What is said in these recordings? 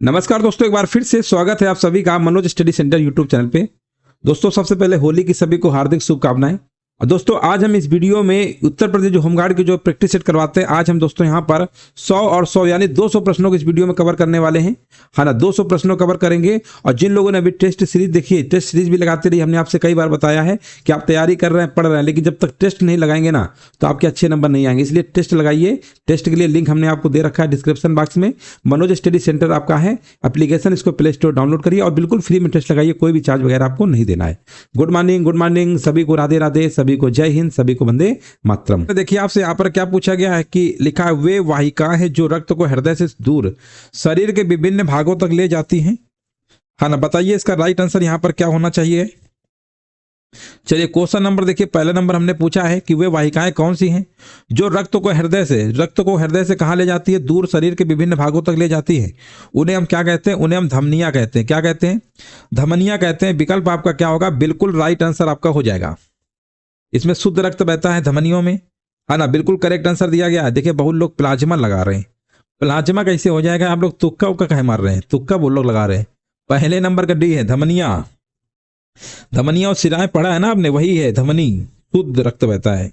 नमस्कार दोस्तों, एक बार फिर से स्वागत है आप सभी का Manoj study centre YouTube channel पे। दोस्तों, सबसे पहले होली की सभी को हार्दिक शुभकामनाएं। और दोस्तों, आज हम इस वीडियो में उत्तर प्रदेश जो होमगार्ड की जो प्रैक्टिस सेट करवाते हैं, आज हम दोस्तों यहाँ पर 100 और 100 यानी 200 प्रश्नों को इस वीडियो में कवर करने वाले हैं। हाँ ना, 200 प्रश्नों कवर करेंगे। और जिन लोगों ने अभी टेस्ट सीरीज देखी है, टेस्ट सीरीज भी लगाते रही, हमने आपसे कई बार बताया है कि आप तैयारी कर रहे हैं, पढ़ रहे हैं, लेकिन जब तक टेस्ट नहीं लगाएंगे ना तो आपके अच्छे नंबर नहीं आएंगे। इसलिए टेस्ट लगाइए। टेस्ट के लिए लिंक हमने आपको दे रखा है डिस्क्रिप्शन बॉक्स में। मनोज स्टडी सेंटर आपका है एप्लीकेशन, इसको प्ले स्टोर डाउनलोड करिए और बिल्कुल फ्री में टेस्ट लगाइए, कोई भी चार्ज वगैरह आपको नहीं देना है। गुड मॉर्निंग सभी को, राधे राधे, सभी को जय हिंद, सभी को वंदे मातरम। देखिए आपसे यहाँ पर क्या पूछा गया है कि लिखा है वे वाहिकाएं हैं जो रक्त को हृदय से दूर शरीर के विभिन्न भागों तक ले जाती हैं। हाँ ना, बताइए इसका राइट आंसर यहाँ पर क्या होना चाहिए। चलिए क्वेश्चन नंबर देखिए, पहला नंबर हमने पूछा है कि वे वाहिकाएं कौन सी हैं जो रक्त को हृदय से कहाँ ले जाती है, दूर शरीर के विभिन्न भागों तक ले जाती है। उन्हें हम क्या कहते हैं, उन्हें हम धमनियां कहते हैं। क्या कहते हैं? धमनियां कहते हैं। विकल्प आपका क्या होगा? बिल्कुल राइट आंसर आपका हो जाएगा। इसमें शुद्ध रक्त बहता है धमनियों में, है ना, बिल्कुल करेक्ट आंसर दिया गया है। देखिए बहुत लोग प्लाज्मा लगा रहे हैं। प्लाज्मा कैसे हो जाएगा? आप लोग तुक्का उक्का कहे मार रहे हैं, तुक्का बहुत लोग लगा रहे हैं। पहले नंबर का डी है धमनिया। धमनिया और सिराएं पढ़ा है ना आपने, वही है धमनी, शुद्ध रक्त बहता है।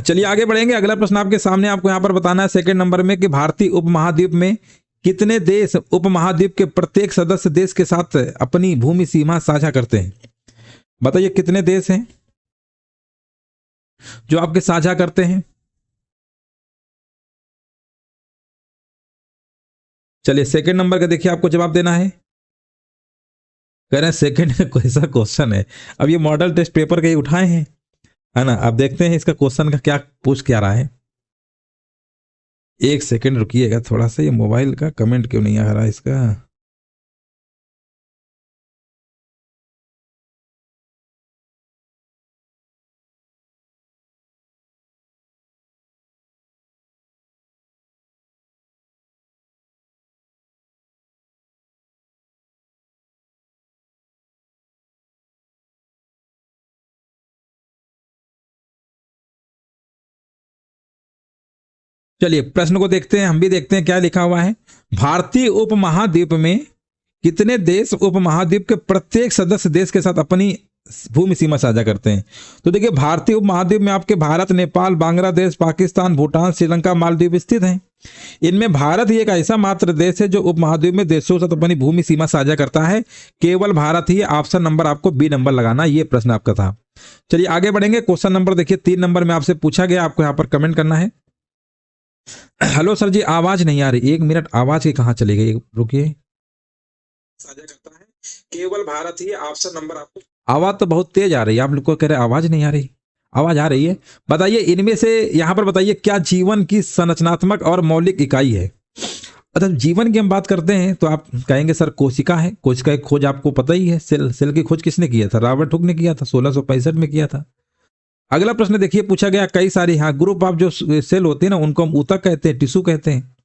चलिए आगे बढ़ेंगे। अगला प्रश्न आपके सामने, आपको यहां पर बताना है सेकंड नंबर में कि भारतीय उपमहाद्वीप में कितने देश उपमहाद्वीप के प्रत्येक सदस्य देश के साथ अपनी भूमि सीमा साझा करते हैं। बताइए कितने देश हैं जो आपके साझा करते हैं। चलिए सेकंड नंबर का देखिए आपको जवाब देना है। कह रहे हैं सेकंड में कैसा क्वेश्चन है। अब ये मॉडल टेस्ट पेपर के ही उठाए हैं, है ना। अब देखते हैं इसका क्वेश्चन का क्या पूछ क्या रहा है। एक सेकंड रुकिएगा थोड़ा सा, ये मोबाइल का कमेंट क्यों नहीं आ रहा है इसका। चलिए प्रश्न को देखते हैं, हम भी देखते हैं क्या लिखा हुआ है। भारतीय उपमहाद्वीप में कितने देश उपमहाद्वीप के प्रत्येक सदस्य देश के साथ अपनी भूमि सीमा साझा करते हैं। तो देखिए भारतीय उपमहाद्वीप में आपके भारत, नेपाल, बांग्लादेश, पाकिस्तान, भूटान, श्रीलंका, मालदीव स्थित हैं। इनमें भारत ही एक ऐसा मात्र देश है जो उपमहाद्वीप में देशों के साथ अपनी भूमि सीमा साझा करता है। केवल भारत ही। ऑप्शन नंबर आपको बी नंबर लगाना, ये प्रश्न आपका था। चलिए आगे बढ़ेंगे। क्वेश्चन नंबर देखिए 3 नंबर में आपसे पूछा गया, आपको यहाँ पर कमेंट करना है। हेलो सर जी, आवाज नहीं आ रही। 1 मिनट, आवाज की कहाँ चली गई, रुकिए। साझा करता है केवल भारत ही। ऑप्शन नंबर आपको। आवाज तो बहुत तेज आ रही है, आप लोग को कह रहे आवाज नहीं आ रही। आवाज आ रही है। बताइए इनमें से, यहां पर बताइए क्या जीवन की संरचनात्मक और मौलिक इकाई है। अच्छा, जीवन की हम बात करते हैं तो आप कहेंगे सर कोशिका है। कोशिका की खोज आपको पता ही है। सेल की खोज किसने किया था? रॉबर्ट हुक ने किया था, 1665 में किया था। अगला प्रश्न देखिए पूछा गया, कई सारे हाँ ग्रुप ऑफ जो सेल होते हैं ना, उनको हम ऊतक कहते हैं, टिश्यू कहते हैं।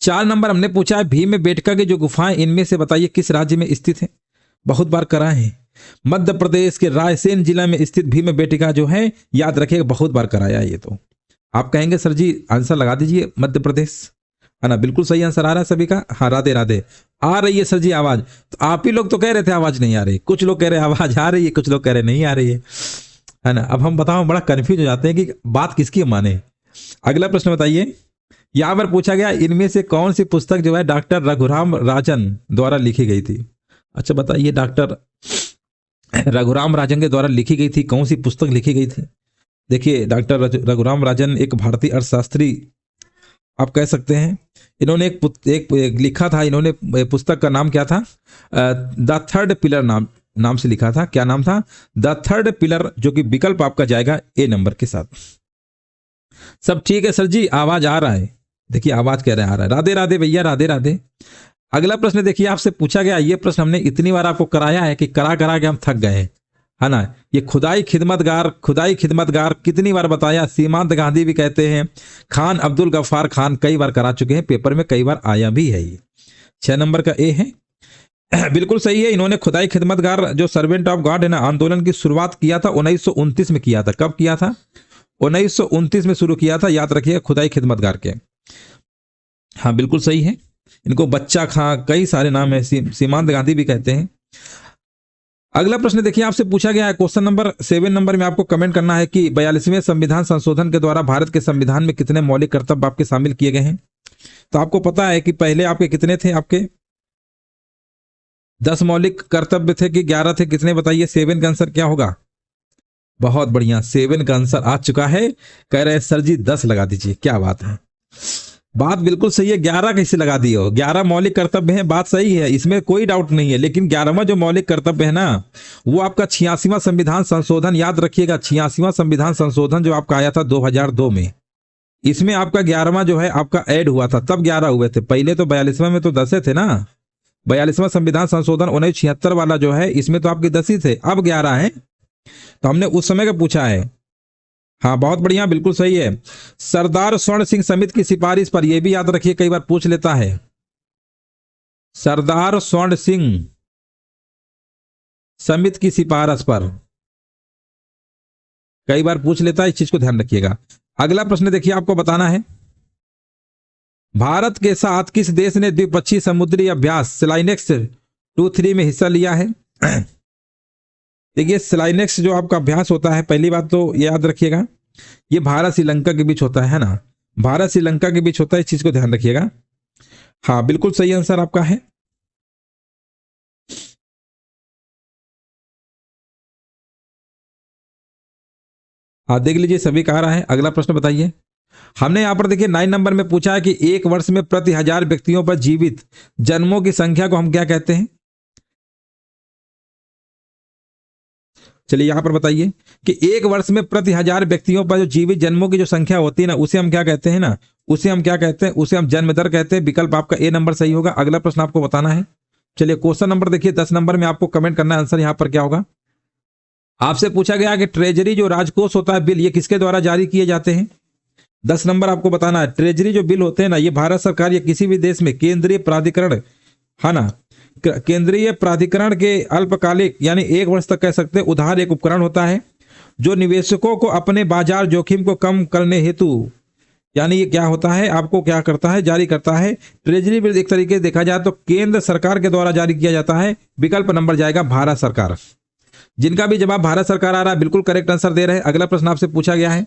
4 नंबर हमने पूछा है भीमबेटका की जो गुफाएं, इनमें से बताइए किस राज्य में स्थित है। बहुत बार कराए हैं। मध्य प्रदेश के रायसेन जिला में स्थित भीमबेटका जो है, याद रखिएगा, बहुत बार कराया है ये। तो आप कहेंगे सर जी आंसर लगा दीजिए मध्य प्रदेश, है ना। बिल्कुल सही आंसर आ रहा है सभी का। हाँ राधे राधे, आ रही है सर जी आवाज। तो आप ही लोग तो कह रहे थे आवाज नहीं आ रही, कुछ लोग कह रहे आवाज आ रही है, कुछ लोग कह रहे नहीं आ रही है ना। अब हम बताओ, बड़ा कंफ्यूज हो जाते हैं कि बात किसकी माने। अगला प्रश्न बताइए, यहां पर पूछा गया इनमें से कौन सी पुस्तक जो है डॉक्टर रघुराम राजन द्वारा लिखी गई थी। अच्छा बताइए, डॉक्टर रघुराम राजन के द्वारा लिखी गई थी, कौन सी पुस्तक लिखी गई थी। देखिए डॉक्टर रघुराम राजन एक भारतीय अर्थशास्त्री आप कह सकते हैं। इन्होंने एक लिखा था, इन्होंने पुस्तक का नाम क्या था? द थर्ड पिलर नाम से लिखा था। क्या नाम था? द थर्ड पिलर, जो कि विकल्प आपका जाएगा ए नंबर के साथ। सब ठीक है सर जी, आवाज आ रहा है। देखिए आवाज कह रहे आ रहा है। राधे राधे भैया, राधे राधे। अगला प्रश्न देखिए आपसे पूछा गया, ये प्रश्न हमने इतनी बार आपको कराया है कि करा करा के हम थक गए हैं, है ना। ये खुदाई खिदमतगार कितनी बार बताया। सीमांत गांधी भी कहते हैं, खान अब्दुल गफ्फार खान कई बार करा चुके हैं, पेपर में कई बार आया भी है। ये 6 नंबर का ए है। बिल्कुल सही है। इन्होंने खुदाई खिदमतगार जो सर्वेंट ऑफ गॉड है ना, आंदोलन की शुरुआत किया था 1929 में किया था। कब किया था? 1929 में शुरू किया था, याद रखिए, खुदाई खिदमतगार के। हाँ बिल्कुल सही है। इनको बच्चा खां, कई सारे नाम है, सीमांत गांधी भी कहते हैं। अगला प्रश्न देखिए आपसे पूछा गया है क्वेश्चन नंबर 7 नंबर में आपको कमेंट करना है कि 42वें संविधान संशोधन के द्वारा भारत के संविधान में कितने मौलिक कर्तव्य आपके शामिल किए गए हैं। तो आपको पता है कि पहले आपके कितने थे, आपके 10 मौलिक कर्तव्य थे कि 11 थे, कितने बताइए। 7 का आंसर क्या होगा? बहुत बढ़िया, 7 का आंसर आ चुका है। कह रहे हैं सर जी 10 लगा दीजिए, क्या बात है, बात बिल्कुल सही है। 11 कैसे लगा दिए हो? 11 मौलिक कर्तव्य हैं, बात सही है, इसमें कोई डाउट नहीं है। लेकिन 11वां जो मौलिक कर्तव्य है ना, वो आपका 86वां संविधान संशोधन, याद रखिएगा 86वां संविधान संशोधन जो आपका आया था 2002 में, इसमें आपका 11वां जो है आपका ऐड हुआ था, तब 11 हुए थे। पहले तो 42वां में तो 10 थे ना, 42वां संविधान संशोधन 1976 वाला जो है, इसमें तो आपके 10 ही थे, अब 11 है। तो हमने उस समय का पूछा है। हाँ बहुत बढ़िया, बिल्कुल सही है। सरदार स्वर्ण सिंह समिति की सिफारिश पर, यह भी याद रखिए, कई बार पूछ लेता है। सरदार स्वर्ण सिंह समिति की सिफारिश पर कई बार पूछ लेता है, इस चीज को ध्यान रखिएगा। अगला प्रश्न देखिए आपको बताना है, भारत के साथ किस देश ने द्विपक्षीय समुद्री अभ्यास स्लाइनेक्स 2-3 में हिस्सा लिया है। देखिए स्लाइनेक्स जो आपका अभ्यास होता है, पहली बात तो याद रखिएगा, ये भारत श्रीलंका के बीच होता है ना, भारत श्रीलंका के बीच होता है, इस चीज को ध्यान रखिएगा। हाँ बिल्कुल सही आंसर आपका है। हाँ देख लीजिए सभी कह रहा है। अगला प्रश्न बताइए। हमने यहां पर देखिए 9 नंबर में पूछा है कि एक वर्ष में प्रति 1000 व्यक्तियों पर जीवित जन्मों की संख्या को हम क्या कहते हैं। चलिए यहां पर बताइए कि एक वर्ष में प्रति 1000 व्यक्तियों पर जो जीवित जन्मों की जो संख्या होती है ना, उसे हम क्या कहते हैं ना, उसे हम क्या कहते हैं, उसे हम जन्म दर कहते हैं। विकल्प आपका ए नंबर सही होगा। अगला प्रश्न आपको बताना है। चलिए क्वेश्चन नंबर देखिए 10 नंबर में आपको कमेंट करना है आंसर यहां पर क्या होगा। आपसे पूछा गया कि ट्रेजरी जो राजकोष होता है बिल, ये किसके द्वारा जारी किए जाते हैं। 10 नंबर आपको बताना है। ट्रेजरी जो बिल होते हैं ना, ये भारत सरकार या किसी भी देश में केंद्रीय प्राधिकरण है ना, केंद्रीय प्राधिकरण के अल्पकालिक यानी 1 वर्ष तक कह सकते हैं उधार एक उपकरण होता है जो निवेशकों को अपने बाजार जोखिम को कम करने हेतु, यानी ये क्या होता है, आपको क्या करता है, जारी करता है। ट्रेजरी बिल एक तरीके से देखा जाए तो केंद्र सरकार के द्वारा जारी किया जाता है। विकल्प नंबर जाएगा भारत सरकार। जिनका भी जवाब भारत सरकार आ रहा है बिल्कुल करेक्ट आंसर दे रहे हैं। अगला प्रश्न आपसे पूछा गया है,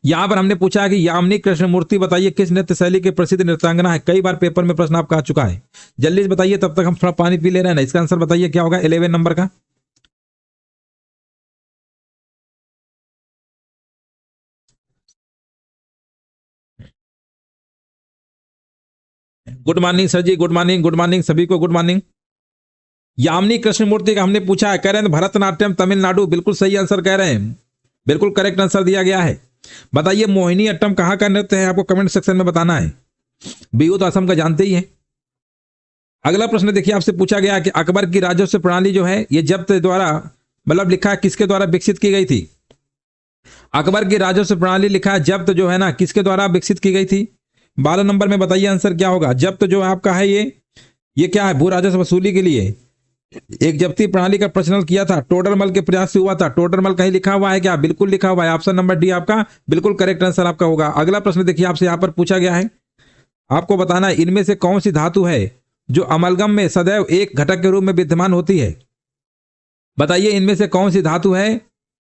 यहां पर हमने पूछा है कि यामिनी कृष्णमूर्ति बताइए किस नृत्य शैली के प्रसिद्ध नृत्यांगना है। कई बार पेपर में प्रश्न आपका आ चुका है, जल्दी से बताइए, तब तक हम थोड़ा पानी पी ले रहे हैं ना। इसका आंसर बताइए क्या होगा 11 नंबर का। गुड मॉर्निंग सर जी, गुड मॉर्निंग, गुड मॉर्निंग सभी को, गुड मॉर्निंग। यामिनी कृष्णमूर्ति का हमने पूछा है, कह रहे हैं भरतनाट्यम तमिलनाडु, बिल्कुल सही आंसर कह रहे हैं, बिल्कुल करेक्ट आंसर दिया गया है। बताइए मोहिनी अट्टम कहां का नृत्य है, आपको कमेंट सेक्शन में बताना है। बिहू तो असम का जानते ही है। अगला प्रश्न देखिए आपसे पूछा गया कि अकबर की राजस्व प्रणाली जो है ये जब्त द्वारा, मतलब लिखा है किसके द्वारा विकसित की गई थी। अकबर की राजस्व प्रणाली लिखा है जब्त जो है ना किसके द्वारा विकसित की गई थी। 12 नंबर में बताइए आंसर क्या होगा। जब्त जो है आपका है ये क्या है, भू राजस्व वसूली के लिए एक जब्ती प्रणाली का प्रचलन किया था, टोडरमल के प्रयास से हुआ था। टोडरमल कहीं लिखा हुआ है क्या, बिल्कुल लिखा हुआ है। ऑप्शन नंबर डी आपका बिल्कुल करेक्ट आंसर आपका होगा। अगला प्रश्न देखिए आपसे यहां पर पूछा गया है, आपको बताना है इनमें से कौन सी धातु है जो अमलगम में सदैव एक घटक के रूप में विद्यमान होती है। बताइए इनमें से कौन सी धातु है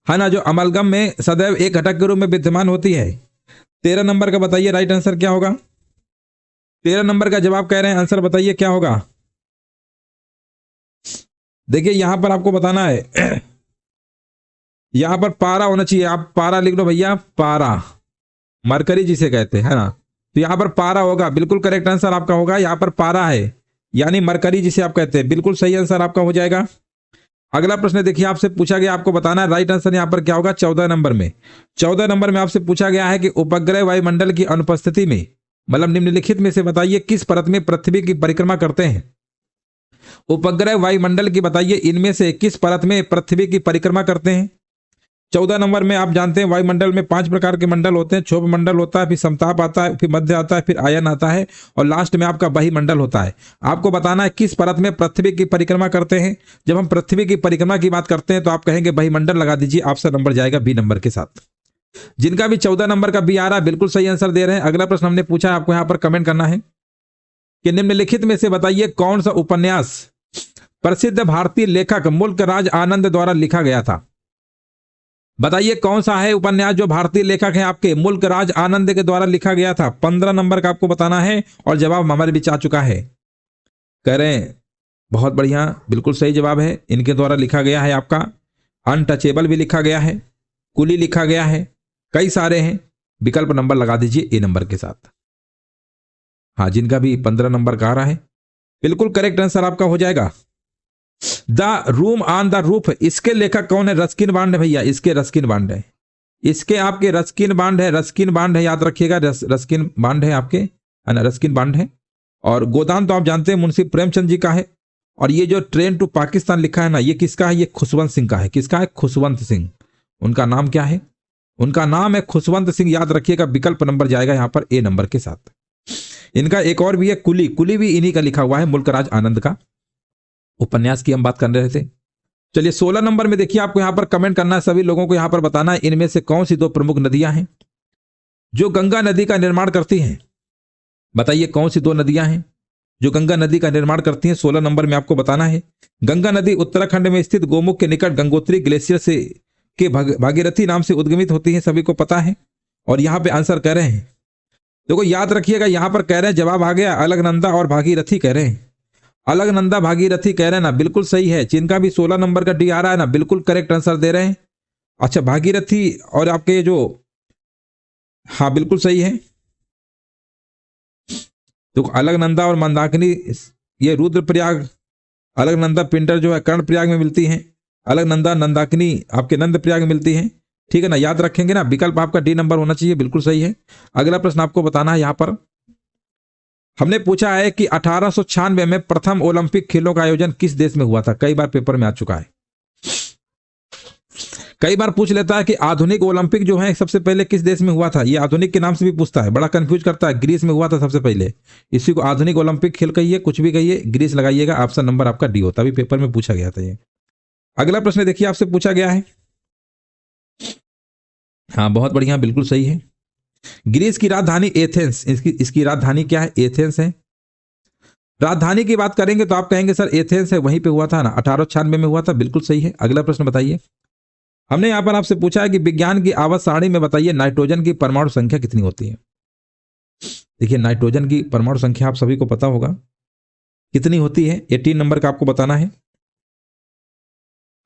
ना, जो अमलगम में सदैव एक घटक के रूप में विद्यमान होती है। 13 नंबर का बताइए राइट आंसर क्या होगा। 13 नंबर का जवाब कह रहे हैं, आंसर बताइए क्या होगा। देखिए यहां पर आपको बताना है, यहां पर पारा होना चाहिए, आप पारा लिख लो भैया, पारा मरकरी जिसे कहते हैं, है ना। तो यहां पर पारा होगा, बिल्कुल करेक्ट आंसर आपका होगा। यहां पर पारा है यानी मरकरी जिसे आप कहते हैं, बिल्कुल सही आंसर आपका हो जाएगा। अगला प्रश्न देखिए आपसे पूछा गया, आपको बताना है राइट आंसर यहां पर क्या होगा। 14 नंबर में, 14 नंबर में आपसे पूछा गया है कि उपग्रह वायुमंडल की अनुपस्थिति में, मतलब निम्नलिखित में से बताइए किस परत में पृथ्वी की परिक्रमा करते हैं। उपग्रह वायुमंडल की बताइए इनमें से किस परत में पृथ्वी की परिक्रमा करते हैं। 14 नंबर में आप जानते हैं वायुमंडल में 5 प्रकार के मंडल होते हैं। क्षोभ मंडल होता है, फिर समताप आता है, फिर मध्य आता है, फिर आयन आता है और लास्ट में आपका बहिमंडल होता है। आपको बताना है किस परत में पृथ्वी की परिक्रमा करते हैं। जब हम पृथ्वी की परिक्रमा की बात करते हैं तो आप कहेंगे बहिमंडल, लगा दीजिए, ऑप्शन नंबर जाएगा बी नंबर के साथ। जिनका भी 14 नंबर का बी आ रहा है बिल्कुल सही आंसर दे रहे हैं। अगला प्रश्न हमने पूछा, आपको यहां पर कमेंट करना है कि निम्नलिखित में से बताइए कौन सा उपन्यास प्रसिद्ध भारतीय लेखक मुल्कराज आनंद द्वारा लिखा गया था। बताइए कौन सा है उपन्यास जो भारतीय लेखक है आपके मुल्कराज आनंद के द्वारा लिखा गया था। 15 नंबर का आपको बताना है और जवाब हमारे बीच आ चुका है। कह रहे हैं बहुत बढ़िया, बिल्कुल सही जवाब है। इनके द्वारा लिखा गया है आपका अनटचेबल भी लिखा गया है, कुली लिखा गया है, कई सारे हैं। विकल्प नंबर लगा दीजिए ए नंबर के साथ। हाँ, जिनका भी 15 नंबर का आ रहा है बिल्कुल करेक्ट आंसर आपका हो जाएगा। The room on the roof, इसके लेखक कौन है? रस्किन बॉन्ड है भैया, इसके रस्किन बॉन्ड है, इसके आपके रस्किन बॉन्ड है, रस्किन बॉन्ड है, याद रखिएगा रस्किन बॉन्ड है आपके, है ना, रस्किन बॉन्ड है। और गोदान तो आप जानते हैं मुंशी प्रेमचंद जी का है। और ये जो ट्रेन टू पाकिस्तान लिखा है ना, ये किसका है? ये खुशवंत सिंह का है। किसका है? खुशवंत सिंह। उनका नाम क्या है? उनका नाम है खुशवंत सिंह, याद रखिएगा। विकल्प नंबर जाएगा यहां पर ए नंबर के साथ। इनका एक और भी है कुली, कुली भी इन्हीं का लिखा हुआ है, मुल्कराज आनंद का। उपन्यास की हम बात कर रहे थे। चलिए 16 नंबर में देखिए, आपको यहां पर कमेंट करना है, सभी लोगों को यहां पर बताना है इनमें से कौन सी दो प्रमुख नदियां हैं जो गंगा नदी का निर्माण करती हैं। बताइए कौन सी दो नदियां हैं जो गंगा नदी का निर्माण करती हैं। 16 नंबर में आपको बताना है। गंगा नदी उत्तराखंड में स्थित गोमुख के निकट गंगोत्री ग्लेशियर से के भागीरथी नाम से उद्गमित होती है, सभी को पता है। और यहां पे आंसर कह रहे हैं, देखो याद रखिएगा, यहां पर कह रहे हैं जवाब आ गया अलकनंदा और भागीरथी कह रहे हैं। अलकनंदा भागीरथी कह रहे हैं ना, बिल्कुल सही है। जिनका भी 16 नंबर का डी आ रहा है ना, बिल्कुल करेक्ट आंसर दे रहे हैं। अच्छा, भागीरथी और आपके जो, हाँ बिल्कुल सही है। तो अलकनंदा और मंदाकिनी ये रुद्रप्रयाग, अलकनंदा पिंडर जो है कर्णप्रयाग में मिलती हैं, अलकनंदा नंदाकिनी आपके नंदप्रयाग में मिलती हैं। ठीक है ना, याद रखेंगे ना। विकल्प आपका डी नंबर होना चाहिए, बिल्कुल सही है। अगला प्रश्न आपको बताना है। यहां पर हमने पूछा है कि 1896 में प्रथम ओलंपिक खेलों का आयोजन किस देश में हुआ था। कई बार पेपर में आ चुका है, कई बार पूछ लेता है कि आधुनिक ओलंपिक जो है सबसे पहले किस देश में हुआ था। ये आधुनिक के नाम से भी पूछता है, बड़ा कंफ्यूज करता है। ग्रीस में हुआ था सबसे पहले, इसी को आधुनिक ओलंपिक खेल कहिए, कुछ भी कहिए, ग्रीस लगाइएगा। ऑप्शन नंबर आपका डी होता, भी पेपर में पूछा गया था ये। अगला प्रश्न देखिए, आपसे पूछा गया है, हाँ बहुत बढ़िया, बिल्कुल सही है। ग्रीस की राजधानी एथेंस, इसकी राजधानी क्या है? एथेंस है। राजधानी की बात करेंगे तो आप कहेंगे सर एथेंस है, वहीं पे हुआ था ना, 1896 में हुआ था, बिल्कुल सही है। अगला प्रश्न बताइए। हमने यहां पर आपसे पूछा है कि विज्ञान की आवर्त सारणी में बताइए नाइट्रोजन की परमाणु संख्या कितनी होती है। देखिए नाइट्रोजन की परमाणु संख्या आप सभी को पता होगा कितनी होती है। 18 नंबर का आपको बताना है।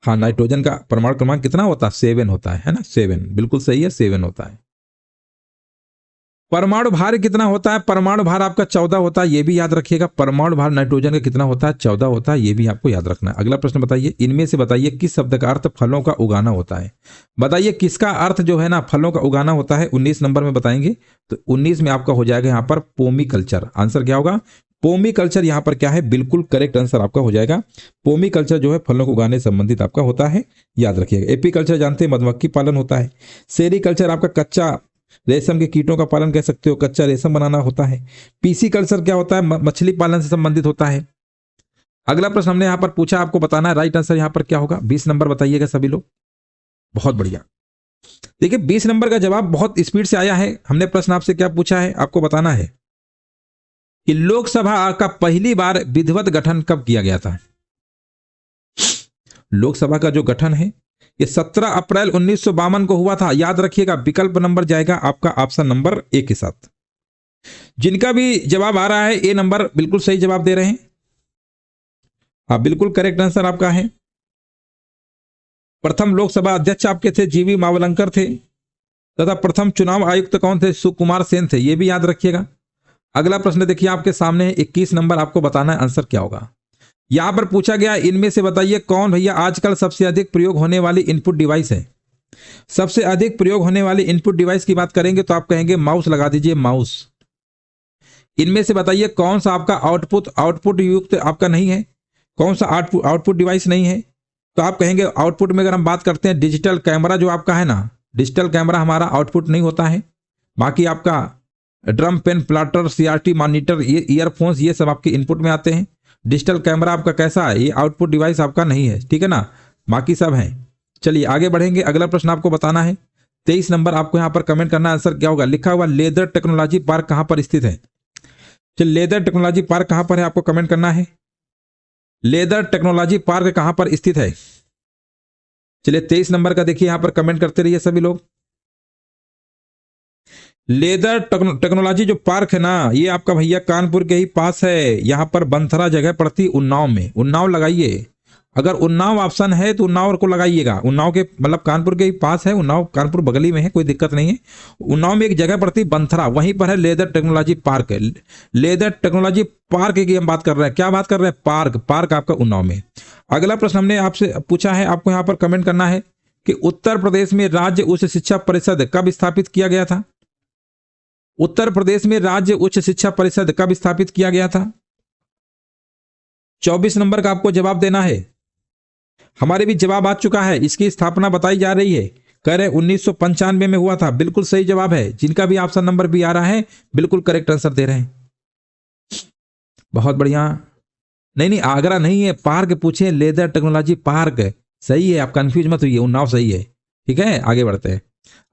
हाँ, नाइट्रोजन का परमाणु क्रमांक कितना होता है? 7 होता है ना, 7, बिल्कुल सही है, 7 होता है। परमाणु भार कितना होता है? परमाणु भार आपका 14 होता है, यह भी याद रखिएगा। परमाणु भार नाइट्रोजन का कितना होता है? 14 होता है, यह भी आपको याद रखना है। अगला प्रश्न बताइए, इनमें से बताइए किस शब्द का अर्थ फलों का उगाना होता है। बताइए किसका अर्थ जो है ना फलों का उगाना होता है। 19 नंबर में बताएंगे तो 19 में आपका हो जाएगा यहाँ पर पोमीकल्चर। आंसर क्या होगा? पोमीकल्चर। यहाँ पर क्या है? बिल्कुल करेक्ट आंसर आपका हो जाएगा। पोमीकल्चर जो है फलों को उगाने संबंधित आपका होता है, याद रखिएगा। एपीकल्चर जानते हैं मधुमक्खी पालन होता है। सेरीकल्चर आपका कच्चा रेशम के कीटों का पालन कह सकते हो, कच्चा रेशम बनाना होता है। पीसी कल्चर क्या होता है? मछली पालन से संबंधित होता है। अगला प्रश्न हमने यहां पर पूछा, आपको बताना है राइट आंसर यहां पर क्या होगा। 20 नंबर बताइएगा सभी लोग। बहुत बढ़िया। देखिए 20 नंबर का जवाब बहुत स्पीड से आया है। हमने प्रश्न आपसे क्या पूछा है, आपको बताना है कि लोकसभा का पहली बार विधिवत गठन कब किया गया था। लोकसभा का जो गठन है ये 17 अप्रैल 1952 को हुआ था, याद रखिएगा। विकल्प नंबर जाएगा आपका ऑप्शन नंबर ए के साथ। जिनका भी जवाब आ रहा है ए नंबर, बिल्कुल सही जवाब दे रहे हैं आप, बिल्कुल करेक्ट आंसर आपका है। प्रथम लोकसभा अध्यक्ष आपके थे जीवी मावलंकर थे, तथा प्रथम चुनाव आयुक्त कौन थे? सुकुमार सेन थे, यह भी याद रखिएगा। अगला प्रश्न देखिए आपके सामने 21 नंबर, आपको बताना है आंसर क्या होगा। यहां पर पूछा गया इनमें से बताइए कौन भैया आजकल सबसे अधिक प्रयोग होने वाली इनपुट डिवाइस है। सबसे अधिक प्रयोग होने वाली इनपुट डिवाइस की बात करेंगे तो आप कहेंगे माउस लगा दीजिए, माउस। इनमें से बताइए कौन सा आपका आउटपुट युक्त आपका नहीं है, कौन सा आउटपुट डिवाइस नहीं है। तो आप कहेंगे आउटपुट में अगर हम बात करते हैं डिजिटल कैमरा जो आपका है ना, डिजिटल कैमरा हमारा आउटपुट नहीं होता है। बाकी आपका drum pen plotter CRT monitor ये ईयरफोन्स ये सब आपके इनपुट में आते हैं। डिजिटल कैमरा आपका कैसा है? ये आउटपुट डिवाइस आपका नहीं है, ठीक है ना, बाकी सब हैं। चलिए आगे बढ़ेंगे। अगला प्रश्न आपको बताना है 23 नंबर, आपको यहां पर कमेंट करना आंसर क्या होगा। लिखा हुआ लेदर टेक्नोलॉजी पार्क कहां पर स्थित है। चलिए, लेदर टेक्नोलॉजी पार्क कहां पर है आपको कमेंट करना है। लेदर टेक्नोलॉजी पार्क कहां पर स्थित है? चलिए 23 नंबर का देखिए, यहां पर कमेंट करते रहिए सभी लोग। लेदर टेक्नोलॉजी जो पार्क है ना, ये आपका भैया कानपुर के ही पास है। यहां पर बंथरा जगह पड़ती उन्नाव में। उन्नाव लगाइए, अगर उन्नाव ऑप्शन है तो उन्नाव को लगाइएगा। उन्नाव के मतलब कानपुर के ही पास है। उन्नाव कानपुर बगली में है, कोई दिक्कत नहीं है। उन्नाव में एक जगह पड़ती बंथरा, वहीं पर है लेदर टेक्नोलॉजी पार्क है। लेदर टेक्नोलॉजी पार्क की हम बात कर रहे हैं। क्या बात कर रहे हैं? पार्क। पार्क आपका उन्नाव में। अगला प्रश्न हमने आपसे पूछा है, आपको यहां पर कमेंट करना है कि उत्तर प्रदेश में राज्य उच्च शिक्षा परिषद कब स्थापित किया गया था? उत्तर प्रदेश में राज्य उच्च शिक्षा परिषद कब स्थापित किया गया था? 24 नंबर का आपको जवाब देना है। हमारे भी जवाब आ चुका है। इसकी स्थापना बताई जा रही है, कह रहे 1995 में हुआ था। बिल्कुल सही जवाब है। जिनका भी ऑप्शन नंबर भी आ रहा है बिल्कुल करेक्ट आंसर दे रहे हैं। बहुत बढ़िया। नहीं नहीं, आगरा नहीं है, पार्क पूछे, लेदर टेक्नोलॉजी पार्क सही है। आप कंफ्यूज मत होइए, उन्नाव सही है। ठीक है, आगे बढ़ते हैं।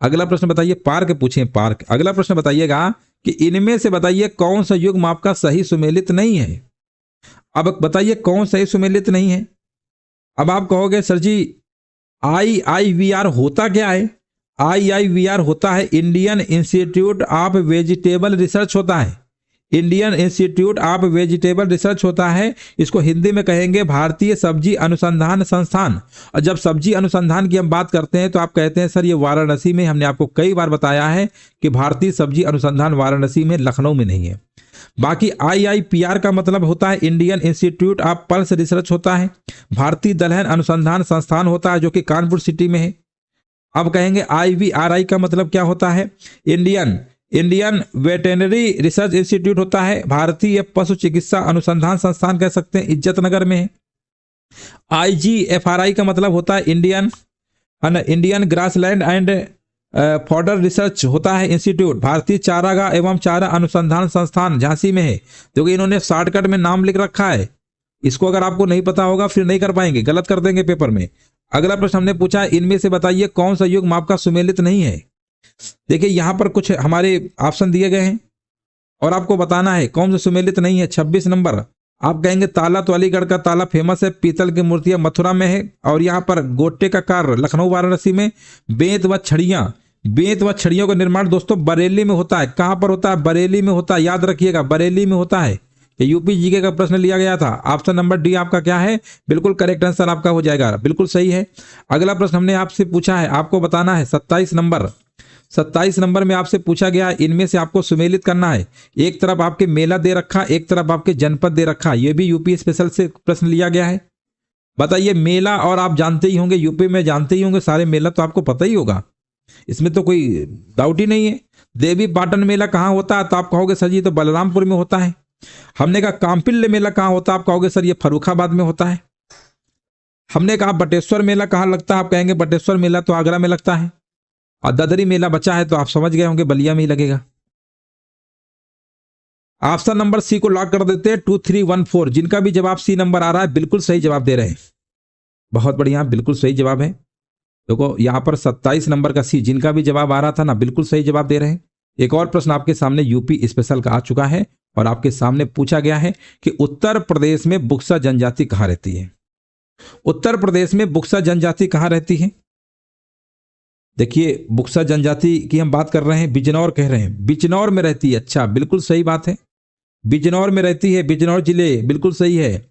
अगला प्रश्न बताइए, पार्क पूछे पार्क। अगला प्रश्न बताइएगा कि इनमें से बताइए कौन सा युग्म आपका सही सुमेलित नहीं है। अब बताइए कौन सही सुमेलित नहीं है। अब आप कहोगे सर जी IIVR होता क्या है? IIVR होता है Indian institute of vegetable research होता है। Indian institute of vegetable research होता है। इसको हिंदी में कहेंगे भारतीय सब्जी अनुसंधान संस्थान। और जब सब्जी अनुसंधान की हम बात करते हैं तो आप कहते हैं सर ये वाराणसी में। हमने आपको कई बार बताया है कि भारतीय सब्जी अनुसंधान वाराणसी में, लखनऊ में नहीं है। बाकी IIPR का मतलब होता है Indian institute of pulse research होता है। भारतीय दलहन अनुसंधान संस्थान होता है जो कि कानपुर सिटी में है। अब कहेंगे IVRI का मतलब क्या होता है? इंडियन वेटेनरी रिसर्च इंस्टीट्यूट होता है। भारतीय पशु चिकित्सा अनुसंधान संस्थान कह सकते हैं, इज्जतनगर में है। IGFRI का मतलब होता है Indian grassland and fodder research होता है इंस्टीट्यूट। भारतीय चारागाह एवं चारा अनुसंधान संस्थान झांसी में है। क्योंकि इन्होंने शॉर्टकट में नाम लिख रखा है। इसको अगर आपको नहीं पता होगा फिर नहीं कर पाएंगे, गलत कर देंगे पेपर में। अगला प्रश्न हमने पूछा है, इनमें से बताइए कौन सा युग्म आपका सुमेलित नहीं है। देखिए यहां पर कुछ हमारे ऑप्शन दिए गए हैं और आपको बताना है कौन सा सुमेलित नहीं है। 26 नंबर आप कहेंगे ताला तो अलीगढ़ का ताला फेमस है, पीतल की मूर्तियां मथुरा में है। और यहाँ पर गोटे का कार्य लखनऊ वाराणसी में। बेंत व छड़ियों का निर्माण दोस्तों बरेली में होता है। कहां पर होता है? बरेली में होता है। याद रखिएगा बरेली में होता है। यूपी जीके का प्रश्न लिया गया था। ऑप्शन नंबर डी आपका क्या है? बिल्कुल करेक्ट आंसर आपका हो जाएगा, बिल्कुल सही है। अगला प्रश्न हमने आपसे पूछा है, आपको बताना है 27 नंबर में आपसे पूछा गया है, इनमें से आपको सुमेलित करना है। एक तरफ आपके मेला दे रखा, एक तरफ आपके जनपद दे रखा। यह भी यूपी स्पेशल से प्रश्न लिया गया है। बताइए मेला, और आप जानते ही होंगे यूपी में, जानते ही होंगे सारे मेला तो आपको पता ही होगा, इसमें तो कोई डाउट ही नहीं है। देवी पाटन मेला कहाँ होता है? तो आप कहोगे सर जी तो बलरामपुर में होता है। हमने कहा कांपिल्य मेला कहाँ होता है? आप कहोगे सर ये फर्रुखाबाद में होता है। हमने कहा बटेश्वर मेला कहाँ लगता है? आप कहेंगे बटेश्वर मेला तो आगरा में लगता है। और ददरी मेला बचा है तो आप समझ गए होंगे बलिया में ही लगेगा। ऑप्शन नंबर सी को लॉक कर देते हैं 2314। जिनका भी जवाब सी नंबर आ रहा है बिल्कुल सही जवाब दे रहे हैं। बहुत बढ़िया, बिल्कुल सही जवाब है। देखो यहां पर 27 नंबर का सी, जिनका भी जवाब आ रहा था ना बिल्कुल सही जवाब दे रहे हैं। एक और प्रश्न आपके सामने यूपी स्पेशल का आ चुका है और आपके सामने पूछा गया है कि उत्तर प्रदेश में बुक्सा जनजाति कहां रहती है। उत्तर प्रदेश में बुक्सा जनजाति कहां रहती है? देखिए बुक्सा जनजाति की हम बात कर रहे हैं, बिजनौर कह रहे हैं, बिजनौर में रहती है। अच्छा बिल्कुल सही बात है, बिजनौर में रहती है, बिजनौर जिले, बिल्कुल सही है,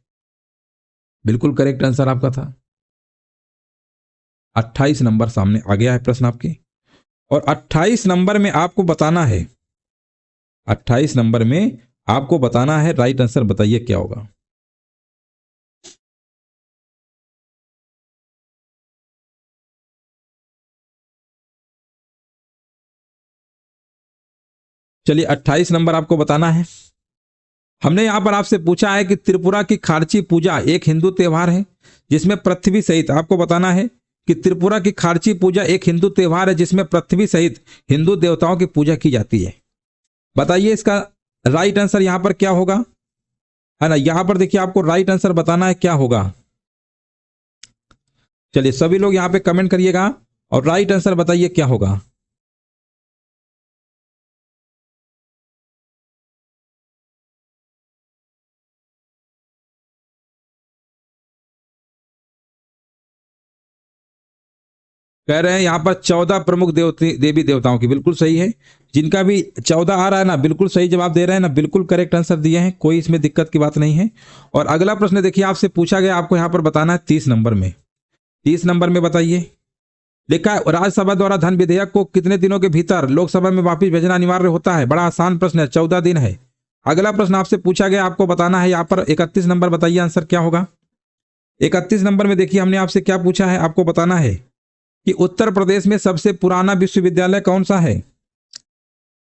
बिल्कुल करेक्ट आंसर आपका था। 28 नंबर सामने आ गया है प्रश्न आपके, और 28 नंबर में आपको बताना है, 28 नंबर में आपको बताना है राइट आंसर। बताइए क्या होगा। चलिए 28 नंबर आपको बताना है। हमने यहां पर आपसे पूछा है कि त्रिपुरा की खारची पूजा एक हिंदू त्योहार है जिसमें पृथ्वी सहित, आपको बताना है कि त्रिपुरा की खारची पूजा एक हिंदू त्योहार है जिसमें पृथ्वी सहित हिंदू देवताओं की पूजा की जाती है। बताइए इसका राइट आंसर यहां पर क्या होगा, है ना। यहां पर देखिए आपको राइट आंसर बताना है क्या होगा। चलिए सभी लोग यहां पे कमेंट करिएगा और राइट आंसर बताइए क्या होगा। कह रहे हैं यहाँ पर 14 प्रमुख देवी देवताओं की, बिल्कुल सही है। जिनका भी 14 आ रहा है ना, बिल्कुल सही जवाब दे रहे हैं ना, बिल्कुल करेक्ट आंसर दिए हैं, कोई इसमें दिक्कत की बात नहीं है। और अगला प्रश्न देखिए आपसे पूछा गया, आपको यहाँ पर बताना है 30 नंबर में। 30 नंबर में बताइए, लिखा है राज्यसभा द्वारा धन विधेयक को कितने दिनों के भीतर लोकसभा में वापिस भेजना अनिवार्य होता है? बड़ा आसान प्रश्न है, 14 दिन है। अगला प्रश्न आपसे पूछा गया, आपको बताना है यहाँ पर 31 नंबर, बताइए आंसर क्या होगा। 31 नंबर में देखिए हमने आपसे क्या पूछा है, आपको बताना है कि उत्तर प्रदेश में सबसे पुराना विश्वविद्यालय कौन सा है।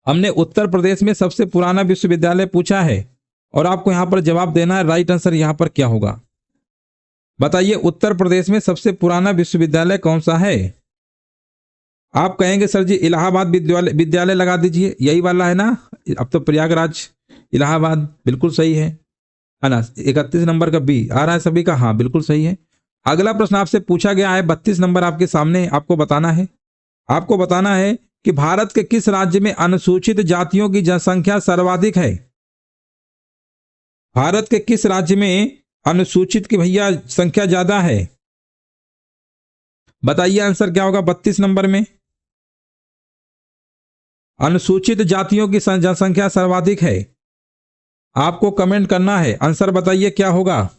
हमने उत्तर प्रदेश में सबसे पुराना विश्वविद्यालय पूछा है और आपको यहां पर जवाब देना है। राइट आंसर यहां पर क्या होगा, बताइए। उत्तर प्रदेश में सबसे पुराना विश्वविद्यालय कौन सा है? आप कहेंगे सर जी इलाहाबाद विद्यालय लगा दीजिए, यही वाला है ना। अब तो प्रयागराज इलाहाबाद, बिल्कुल सही है ना। 31 नंबर का बी आ रहा है सभी का, हाँ बिल्कुल सही है। अगला प्रश्न आपसे पूछा गया है 32 नंबर आपके सामने, आपको बताना है। आपको बताना है कि भारत के किस राज्य में अनुसूचित जातियों की जनसंख्या सर्वाधिक है? भारत के किस राज्य में अनुसूचित की भैया संख्या ज्यादा है? बताइए आंसर क्या होगा 32 नंबर में। अनुसूचित जातियों की जनसंख्या सर्वाधिक है, आपको कमेंट करना है, आंसर बताइए क्या होगा।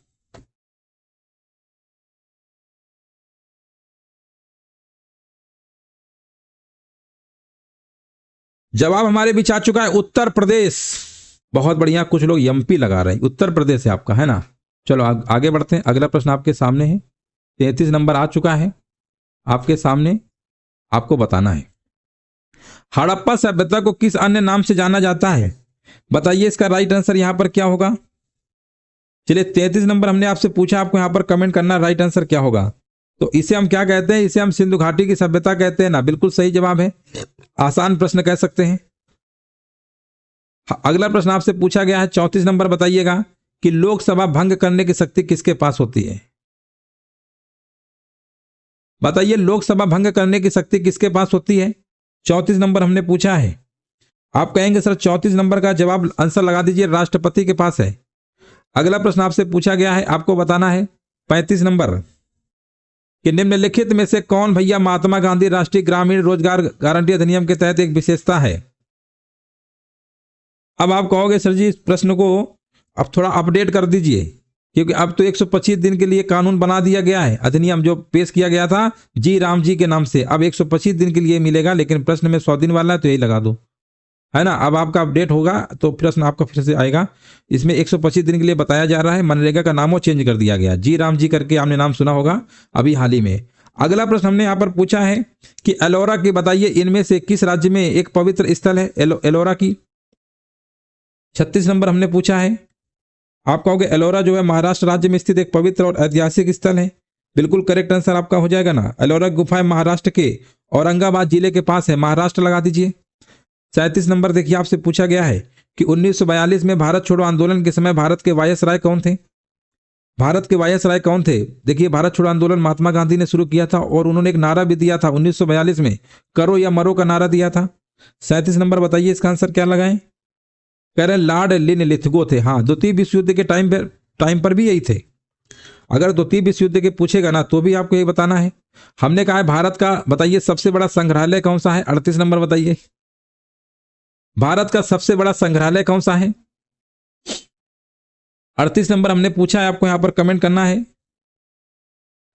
जवाब हमारे बीच आ चुका है, उत्तर प्रदेश। बहुत बढ़िया, कुछ लोग एमपी लगा रहे हैं, उत्तर प्रदेश है आपका, है ना। चलो आगे बढ़ते हैं, अगला प्रश्न आपके सामने है। 33 नंबर आ चुका है आपके सामने, आपको बताना है हड़प्पा सभ्यता को किस अन्य नाम से जाना जाता है? बताइए इसका राइट आंसर यहां पर क्या होगा। चलिए 33 नंबर हमने आपसे पूछा, आपको यहां पर कमेंट करना राइट आंसर क्या होगा। तो इसे हम क्या कहते हैं? इसे हम सिंधु घाटी की सभ्यता कहते हैं ना, बिल्कुल सही जवाब है। आसान प्रश्न कह सकते हैं। अगला प्रश्न आपसे पूछा गया है 34 नंबर, बताइएगा कि लोकसभा भंग करने की शक्ति किसके पास होती है? बताइए लोकसभा भंग करने की शक्ति किसके पास होती है? 34 नंबर हमने पूछा है। आप कहेंगे सर 34 नंबर का जवाब आंसर लगा दीजिए, राष्ट्रपति के पास है। अगला प्रश्न आपसे पूछा गया है, आपको बताना है 35 नंबर कि निम्नलिखित में से कौन भैया महात्मा गांधी राष्ट्रीय ग्रामीण रोजगार गारंटी अधिनियम के तहत एक विशेषता है? अब आप कहोगे सर जी इस प्रश्न को अब थोड़ा अपडेट कर दीजिए, क्योंकि अब तो 125 दिन के लिए कानून बना दिया गया है। अधिनियम जो पेश किया गया था जी राम जी के नाम से, अब 125 दिन के लिए मिलेगा, लेकिन प्रश्न में 100 दिन वाला है तो यही लगा दो, है ना। अब आपका अपडेट होगा तो प्रश्न आपका फिर से आएगा। इसमें 125 दिन के लिए बताया जा रहा है, मनरेगा का नामों चेंज कर दिया गया, जी राम जी करके आपने नाम सुना होगा अभी हाल ही में। अगला प्रश्न हमने यहाँ पर पूछा है कि एलोरा की, बताइए इनमें से किस राज्य में एक पवित्र स्थल है एलोरा की? 36 नंबर हमने पूछा है। आप कहोगे एलोरा जो है महाराष्ट्र राज्य में स्थित एक पवित्र और ऐतिहासिक स्थल है, बिल्कुल करेक्ट आंसर आपका हो जाएगा ना। एलोरा गुफाएं महाराष्ट्र के औरंगाबाद जिले के पास है, महाराष्ट्र लगा दीजिए। 37 नंबर देखिए आपसे पूछा गया है कि 1942 में भारत छोड़ो आंदोलन के समय भारत के वायसराय कौन थे? भारत के वायसराय कौन थे? देखिए भारत छोड़ो आंदोलन महात्मा गांधी ने शुरू किया था और उन्होंने एक नारा भी दिया था 1942 में, करो या मरो का नारा दिया था। 37 नंबर बताइए इसका आंसर क्या लगाएं। कह रहे लॉर्ड लिनलिथगो थे, हाँ द्वितीय विश्व युद्ध के टाइम पर भी यही थे। अगर द्वितीय विश्व युद्ध के पूछेगा ना तो भी आपको ये बताना है। हमने कहा है भारत का, बताइए सबसे बड़ा संग्रहालय कौन सा है? 38 नंबर बताइए भारत का सबसे बड़ा संग्रहालय कौन सा है? 38 नंबर हमने पूछा है, आपको यहां पर कमेंट करना है।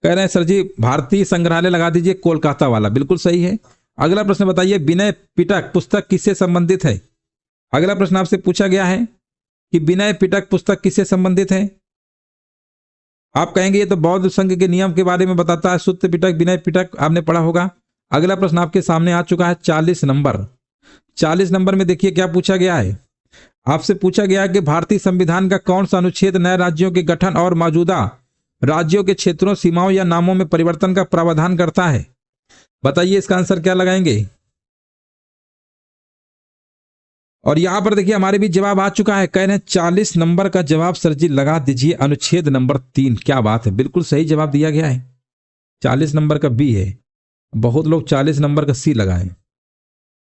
कह रहे हैं सर जी भारतीय संग्रहालय लगा दीजिए, कोलकाता वाला, बिल्कुल सही है। अगला प्रश्न बताइए विनय पिटक पुस्तक किससे संबंधित है? अगला प्रश्न आपसे पूछा गया है कि विनय पिटक पुस्तक किससे संबंधित है? आप कहेंगे ये तो बौद्ध संघ के नियम के बारे में बताता है, सुत्त पिटक विनय पिटक आपने पढ़ा होगा। अगला प्रश्न आपके सामने आ चुका है 40 नंबर। 40 नंबर में देखिए क्या पूछा गया है। आपसे पूछा गया है कि भारतीय संविधान का कौन सा अनुच्छेद नए राज्यों के गठन और मौजूदा राज्यों के क्षेत्रों, सीमाओं या नामों में परिवर्तन का प्रावधान करता है? बताइए इसका आंसर क्या लगाएंगे। और यहां पर देखिए हमारे भी जवाब आ चुका है, कह रहे हैं 40 नंबर का जवाब सर जी लगा दीजिए अनुच्छेद नंबर 3। क्या बात है, बिल्कुल सही जवाब दिया गया है। 40 नंबर का बी है, बहुत लोग 40 नंबर का सी लगाए,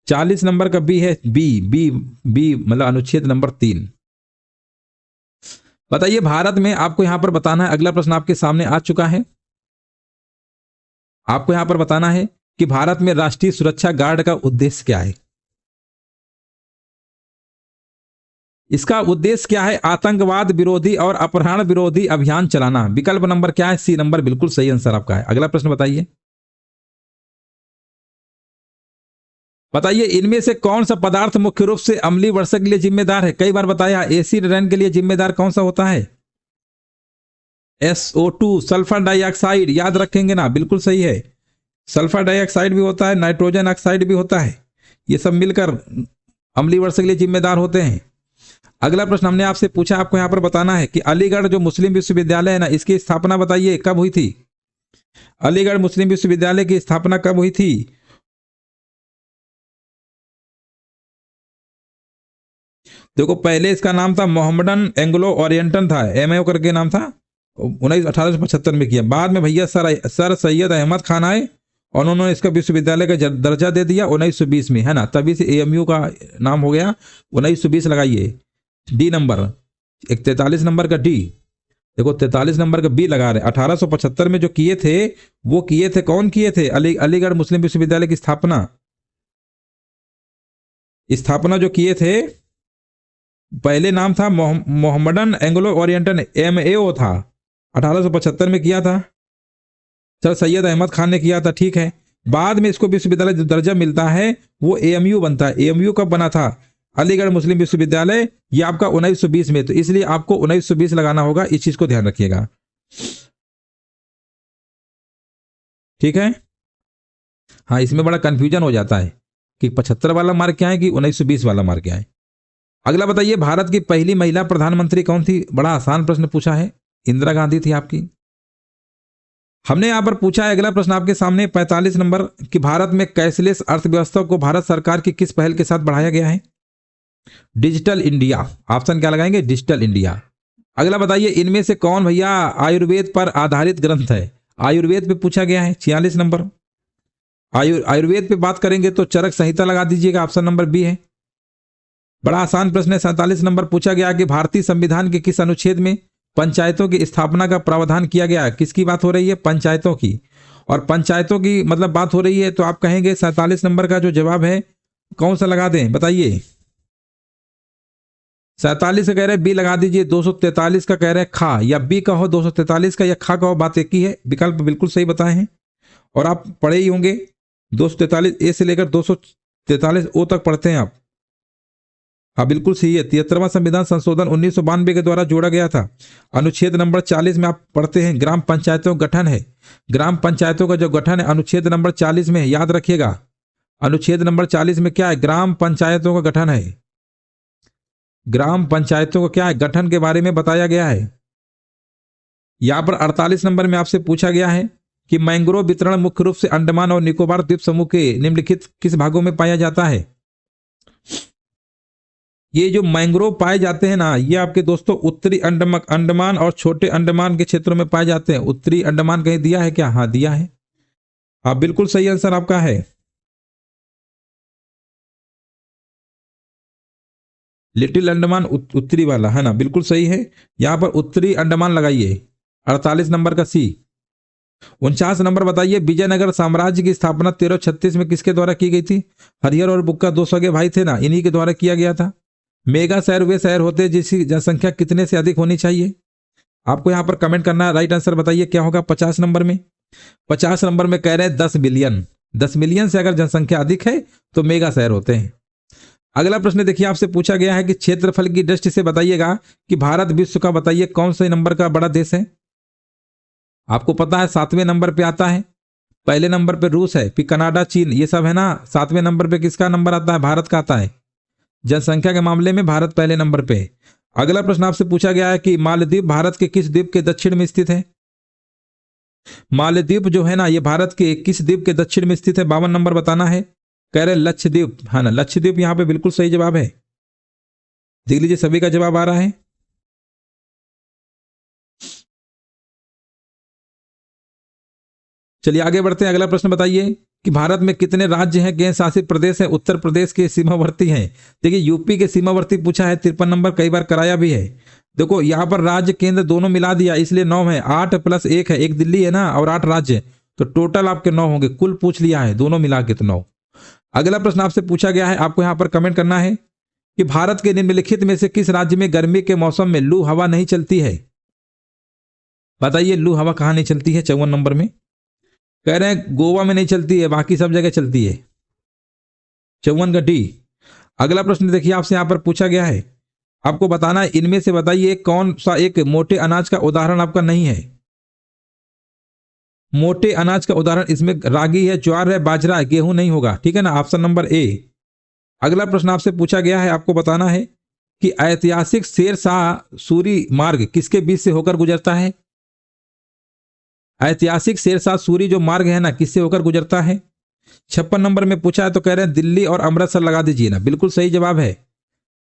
40 नंबर का बी है, बी बी बी मतलब अनुच्छेद नंबर 3। बताइए भारत में, आपको यहां पर बताना है। अगला प्रश्न आपके सामने आ चुका है, आपको यहां पर बताना है कि भारत में राष्ट्रीय सुरक्षा गार्ड का उद्देश्य क्या है? इसका उद्देश्य क्या है? आतंकवाद विरोधी और अपहरण विरोधी अभियान चलाना। विकल्प नंबर क्या है? सी नंबर बिल्कुल सही आंसर आपका है। अगला प्रश्न बताइए। बताइए इनमें से कौन सा पदार्थ मुख्य रूप से अम्लीय वर्षा के लिए जिम्मेदार है? कई बार बताया, एसिड रेन के लिए जिम्मेदार कौन सा होता है? SO2, sulphur dioxide. याद रखेंगे ना, बिल्कुल सही है। सल्फर डाइऑक्साइड भी होता है, नाइट्रोजन ऑक्साइड भी होता है, ये सब मिलकर अम्लीय वर्षा के लिए जिम्मेदार होते हैं। अगला प्रश्न हमने आपसे पूछा, आपको यहां पर बताना है कि अलीगढ़ जो मुस्लिम विश्वविद्यालय है ना, इसकी स्थापना बताइए कब हुई थी? अलीगढ़ मुस्लिम विश्वविद्यालय की स्थापना कब हुई थी? देखो पहले इसका नाम था मोहम्मदन एंग्लो ओरिएंटल था, MAO करके नाम था, 1875 में किया। बाद में भैया सर सैयद अहमद खान आए और उन्होंने इसका विश्वविद्यालय का दर्जा दे दिया 1920 में, है ना, तभी से AMU का नाम हो गया। 1920 लगाइए। डी नंबर, एक 43 नंबर का डी, देखो 43 नंबर का बी लगा रहे। 1875 में जो किए थे वो किए थे, कौन किए थे? अलीगढ़ मुस्लिम विश्वविद्यालय की स्थापना जो किए थे, पहले नाम था मोहम्मदन एंग्लो ओरिएंटल, MAO था, 1875 में किया था। सर सैयद अहमद खान ने किया था, ठीक है। बाद में इसको विश्वविद्यालय जो दर्जा मिलता है वो AMU बनता है। AMU कब बना था? अलीगढ़ मुस्लिम विश्वविद्यालय, ये आपका 1920 में, तो इसलिए आपको 1920 लगाना होगा, इस चीज को ध्यान रखिएगा, ठीक है। हाँ, इसमें बड़ा कंफ्यूजन हो जाता है कि 75 वाला मार्क क्या है कि 1920 वाला मार्क क्या है। अगला बताइए, भारत की पहली महिला प्रधानमंत्री कौन थी? बड़ा आसान प्रश्न पूछा है, इंदिरा गांधी थी आपकी। हमने यहां पर पूछा है अगला प्रश्न आपके सामने 45 नंबर कि भारत में कैशलेस अर्थव्यवस्था को भारत सरकार की किस पहल के साथ बढ़ाया गया है? Digital India. ऑप्शन क्या लगाएंगे? Digital India. अगला बताइए इनमें से कौन भैया आयुर्वेद पर आधारित ग्रंथ है? आयुर्वेद पे पूछा गया है, 46 नंबर। आयुर्वेद पे बात करेंगे तो चरक संहिता लगा दीजिएगा, ऑप्शन नंबर बी है। बड़ा आसान प्रश्न है, 47 नंबर पूछा गया कि भारतीय संविधान के किस अनुच्छेद में पंचायतों की स्थापना का प्रावधान किया गया है? किसकी बात हो रही है? पंचायतों की। और पंचायतों की मतलब बात हो रही है तो आप कहेंगे 47 नंबर का जो जवाब है कौन सा लगा दें? बताइए। 47 का कह रहे बी लगा दीजिए, 243 का कह रहे खा, या बी कहो 243 का, या खा कहो, बात एक ही है। विकल्प बिल्कुल सही बताए हैं और आप पढ़े ही होंगे। 243 ए से लेकर 243 ओ तक पढ़ते हैं आप। हाँ बिल्कुल सही है। 73वां संविधान संशोधन 1992 के द्वारा जोड़ा गया था। अनुच्छेद नंबर 40 में आप पढ़ते हैं ग्राम पंचायतों का गठन है। ग्राम पंचायतों का जो गठन है अनुच्छेद नंबर 40 में, याद रखिएगा। अनुच्छेद नंबर 40 में क्या है? ग्राम पंचायतों का गठन है। ग्राम पंचायतों का क्या है? गठन के बारे में बताया गया है। यहां पर 48 नंबर में आपसे पूछा गया है कि मैंग्रोव वितरण मुख्य रूप से अंडमान और निकोबार द्वीप समूह के निम्नलिखित किस भागों में पाया जाता है? ये जो मैंग्रोव पाए जाते हैं ना, ये आपके दोस्तों उत्तरी अंडमान और छोटे अंडमान के क्षेत्रों में पाए जाते हैं। उत्तरी अंडमान कहीं दिया है क्या? हाँ दिया है। हाँ बिल्कुल सही आंसर आपका है। लिटिल अंडमान उत्तरी वाला है ना, बिल्कुल सही है। यहां पर उत्तरी अंडमान लगाइए। 48 नंबर का सी। 49 नंबर बताइए, विजयनगर साम्राज्य की स्थापना 1336 में किसके द्वारा की गई थी? हरिहर और बुक्का दो सगे भाई थे ना, इन्हीं के द्वारा किया गया था। मेगा शहर वे शहर होते हैं जिसकी जनसंख्या कितने से अधिक होनी चाहिए? आपको यहां पर कमेंट करना है, राइट आंसर बताइए क्या होगा 50 नंबर में। 50 नंबर में कह रहे हैं 10 बिलियन। 10 मिलियन से अगर जनसंख्या अधिक है तो मेगा शहर होते हैं। अगला प्रश्न देखिए, आपसे पूछा गया है कि क्षेत्रफल की दृष्टि से बताइएगा कि भारत विश्व का बताइए कौन से नंबर का बड़ा देश है? आपको पता है 7वें नंबर पे आता है। पहले नंबर पे रूस है, फिर कनाडा, चीन, ये सब है ना। 7वें नंबर पे किसका नंबर आता है? भारत का आता है। जनसंख्या के मामले में भारत पहले नंबर पे। अगला प्रश्न आपसे पूछा गया है कि मालदीव भारत के किस द्वीप के दक्षिण में स्थित है? मालदीव जो है ना, ये भारत के किस द्वीप के दक्षिण में स्थित है? 52 नंबर बताना है। कह रहे लक्षद्वीप, है ना, लक्षद्वीप यहां पे बिल्कुल सही जवाब है। देख लीजिए सभी का जवाब आ रहा है। चलिए आगे बढ़ते हैं। अगला प्रश्न बताइए कि भारत में कितने राज्य हैं, केंद्र शासित प्रदेश है? उत्तर प्रदेश के सीमावर्ती हैं। देखिए यूपी के सीमावर्ती पूछा है, 53 नंबर, कई बार कराया भी है। देखो यहां पर राज्य केंद्र दोनों मिला दिया, इसलिए 9 है। 8 + 1 है, एक दिल्ली है ना, और 8 राज्य, तो टोटल आपके 9 होंगे, कुल पूछ लिया है दोनों मिला के तो 9। अगला प्रश्न आपसे पूछा गया है, आपको यहां पर कमेंट करना है कि भारत के निम्नलिखित में से किस राज्य में गर्मी के मौसम में लू हवा नहीं चलती है। बताइए लू हवा कहां नहीं चलती है। 54 नंबर में कह रहे हैं गोवा में नहीं चलती है, बाकी सब जगह चलती है। 54 का डी। अगला प्रश्न देखिए आपसे यहां पर पूछा गया है, आपको बताना है इनमें से बताइए कौन सा एक मोटे अनाज का उदाहरण आपका नहीं है। मोटे अनाज का उदाहरण इसमें रागी है, ज्वार है, बाजरा है, गेहूं नहीं होगा, ठीक है ना, ऑप्शन नंबर ए। अगला प्रश्न आपसे पूछा गया है, आपको बताना है कि ऐतिहासिक शेरशाह सूरी मार्ग किसके बीच से होकर गुजरता है। ऐतिहासिक शेरशाह सूरी जो मार्ग है ना, किससे होकर गुजरता है। 56 नंबर में पूछा है तो कह रहे हैं दिल्ली और अमृतसर लगा दीजिए ना, बिल्कुल सही जवाब है।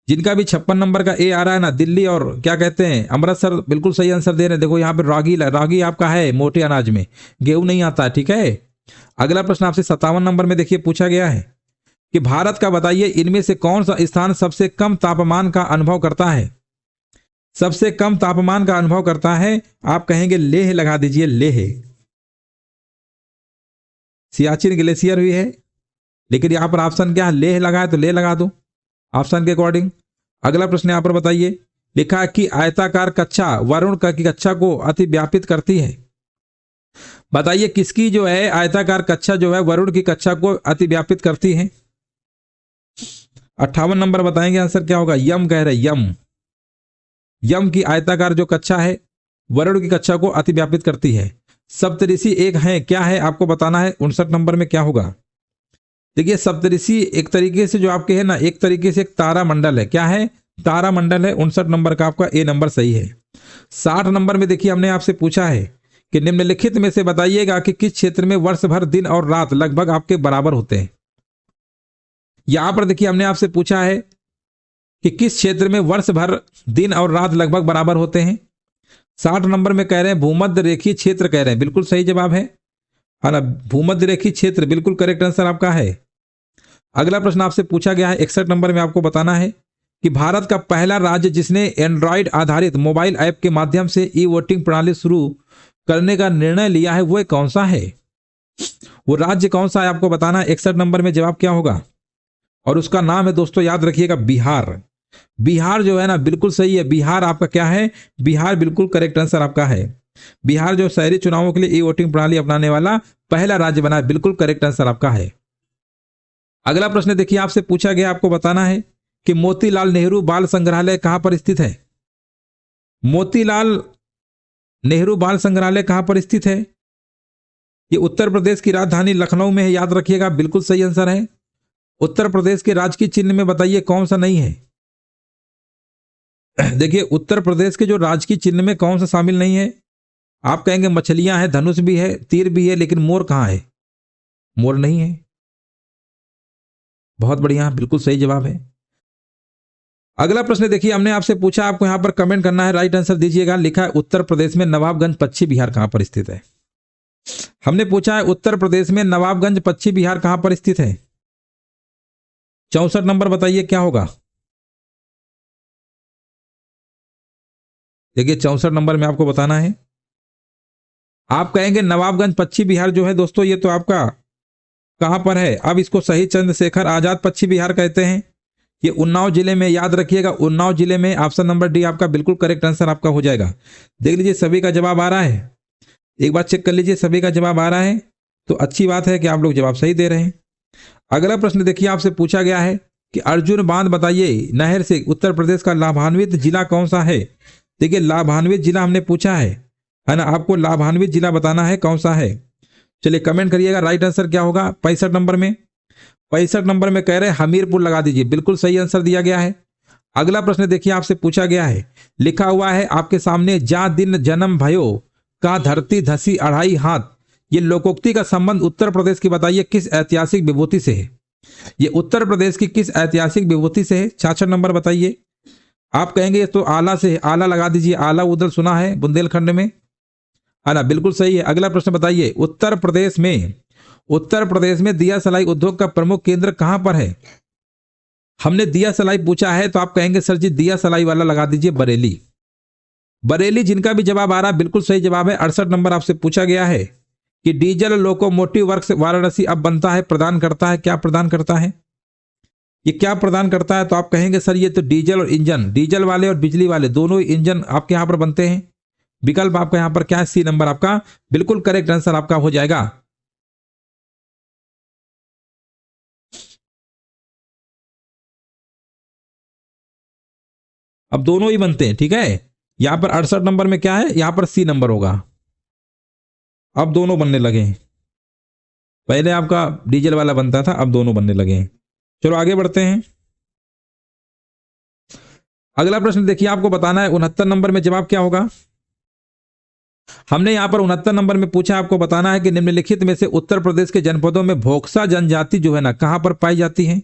जिनका भी 56 नंबर का ए आ रहा है ना, दिल्ली और क्या कहते हैं अमृतसर, बिल्कुल सही आंसर दे रहे हैं। देखो यहाँ पे रागी आपका है मोटे अनाज में, गेहूं नहीं आता है, ठीक है। अगला प्रश्न आपसे 57 नंबर में देखिए पूछा गया है कि भारत का बताइए इनमें से कौन सा स्थान सबसे कम तापमान का अनुभव करता है। सबसे कम तापमान का अनुभव करता है, आप कहेंगे लेह लगा दीजिए, लेह। सियाचिन ग्लेशियर भी है, लेकिन यहां पर ऑप्शन क्या है, लेह लगा है तो लेह लगा दो ऑप्शन के अकॉर्डिंग। अगला प्रश्न यहां पर बताइए, लिखा है कि आयताकार कक्षा वरुण की कक्षा को अति व्यापित करती है। बताइए किसकी जो है आयताकार कक्षा जो है वरुण की कक्षा को अति व्यापित करती है। 58 नंबर बताएंगे आंसर क्या होगा, यम कह रहे, यम। यम की आयताकार जो कक्षा है वरुण की कक्षा को अति व्यापित करती है। सप्तऋषि एक है, क्या है आपको बताना है। 59 नंबर में क्या होगा, देखिए सप्तऋषि एक तरीके से जो आपके है ना, एक तरीके से एक तारा मंडल है, क्या है, तारा मंडल है। 59 नंबर का आपका ए नंबर सही है। 60 नंबर में देखिए हमने आपसे पूछा है कि निम्नलिखित में से बताइएगा कि किस क्षेत्र में वर्ष भर दिन और रात लगभग आपके बराबर होते हैं। यहां पर देखिए हमने आपसे पूछा है कि किस क्षेत्र में वर्ष भर दिन और रात लगभग बराबर होते हैं। 60 नंबर में कह रहे हैं भूमध्य रेखीय क्षेत्र कह रहे हैं, बिल्कुल सही जवाब है ना, भूमध्य रेखीय क्षेत्र बिल्कुल करेक्ट आंसर आपका है। अगला प्रश्न आपसे पूछा गया है 61 नंबर में, आपको बताना है कि भारत का पहला राज्य जिसने एंड्रॉयड आधारित मोबाइल ऐप के माध्यम से ई वोटिंग प्रणाली शुरू करने का निर्णय लिया है, वो कौन सा है। वो राज्य कौन सा है आपको बताना है। 61 नंबर में जवाब क्या होगा, और उसका नाम है दोस्तों याद रखिएगा बिहार। बिहार जो है ना बिल्कुल सही है, बिहार आपका क्या है, बिहार बिल्कुल करेक्ट आंसर आपका है। बिहार जो शहरी चुनावों के लिए ई वोटिंग प्रणाली अपनाने वाला पहला राज्य बना है, बिल्कुल करेक्ट आंसर आपका है। अगला प्रश्न देखिए आपसे पूछा गया, आपको बताना है कि मोतीलाल नेहरू बाल संग्रहालय कहां पर स्थित है। मोतीलाल नेहरू बाल संग्रहालय कहां पर स्थित है। ये उत्तर प्रदेश की राजधानी लखनऊ में है, याद रखिएगा, बिल्कुल सही आंसर है। उत्तर प्रदेश के राजकीय चिन्ह में बताइए कौन सा नहीं है। देखिए उत्तर प्रदेश के जो राजकीय चिन्ह में कौन सा शामिल नहीं है। आप कहेंगे मछलियां हैं, धनुष भी है, तीर भी है, लेकिन मोर कहां है, मोर नहीं है। बहुत बढ़िया, बिल्कुल सही जवाब है। अगला प्रश्न देखिए हमने आपसे पूछा, आपको यहां पर कमेंट करना है, राइट आंसर दीजिएगा। लिखा है उत्तर प्रदेश में नवाबगंज पश्चिम बिहार कहां पर स्थित है। हमने पूछा है उत्तर प्रदेश में नवाबगंज पश्चिम बिहार कहां पर स्थित है। 64 नंबर बताइए क्या होगा। देखिए 64 नंबर में आपको बताना है, आप कहेंगे नवाबगंज पश्चिम बिहार जो है दोस्तों, ये तो आपका कहां पर है। अब इसको शहीद चंद्रशेखर आजाद पश्चिम बिहार कहते हैं। ये उन्नाव जिले में, याद रखिएगा उन्नाव जिले में। ऑप्शन नंबर डी आपका बिल्कुल करेक्ट आंसर आपका हो जाएगा। देख लीजिए सभी का जवाब आ रहा है, एक बार चेक कर लीजिए, सभी का जवाब आ रहा है तो अच्छी बात है कि आप लोग जवाब सही दे रहे हैं। अगला प्रश्न देखिए आपसे पूछा गया है कि अर्जुन बांध बताइए नहर से उत्तर प्रदेश का लाभान्वित जिला कौन सा है। देखिए लाभान्वित जिला हमने पूछा है ना, आपको लाभान्वित जिला बताना है कौन सा है। चलिए कमेंट करिएगा राइट आंसर क्या होगा। 65 नंबर में, 65 नंबर में कह रहे हैं हमीरपुर लगा दीजिए, बिल्कुल सही आंसर दिया गया है। अगला प्रश्न देखिए आपसे पूछा गया है, लिखा हुआ है आपके सामने, जा दिन जन्म भयो का धरती धसी अढ़ाई हाथ। ये लोकोक्ति का संबंध उत्तर प्रदेश की बताइए किस ऐतिहासिक विभूति से है। ये उत्तर प्रदेश की किस ऐतिहासिक विभूति से है। 66 नंबर बताइए। आप कहेंगे तो आला से, आला लगा दीजिए, आला उदल सुना है बुंदेलखंड में, है ना, बिल्कुल सही है। अगला प्रश्न बताइए, उत्तर प्रदेश में दिया सलाई उद्योग का प्रमुख केंद्र कहां पर है। हमने दिया सलाई पूछा है तो आप कहेंगे सर जी दिया सलाई वाला लगा दीजिए, बरेली। बरेली जिनका भी जवाब आ रहा है बिल्कुल सही जवाब है। 68 नंबर आपसे पूछा गया है कि डीजल लोकोमोटिव वर्क्स वाराणसी अब बनता है, प्रदान करता है, क्या प्रदान करता है, ये क्या प्रदान करता है? तो आप कहेंगे सर ये तो डीजल और इंजन, डीजल वाले और बिजली वाले दोनों ही इंजन आपके यहां पर बनते हैं। विकल्प आपका यहां पर क्या है? सी नंबर आपका बिल्कुल करेक्ट आंसर आपका हो जाएगा। अब दोनों ही बनते हैं, ठीक है। यहां पर 68 नंबर में क्या है? यहां पर सी नंबर होगा। अब दोनों बनने लगे हैं, पहले आपका डीजल वाला बनता था, अब दोनों बनने लगे हैं। चलो आगे बढ़ते हैं। अगला प्रश्न देखिए, आपको बताना है 69 नंबर में जवाब क्या होगा। हमने यहां पर 69 नंबर में पूछा, आपको बताना है कि निम्नलिखित में से उत्तर प्रदेश के जनपदों में भोक्सा जनजाति जो है ना कहां पर पाई जाती है।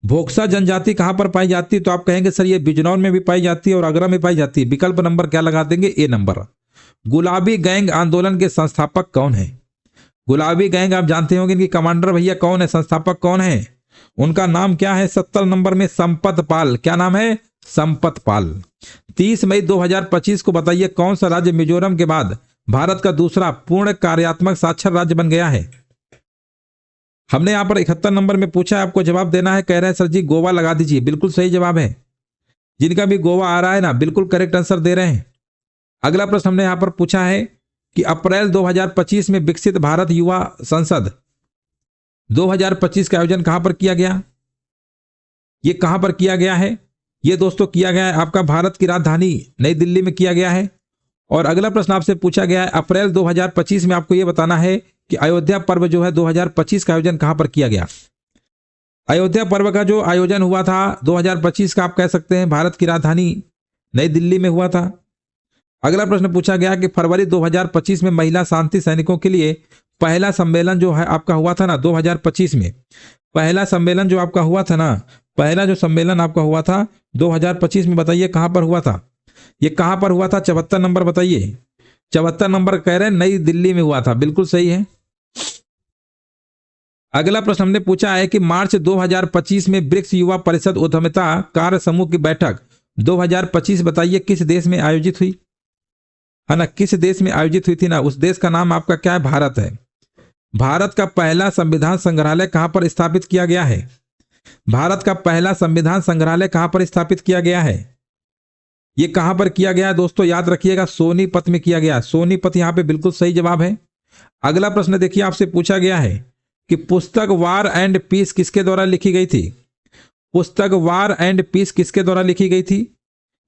भोक्सा जनजाति कहां पर पाई जाती है? तो आप कहेंगे सर ये बिजनौर में भी पाई जाती है और आगरा में पाई जाती है। विकल्प नंबर क्या लगा देंगे? ए नंबर। गुलाबी गैंग आंदोलन के संस्थापक कौन है? गुलाबी गैंग आप जानते होंगे, इनकी कमांडर भैया कौन है, संस्थापक कौन है? उनका नाम क्या है? 70 नंबर में संपत पाल। क्या नाम है? संपत पाल। 30 मई 2025 को बताइए कौन सा राज्य मिजोरम के बाद भारत का दूसरा पूर्ण कार्यात्मक साक्षर राज्य बन गया है। हमने यहां पर 71 नंबर में पूछा है, आपको जवाब देना है। कह रहे हैं सर जी गोवा लगा दीजिए, बिल्कुल सही जवाब है। जिनका भी गोवा आ रहा है ना बिल्कुल करेक्ट आंसर दे रहे हैं। अगला प्रश्न हमने यहां पर पूछा है कि अप्रैल 2025 में विकसित भारत युवा संसद 2025 का आयोजन कहां पर किया गया? ये कहां पर किया गया है? ये दोस्तों किया गया है आपका भारत की राजधानी नई दिल्ली में किया गया है। और अगला प्रश्न आपसे पूछा गया है अप्रैल 2025 में आपको यह बताना है कि अयोध्या पर्व जो है 2025 का आयोजन कहां पर किया गया। अयोध्या पर्व का जो आयोजन हुआ था 2025 का, आप कह सकते हैं भारत की राजधानी नई दिल्ली में हुआ था। अगला प्रश्न पूछा गया कि फरवरी 2025 में महिला शांति सैनिकों के लिए पहला सम्मेलन जो है आपका हुआ था ना 2025 में, पहला सम्मेलन जो आपका हुआ था ना, पहला जो सम्मेलन आपका हुआ था 2025 में, बताइए कहां पर हुआ था? ये कहां पर हुआ था? 74 नंबर बताइए। 74 नंबर कह रहे हैं नई दिल्ली में हुआ था, बिल्कुल सही है। अगला प्रश्न हमने पूछा है कि मार्च 2025 में ब्रिक्स युवा परिषद उद्यमिता कार्य समूह की बैठक 2025 बताइए किस देश में आयोजित हुई है ना, किस देश में आयोजित हुई थी ना, उस देश का नाम आपका क्या है? भारत है। भारत का पहला संविधान संग्रहालय कहां पर स्थापित किया गया है? भारत का पहला संविधान संग्रहालय कहां पर स्थापित किया गया है? यह कहां पर किया गया है दोस्तों? याद रखिएगा सोनीपत में किया गया। सोनीपत यहां पे बिल्कुल सही जवाब है। अगला प्रश्न देखिए, आपसे पूछा गया है कि पुस्तक वार एंड पीस किसके द्वारा लिखी गई थी? पुस्तक वार एंड पीस किसके द्वारा लिखी गई थी?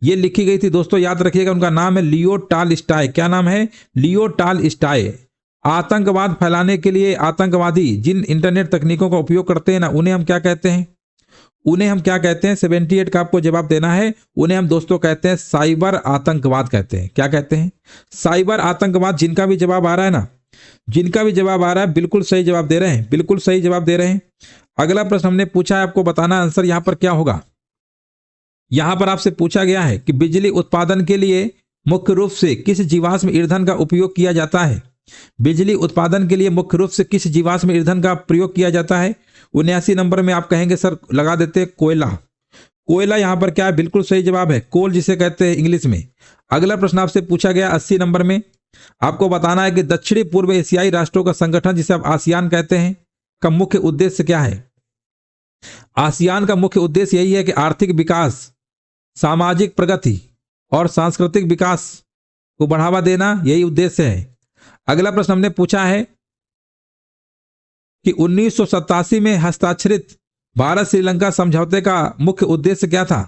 ये लिखी गई थी दोस्तों, याद रखिएगा, उनका नाम है लियो टॉलस्टॉय। क्या नाम है? लियो टॉलस्टॉय। आतंकवाद फैलाने के लिए आतंकवादी जिन इंटरनेट तकनीकों का उपयोग करते हैं ना, उन्हें हम क्या कहते हैं? उन्हें हम क्या कहते हैं? 78 का आपको जवाब देना है। उन्हें हम दोस्तों कहते हैं साइबर आतंकवाद कहते हैं। क्या कहते हैं? साइबर आतंकवाद। जिनका भी जवाब आ रहा है ना, जिनका भी जवाब आ रहा है बिल्कुल सही जवाब दे रहे हैं, बिल्कुल सही जवाब दे रहे हैं। अगला प्रश्न हमने पूछा है, आपको बताना आंसर यहां पर क्या होगा। यहां पर आपसे पूछा गया है कि बिजली उत्पादन के लिए मुख्य रूप से किस जीवाश्म ईंधन का उपयोग किया जाता है? बिजली उत्पादन के लिए मुख्य रूप से किस जीवाश्म ईंधन का प्रयोग किया जाता है? 79 नंबर में आप कहेंगे सर लगा देते हैं कोयला। कोयला यहां पर क्या है? बिल्कुल सही जवाब है, कोल जिसे कहते हैं इंग्लिश में। अगला प्रश्न आपसे पूछा गया 80 नंबर में, आपको बताना है कि दक्षिणी पूर्व एशियाई राष्ट्रों का संगठन जिसे आप आसियान कहते हैं का मुख्य उद्देश्य क्या है? आसियान का मुख्य उद्देश्य यही है कि आर्थिक विकास, सामाजिक प्रगति और सांस्कृतिक विकास को बढ़ावा देना, यही उद्देश्य है। अगला प्रश्न हमने पूछा है कि 1987 में हस्ताक्षरित भारत श्रीलंका समझौते का मुख्य उद्देश्य क्या था?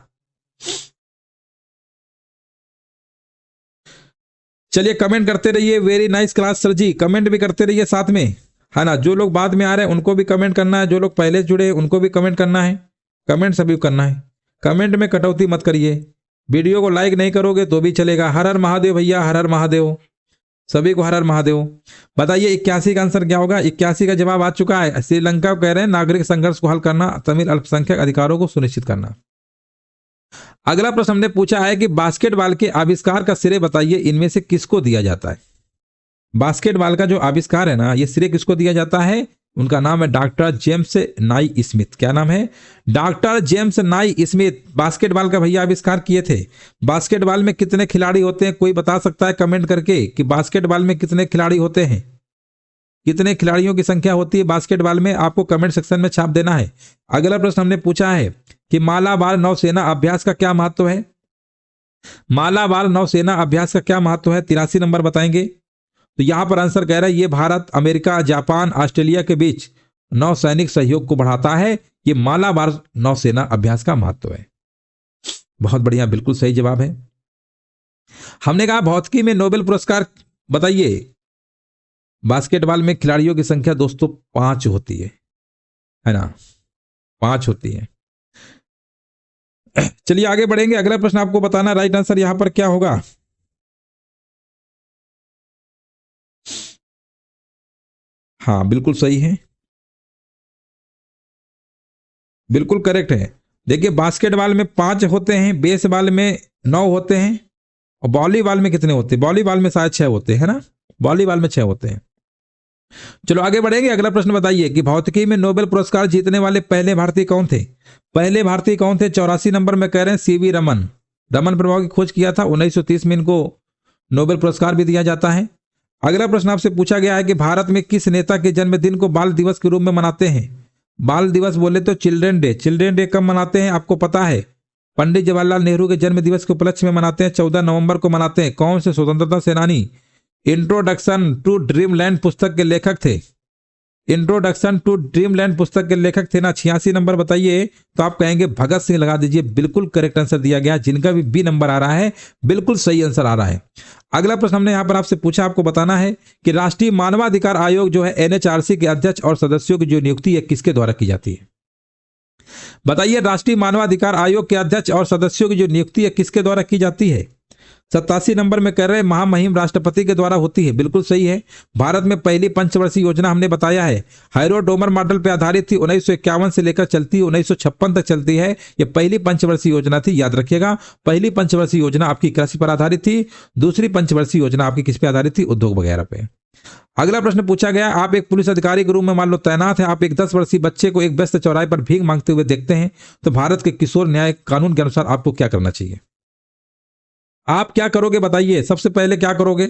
चलिए कमेंट करते रहिए। वेरी नाइस क्लास सर जी, कमेंट भी करते रहिए साथ में, है ना। जो लोग बाद में आ रहे हैं उनको भी कमेंट करना है, जो लोग पहले जुड़े उनको भी कमेंट करना है, कमेंट सभी करना है। कमेंट में कटौती मत करिए। वीडियो को लाइक नहीं करोगे तो भी चलेगा। हर हर महादेव भैया, हर हर महादेव, सभी को हर हर महादेव। बताइए 81 का आंसर क्या होगा? 81 का जवाब आ चुका है। श्रीलंका कह रहे हैं नागरिक संघर्ष को हल करना, तमिल अल्पसंख्यक अधिकारों को सुनिश्चित करना। अगला प्रश्न हमने पूछा है कि बास्केटबॉल के आविष्कार का श्रेय बताइए इनमें से किसको दिया जाता है? बास्केटबॉल का जो आविष्कार है ना, ये श्रेय किसको दिया जाता है? उनका नाम है डॉक्टर जेम्स नाई स्मिथ। क्या नाम है? डॉक्टर जेम्स नाई स्मिथ बास्केटबॉल का भैया आविष्कार किए थे। बास्केटबॉल में कितने खिलाड़ी होते हैं? कोई बता सकता है कमेंट करके कि बास्केटबॉल में कितने खिलाड़ी होते हैं? कितने खिलाड़ियों की संख्या होती है बास्केटबॉल में, आपको कमेंट सेक्शन में छाप देना है। अगला प्रश्न हमने पूछा है कि मालाबार नौसेना अभ्यास का क्या महत्व है। मालाबार नौसेना अभ्यास का क्या महत्व है, 83 नंबर बताएंगे। तो यहां पर आंसर कह रहा है ये भारत, अमेरिका, जापान, ऑस्ट्रेलिया के बीच नौसैनिक सहयोग को बढ़ाता है। ये मालाबार नौसेना अभ्यास का महत्व है। बहुत बढ़िया, बिल्कुल सही जवाब है। हमने कहा भौतिकी में नोबेल पुरस्कार बताइए। बास्केटबॉल में खिलाड़ियों की संख्या दोस्तों 5 होती है ना, 5 होती है। चलिए आगे बढ़ेंगे। अगला प्रश्न आपको बताना राइट आंसर यहां पर क्या होगा। हाँ बिल्कुल सही है, बिल्कुल करेक्ट है। देखिए बास्केटबॉल में 5 होते हैं, बेसबॉल में 9 होते हैं, और वॉलीबॉल में कितने होते हैं, वॉलीबॉल में शायद 6 होते हैं ना, वॉलीबॉल में 6 होते हैं। चलो आगे बढ़ेंगे। अगला प्रश्न बताइए कि भौतिकी में नोबेल पुरस्कार जीतने वाले पहले भारतीय कौन थे। पहले भारतीय कौन थे, 84 नंबर में कह रहे हैं सीवी रमन। रमन प्रभाव की खोज किया था, 1930 में इनको नोबेल पुरस्कार भी दिया जाता है। अगला प्रश्न आपसे पूछा गया है कि भारत में किस नेता के जन्मदिन को बाल दिवस के रूप में मनाते हैं। बाल दिवस बोले तो चिल्ड्रन डे। चिल्ड्रन डे कब मनाते हैं आपको पता है, पंडित जवाहरलाल नेहरू के जन्म दिवस के उपलक्ष्य में मनाते हैं, 14 नवंबर को मनाते हैं। कौन से स्वतंत्रता सेनानी इंट्रोडक्शन टू ड्रीमलैंड पुस्तक के लेखक थे। इंट्रोडक्शन टू ड्रीमलैंड पुस्तक के लेखक थे ना, 86 नंबर बताइए। तो आप कहेंगे भगत सिंह लगा दीजिए, बिल्कुल करेक्ट आंसर दिया गया। जिनका भी बी नंबर आ रहा है बिल्कुल सही आंसर आ रहा है। अगला प्रश्न हमने यहां पर आपसे पूछा, आपको बताना है कि राष्ट्रीय मानवाधिकार आयोग जो है एनएचआरसी के अध्यक्ष और सदस्यों की जो नियुक्ति है किसके द्वारा की जाती है। बताइए राष्ट्रीय मानवाधिकार आयोग के अध्यक्ष और सदस्यों की जो नियुक्ति है किसके द्वारा की जाती है। 87 नंबर में कह रहे हैं महामहिम राष्ट्रपति के द्वारा होती है, बिल्कुल सही है। भारत में पहली पंचवर्षीय योजना हमने बताया है हायरो-डोमर मॉडल पर आधारित थी, 1951 से लेकर चलती है 1956 तक चलती है। ये पहली पंचवर्षीय योजना थी, याद रखिएगा। पहली पंचवर्षीय योजना आपकी कृषि पर आधारित थी, दूसरी पंचवर्षीय योजना आपकी किस पे आधारित थी, उद्योग वगैरह पे। अगला प्रश्न पूछा गया, आप एक पुलिस अधिकारी के रूप में मान लो तैनात है, आप एक 10 वर्षीय बच्चे को एक व्यस्त चौराहे पर भीख मांगते हुए देखते हैं, तो भारत के किशोर न्याय कानून के अनुसार आपको क्या करना चाहिए। आप क्या करोगे बताइए, सबसे पहले क्या करोगे।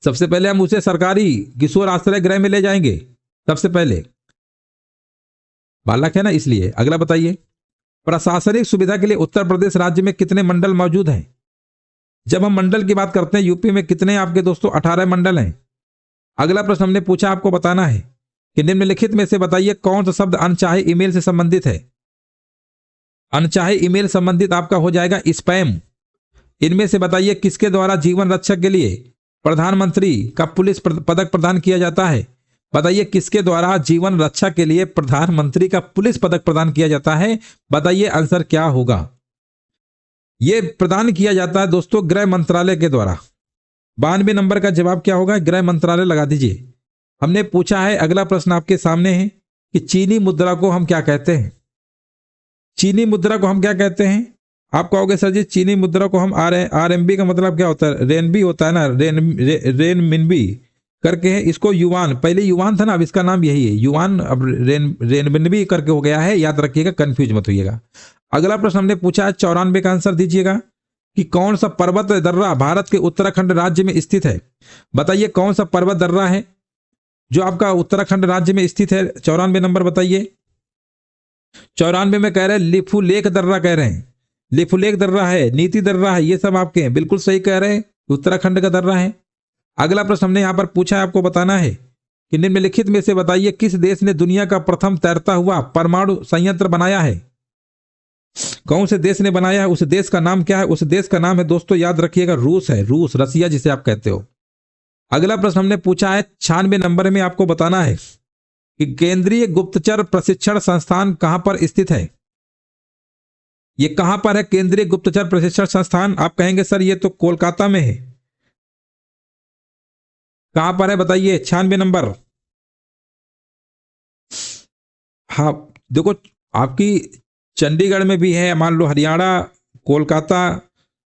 सबसे पहले हम उसे सरकारी किशोर आश्रय गृह में ले जाएंगे, सबसे पहले बालक है ना इसलिए। अगला बताइए प्रशासनिक सुविधा के लिए उत्तर प्रदेश राज्य में कितने मंडल मौजूद हैं। जब हम मंडल की बात करते हैं यूपी में कितने आपके दोस्तों 18 मंडल हैं। अगला प्रश्न हमने पूछा, आपको बताना है कि निम्नलिखित में से बताइए कौन सा शब्द अनचाहे ईमेल से संबंधित है। अनचाहे ईमेल संबंधित आपका हो जाएगा स्पैम। इनमें से बताइए किसके द्वारा जीवन रक्षक के लिए प्रधानमंत्री का पुलिस पदक प्रदान किया जाता है। बताइए किसके द्वारा जीवन रक्षा के लिए प्रधानमंत्री का पुलिस पदक प्रदान किया जाता है, बताइए आंसर क्या होगा। यह प्रदान किया जाता है दोस्तों गृह मंत्रालय के द्वारा। 92 नंबर का जवाब क्या होगा, गृह मंत्रालय लगा दीजिए। हमने पूछा है, अगला प्रश्न आपके सामने है कि चीनी मुद्रा को हम क्या कहते हैं। चीनी मुद्रा को हम क्या कहते हैं, आप कहोगे सर जी चीनी मुद्रा को हम आरएमबी का मतलब क्या होता है, रेनबी होता है ना, रेनमिनबी करके है। इसको युवान, पहले युवान था ना, अब इसका नाम यही है युवान, अब रेनमिनबी करके हो गया है, याद रखिएगा, कंफ्यूज मत होइएगा। अगला प्रश्न हमने पूछा है 94 का आंसर दीजिएगा कि कौन सा पर्वत दर्रा भारत के उत्तराखंड राज्य में स्थित है। बताइए कौन सा पर्वत दर्रा है जो आपका उत्तराखंड राज्य में स्थित है। 94 नंबर बताइए। 94 में कह रहे हैं लिपुलेख दर्रा, कह रहे हैं लिपुलेख दर्रा है, नीति दर्रा है, ये सब आपके हैं, बिल्कुल सही कह रहे हैं, उत्तराखंड का दर्रा है। अगला प्रश्न हमने यहां पर पूछा है, आपको बताना है कि निम्नलिखित में से बताइए किस देश ने दुनिया का प्रथम तैरता हुआ परमाणु संयंत्र बनाया है। कौन से देश ने बनाया है, उस देश का नाम क्या है। उस देश का नाम है दोस्तों याद रखिएगा रूस है, रूस, रसिया जिसे आप कहते हो। अगला प्रश्न हमने पूछा है 96 नंबर में, आपको बताना है कि केंद्रीय गुप्तचर प्रशिक्षण संस्थान कहां पर स्थित है। यह कहां पर है केंद्रीय गुप्तचर प्रशिक्षण संस्थान, आप कहेंगे सर ये तो कोलकाता में है। कहां पर है बताइए, 96 नंबर। हाँ देखो आपकी चंडीगढ़ में भी है, मान लो हरियाणा, कोलकाता,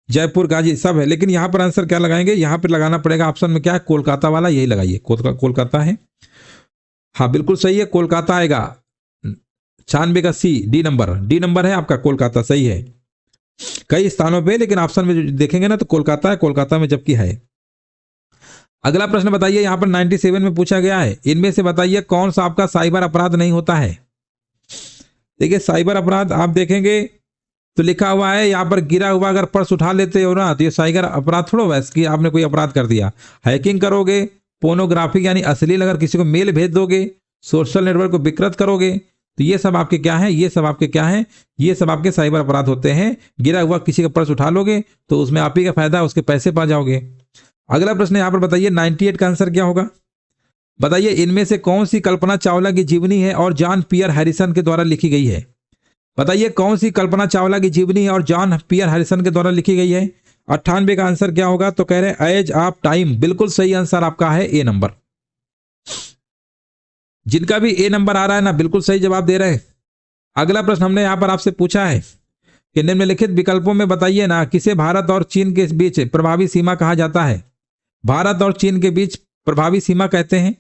जयपुर, गाजी सब है, लेकिन यहां पर आंसर क्या लगाएंगे, यहां पर लगाना पड़ेगा ऑप्शन में क्या है, कोलकाता वाला, यही लगाइए, कोलकाता है। हाँ बिल्कुल सही है, कोलकाता आएगा। 96 का सी, डी नंबर है आपका, कोलकाता सही है। कई स्थानों पे लेकिन ऑप्शन में देखेंगे ना तो कोलकाता है, कोलकाता में जबकि है। अगला प्रश्न बताइए, यहाँ पर 97 में पूछा गया है, इनमें से बताइए कौन सा आपका साइबर अपराध नहीं होता है। देखिए साइबर अपराध आप देखेंगे तो लिखा हुआ है यहाँ पर, गिरा हुआ अगर पर्स उठा लेते हो ना तो ये साइबर अपराध थोड़ा हुआ कि आपने कोई अपराध कर दिया। हैकिंग करोगे, पोर्नोग्राफी यानी अश्लील अगर किसी को मेल भेज दोगे, सोशल नेटवर्क को विकृत करोगे, तो ये सब आपके क्या है, ये सब आपके क्या है, ये सब आपके साइबर अपराध होते हैं। गिरा हुआ किसी का पर्स उठा लोगे तो उसमें आप ही का फायदा, उसके पैसे पा जाओगे। अगला प्रश्न यहाँ पर बताइए 98 का आंसर क्या होगा। बताइए इनमें से कौन सी कल्पना चावला की जीवनी है और जॉन पियर हैरिसन के द्वारा लिखी गई है। बताइए कौन सी कल्पना चावला की जीवनी है और जॉन पियर हैरिसन के द्वारा लिखी गई है। 98 का आंसर क्या होगा, तो कह रहे हैं एज ऑफ टाइम। बिल्कुल सही आंसर आपका है ए नंबर। जिनका भी ए नंबर आ रहा है ना, बिल्कुल सही जवाब दे रहे हैं। अगला प्रश्न हमने यहां पर आपसे पूछा है कि निम्नलिखित विकल्पों में बताइए ना, किसे भारत और चीन के बीच प्रभावी सीमा कहा जाता है। भारत और चीन के बीच प्रभावी सीमा कहते हैं।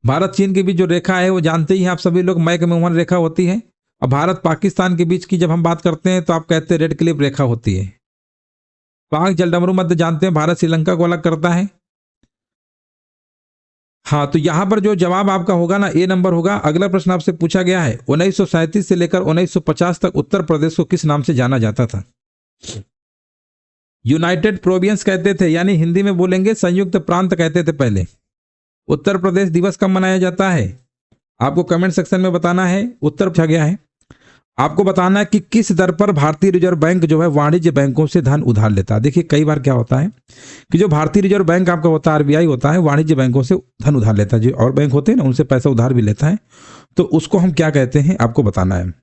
भारत चीन के बीच जो रेखा है वो जानते ही हैं आप सभी लोग, मैकमोहन रेखा होती है। और भारत पाकिस्तान के बीच की जब हम बात करते हैं तो आप कहते हैं रेड क्लिफ रेखा होती है। पाक जलडमरू मध्य जानते हैं, भारत श्रीलंका को अलग करता है। हाँ, तो यहां पर जो जवाब आपका होगा ना, ए नंबर होगा। अगला प्रश्न आपसे पूछा गया है 1937 से लेकर 1950 तक उत्तर प्रदेश को किस नाम से जाना जाता था। यूनाइटेड प्रोविंस कहते थे, यानी हिंदी में बोलेंगे संयुक्त प्रांत कहते थे पहले। उत्तर प्रदेश दिवस कब मनाया जाता है, आपको कमेंट सेक्शन में बताना है। उत्तर पूछा गया है, आपको बताना है कि किस दर पर भारतीय रिजर्व बैंक जो है वाणिज्य बैंकों से धन उधार लेता है। देखिए कई बार क्या होता है कि जो भारतीय रिजर्व बैंक आपका होता है, आरबीआई होता है, वाणिज्य बैंकों से धन उधार लेता है। जो और बैंक होते हैं ना, उनसे पैसा उधार भी लेता है, तो उसको हम क्या कहते हैं आपको बताना है।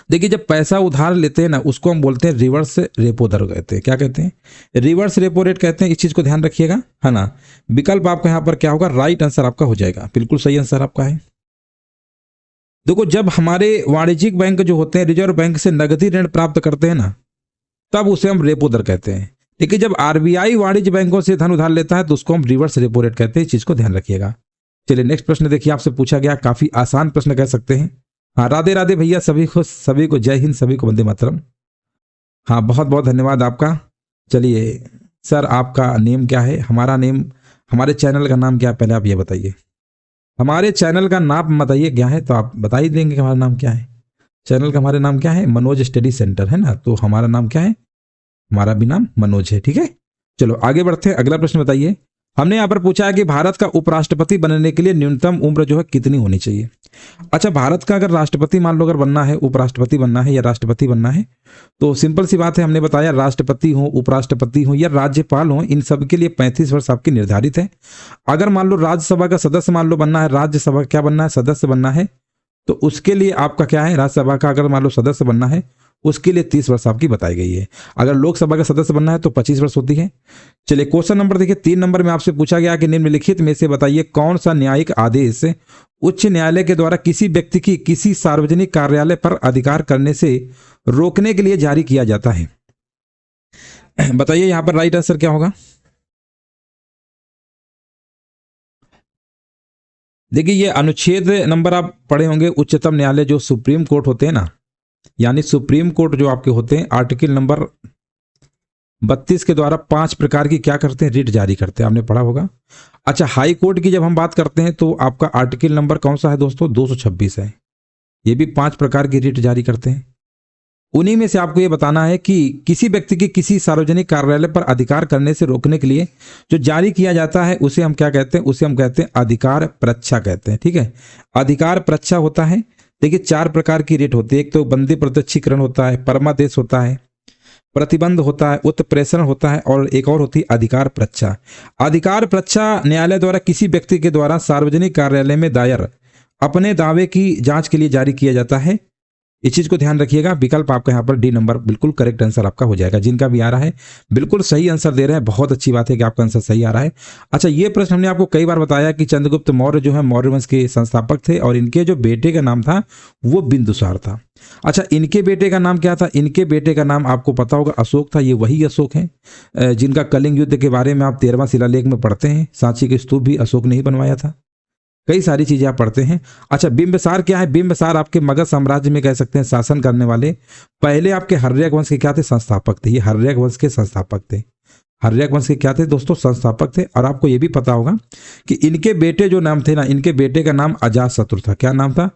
देखिए जब पैसा उधार लेते हैं ना, उसको हम बोलते हैं रिवर्स रेपो दर कहते हैं। क्या कहते हैं, रिवर्स रेपो रेट कहते हैं। इस चीज को ध्यान रखिएगा, है ना। विकल्प आपका यहाँ पर क्या होगा, राइट आंसर आपका हो जाएगा। बिल्कुल सही आंसर आपका है। देखो जब हमारे वाणिज्यिक बैंक जो होते हैं रिजर्व बैंक से नगदी ऋण प्राप्त करते हैं ना, तब उसे हम रेपो दर कहते हैं। लेकिन जब आरबीआई वाणिज्य बैंकों से धन उधार लेता है तो उसको हम रिवर्स रेपो रेट कहते हैं। इस चीज को ध्यान रखिएगा। चलिए नेक्स्ट प्रश्न देखिए, आपसे पूछा गया, काफी आसान प्रश्न कह सकते हैं। हाँ, राधे राधे भैया, सभी को जय हिंद, सभी को वंदे मातरम। हाँ, बहुत बहुत धन्यवाद आपका। चलिए सर, आपका नेम क्या है, हमारा नेम, हमारे चैनल का नाम क्या है, पहले आप ये बताइए। हमारे चैनल का नाम बताइए क्या है, तो आप बता ही देंगे कि हमारा नाम क्या है। चैनल का हमारे नाम क्या है, मनोज स्टडी सेंटर, है ना। तो हमारा नाम क्या है, हमारा भी नाम मनोज है, ठीक है। चलो आगे बढ़ते हैं। अगला प्रश्न बताइए, हमने यहाँ पर पूछा है कि भारत का उपराष्ट्रपति बनने के लिए न्यूनतम उम्र जो है कितनी होनी चाहिए। अच्छा, भारत का अगर राष्ट्रपति मान लो अगर बनना है, उपराष्ट्रपति बनना है या राष्ट्रपति बनना है, तो सिंपल सी बात है, हमने बताया राष्ट्रपति हो, उपराष्ट्रपति हो या राज्यपाल हो, इन सब के लिए 35 वर्ष आपकी निर्धारित है। अगर मान लो राज्यसभा का सदस्य मान लो बनना है, राज्यसभा क्या बनना है, सदस्य बनना है, तो उसके लिए आपका क्या है, राज्यसभा का अगर मान लो सदस्य बनना है, उसके लिए 30 वर्ष आपकी बताई गई है। अगर लोकसभा का सदस्य बनना है तो 25 वर्ष होती है। चलिए क्वेश्चन नंबर देखिए 3 नंबर में आपसे पूछा गया कि निम्नलिखित में से बताइए कौन सा न्यायिक आदेश उच्च न्यायालय के द्वारा किसी व्यक्ति की किसी सार्वजनिक कार्यालय पर अधिकार करने से रोकने के लिए जारी किया जाता है। बताइए यहां पर राइट आंसर क्या होगा। देखिए ये अनुच्छेद नंबर आप पढ़े होंगे, उच्चतम न्यायालय जो सुप्रीम कोर्ट होते हैं ना, यानी सुप्रीम कोर्ट जो आपके होते हैं, आर्टिकल नंबर 32 के द्वारा 5 प्रकार की क्या करते हैं, रिट जारी करते हैं, आपने पढ़ा होगा। अच्छा, हाई कोर्ट की जब हम बात करते हैं तो आपका आर्टिकल नंबर कौन सा है दोस्तों, 226 है। ये भी 5 प्रकार की रिट जारी करते हैं। उन्हीं में से आपको ये बताना है कि किसी व्यक्ति की किसी सार्वजनिक कार्यालय पर अधिकार करने से रोकने के लिए जो जारी किया जाता है उसे हम क्या कहते हैं, उसे हम कहते हैं अधिकार परीक्षा कहते हैं, ठीक है। अधिकार परीक्षा होता है। देखिए 4 प्रकार की रिट होती है। एक तो बंदी प्रत्यक्षीकरण होता है, परमादेश होता है, प्रतिबंध होता है, उत्प्रेषण होता है, और एक और होती है अधिकार परीक्षा। अधिकार परीक्षा न्यायालय द्वारा किसी व्यक्ति के द्वारा सार्वजनिक कार्यालय में दायर अपने दावे की जांच के लिए जारी किया जाता है। इस चीज को ध्यान रखिएगा। विकल्प आपका यहाँ पर डी नंबर बिल्कुल करेक्ट आंसर आपका हो जाएगा। जिनका भी आ रहा है बिल्कुल सही आंसर दे रहे हैं, बहुत अच्छी बात है कि आपका आंसर सही आ रहा है। अच्छा, ये प्रश्न हमने आपको कई बार बताया कि चंद्रगुप्त मौर्य जो है मौर्य वंश के संस्थापक थे और इनके जो बेटे का नाम था वो बिंदुसार था। अच्छा, इनके बेटे का नाम क्या था, इनके बेटे का नाम आपको पता होगा अशोक था। ये वही अशोक हैं जिनका कलिंग युद्ध के बारे में आप 13वां शिलालेख में पढ़ते हैं। सांची के स्तूप भी अशोक ने ही बनवाया था। कई सारी चीजें आप पढ़ते हैं। अच्छा, बिंबिसार क्या है, बिंबिसार आपके मगध साम्राज्य में कह सकते हैं शासन करने वाले पहले आपके हर्यक वंश के क्या थे, संस्थापक थे। ये हर्यक वंश के संस्थापक थे। आर्यक वंश के क्या थे दोस्तों, संस्थापक थे। और आपको ये भी पता होगा कि इनके बेटे जो नाम थे ना, इनके बेटे का नाम अजातशत्रु था। क्या नाम था,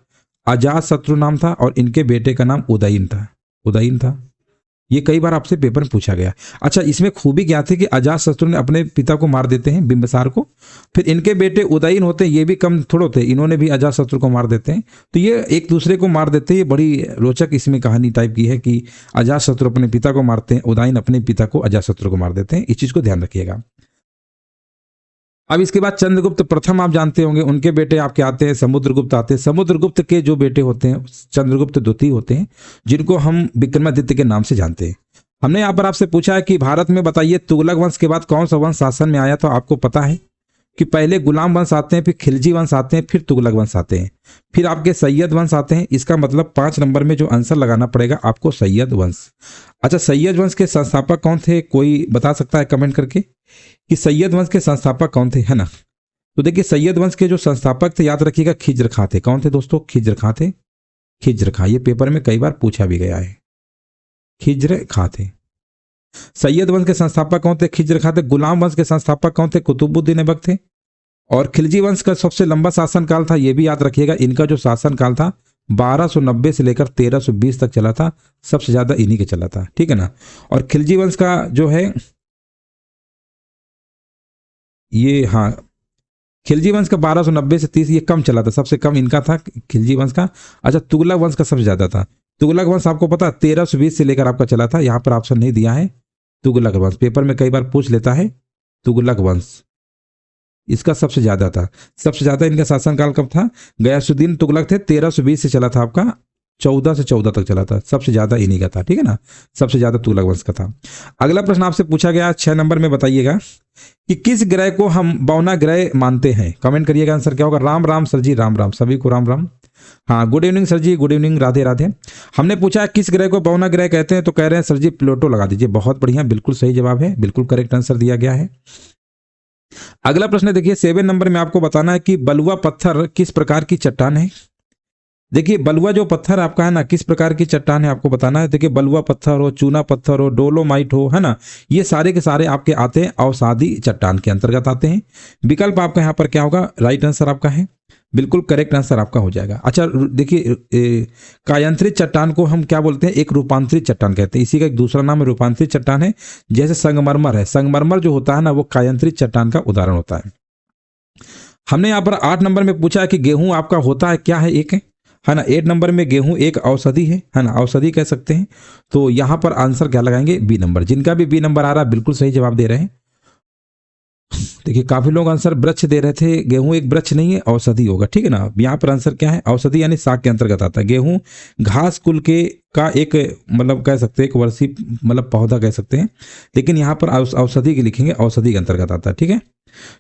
अजातशत्रु नाम था। और इनके बेटे का नाम उदयन था, उदयन था। ये कई बार आपसे पेपर में पूछा गया। अच्छा, इसमें खूबी क्या थी कि अजातशत्रु ने अपने पिता को मार देते हैं, बिंबिसार को, फिर इनके बेटे उदयन होते हैं, ये भी कम थोड़े थे, इन्होंने भी अजातशत्रु को मार देते हैं। तो ये एक दूसरे को मार देते हैं। ये बड़ी रोचक इसमें कहानी टाइप की है कि अजातशत्रु अपने पिता को मारते हैं, उदयन अपने पिता को अजातशत्रु को मार देते हैं। इस चीज को ध्यान रखिएगा। अब इसके बाद चंद्रगुप्त प्रथम आप जानते होंगे, उनके बेटे आपके आते हैं समुद्रगुप्त आते हैं। समुद्रगुप्त के जो बेटे होते हैं चंद्रगुप्त द्वितीय होते हैं, जिनको हम विक्रमादित्य के नाम से जानते हैं। हमने यहाँ पर आपसे पूछा है कि भारत में बताइए तुगलक वंश के बाद कौन सा वंश शासन में आया। तो आपको पता है कि पहले गुलाम वंश आते हैं, फिर खिलजी वंश आते हैं, फिर तुगलक वंश आते हैं, फिर आपके सैयद वंश आते हैं। इसका मतलब 5 नंबर में जो आंसर लगाना पड़ेगा आपको सैयद वंश। अच्छा, सैयद वंश के संस्थापक कौन थे, कोई बता सकता है कमेंट करके कि सैयद वंश के संस्थापक कौन थे, है ना। तो देखिए सैयद वंश के जो संस्थापक थे, याद रखिएगा, खिज्र खां थे। कौन थे दोस्तों, खिज्र खां थे। खिज्र खां, ये पेपर में कई बार पूछा भी गया है, खिज्र खां थे। सैयद वंश के संस्थापक कौन थे, खिज्र खां थे। गुलाम वंश के संस्थापक कौन थे, कुतुबुद्दीन ऐबक थे। और खिलजी वंश का सबसे लंबा शासनकाल था, यह भी याद रखिएगा, इनका जो शासनकाल था 1290 से लेकर 1320 तक चला था, सबसे ज्यादा इन्हीं के चला था, ठीक है ना। और खिलजी वंश का जो है ये, हाँ, खिलजी वंश का 1290 से 30 ये कम चला था, सबसे कम इनका था खिलजी वंश का। अच्छा, तुगलक वंश का सबसे ज्यादा था। तुगलक वंश आपको पता 1320 से लेकर आपका चला था, यहां पर ऑप्शन नहीं दिया है। तुगलक वंश पेपर में कई बार पूछ लेता है, तुगलक वंश इसका सबसे ज्यादा था। सबसे ज्यादा इनका शासनकाल कब था, गयासुद्दीन तुगलक थे, 1320 से चला था आपका 14 से 14 तक चला था, सबसे ज्यादा इन्हीं का था, ठीक है ना, सबसे ज्यादा तुगलक वंश का था। अगला प्रश्न आपसे पूछा गया 6 नंबर में, बताइएगा कि किस ग्रह को हम बौना ग्रह मानते हैं। कमेंट करिएगा, आंसर क्या होगा। राम राम सर जी, राम राम, सभी को राम राम। हाँ, गुड इवनिंग सर जी, गुड इवनिंग, राधे राधे। हमने पूछा है किस ग्रह को बौना ग्रह कहते हैं, तो कह रहे हैं सर जी प्लूटो लगा दीजिए। बहुत बढ़िया, बिल्कुल सही जवाब है, बिल्कुल करेक्ट आंसर दिया गया है। अगला प्रश्न देखिए 7 नंबर में, आपको बताना है कि बलुआ पत्थर किस प्रकार की चट्टान है। देखिए बलुआ जो पत्थर आपका है ना, किस प्रकार की चट्टान है आपको बताना है। देखिए बलुआ पत्थर हो, चूना पत्थर हो, डोलोमाइट हो, है ना, ये सारे के सारे आपके आते हैं अवसादी चट्टान के अंतर्गत आते हैं। विकल्प आपका यहाँ पर क्या होगा, राइट आंसर आपका है, बिल्कुल करेक्ट आंसर आपका हो जाएगा। अच्छा देखिए, कायांतरित चट्टान को हम क्या बोलते हैं, एक रूपांतरित चट्टान कहते हैं, इसी का एक दूसरा नाम रूपांतरित चट्टान है। जैसे संगमरमर है, संगमरमर जो होता है ना वो कायांतरित चट्टान का उदाहरण होता है। हमने यहाँ पर 8 नंबर में पूछा है कि गेहूं आपका होता है क्या है, एक है ना। 8 नंबर में गेहूं एक औषधि है ना, औषधि कह सकते हैं। तो यहां पर आंसर क्या लगाएंगे, बी नंबर। जिनका भी बी नंबर आ रहा है बिल्कुल सही जवाब दे रहे हैं। देखिए काफी लोग आंसर वृक्ष दे रहे थे, गेहूं एक वृक्ष नहीं है, औषधि होगा, ठीक है ना। यहाँ पर आंसर क्या है, औषधि यानी साग के अंतर्गत आता है। गेहूं घास कुल के का एक मतलब कह सकते हैं, एक वर्षीय मतलब पौधा कह सकते हैं, लेकिन यहाँ पर औषधि के लिखेंगे, औषधि के अंतर्गत आता है, ठीक है।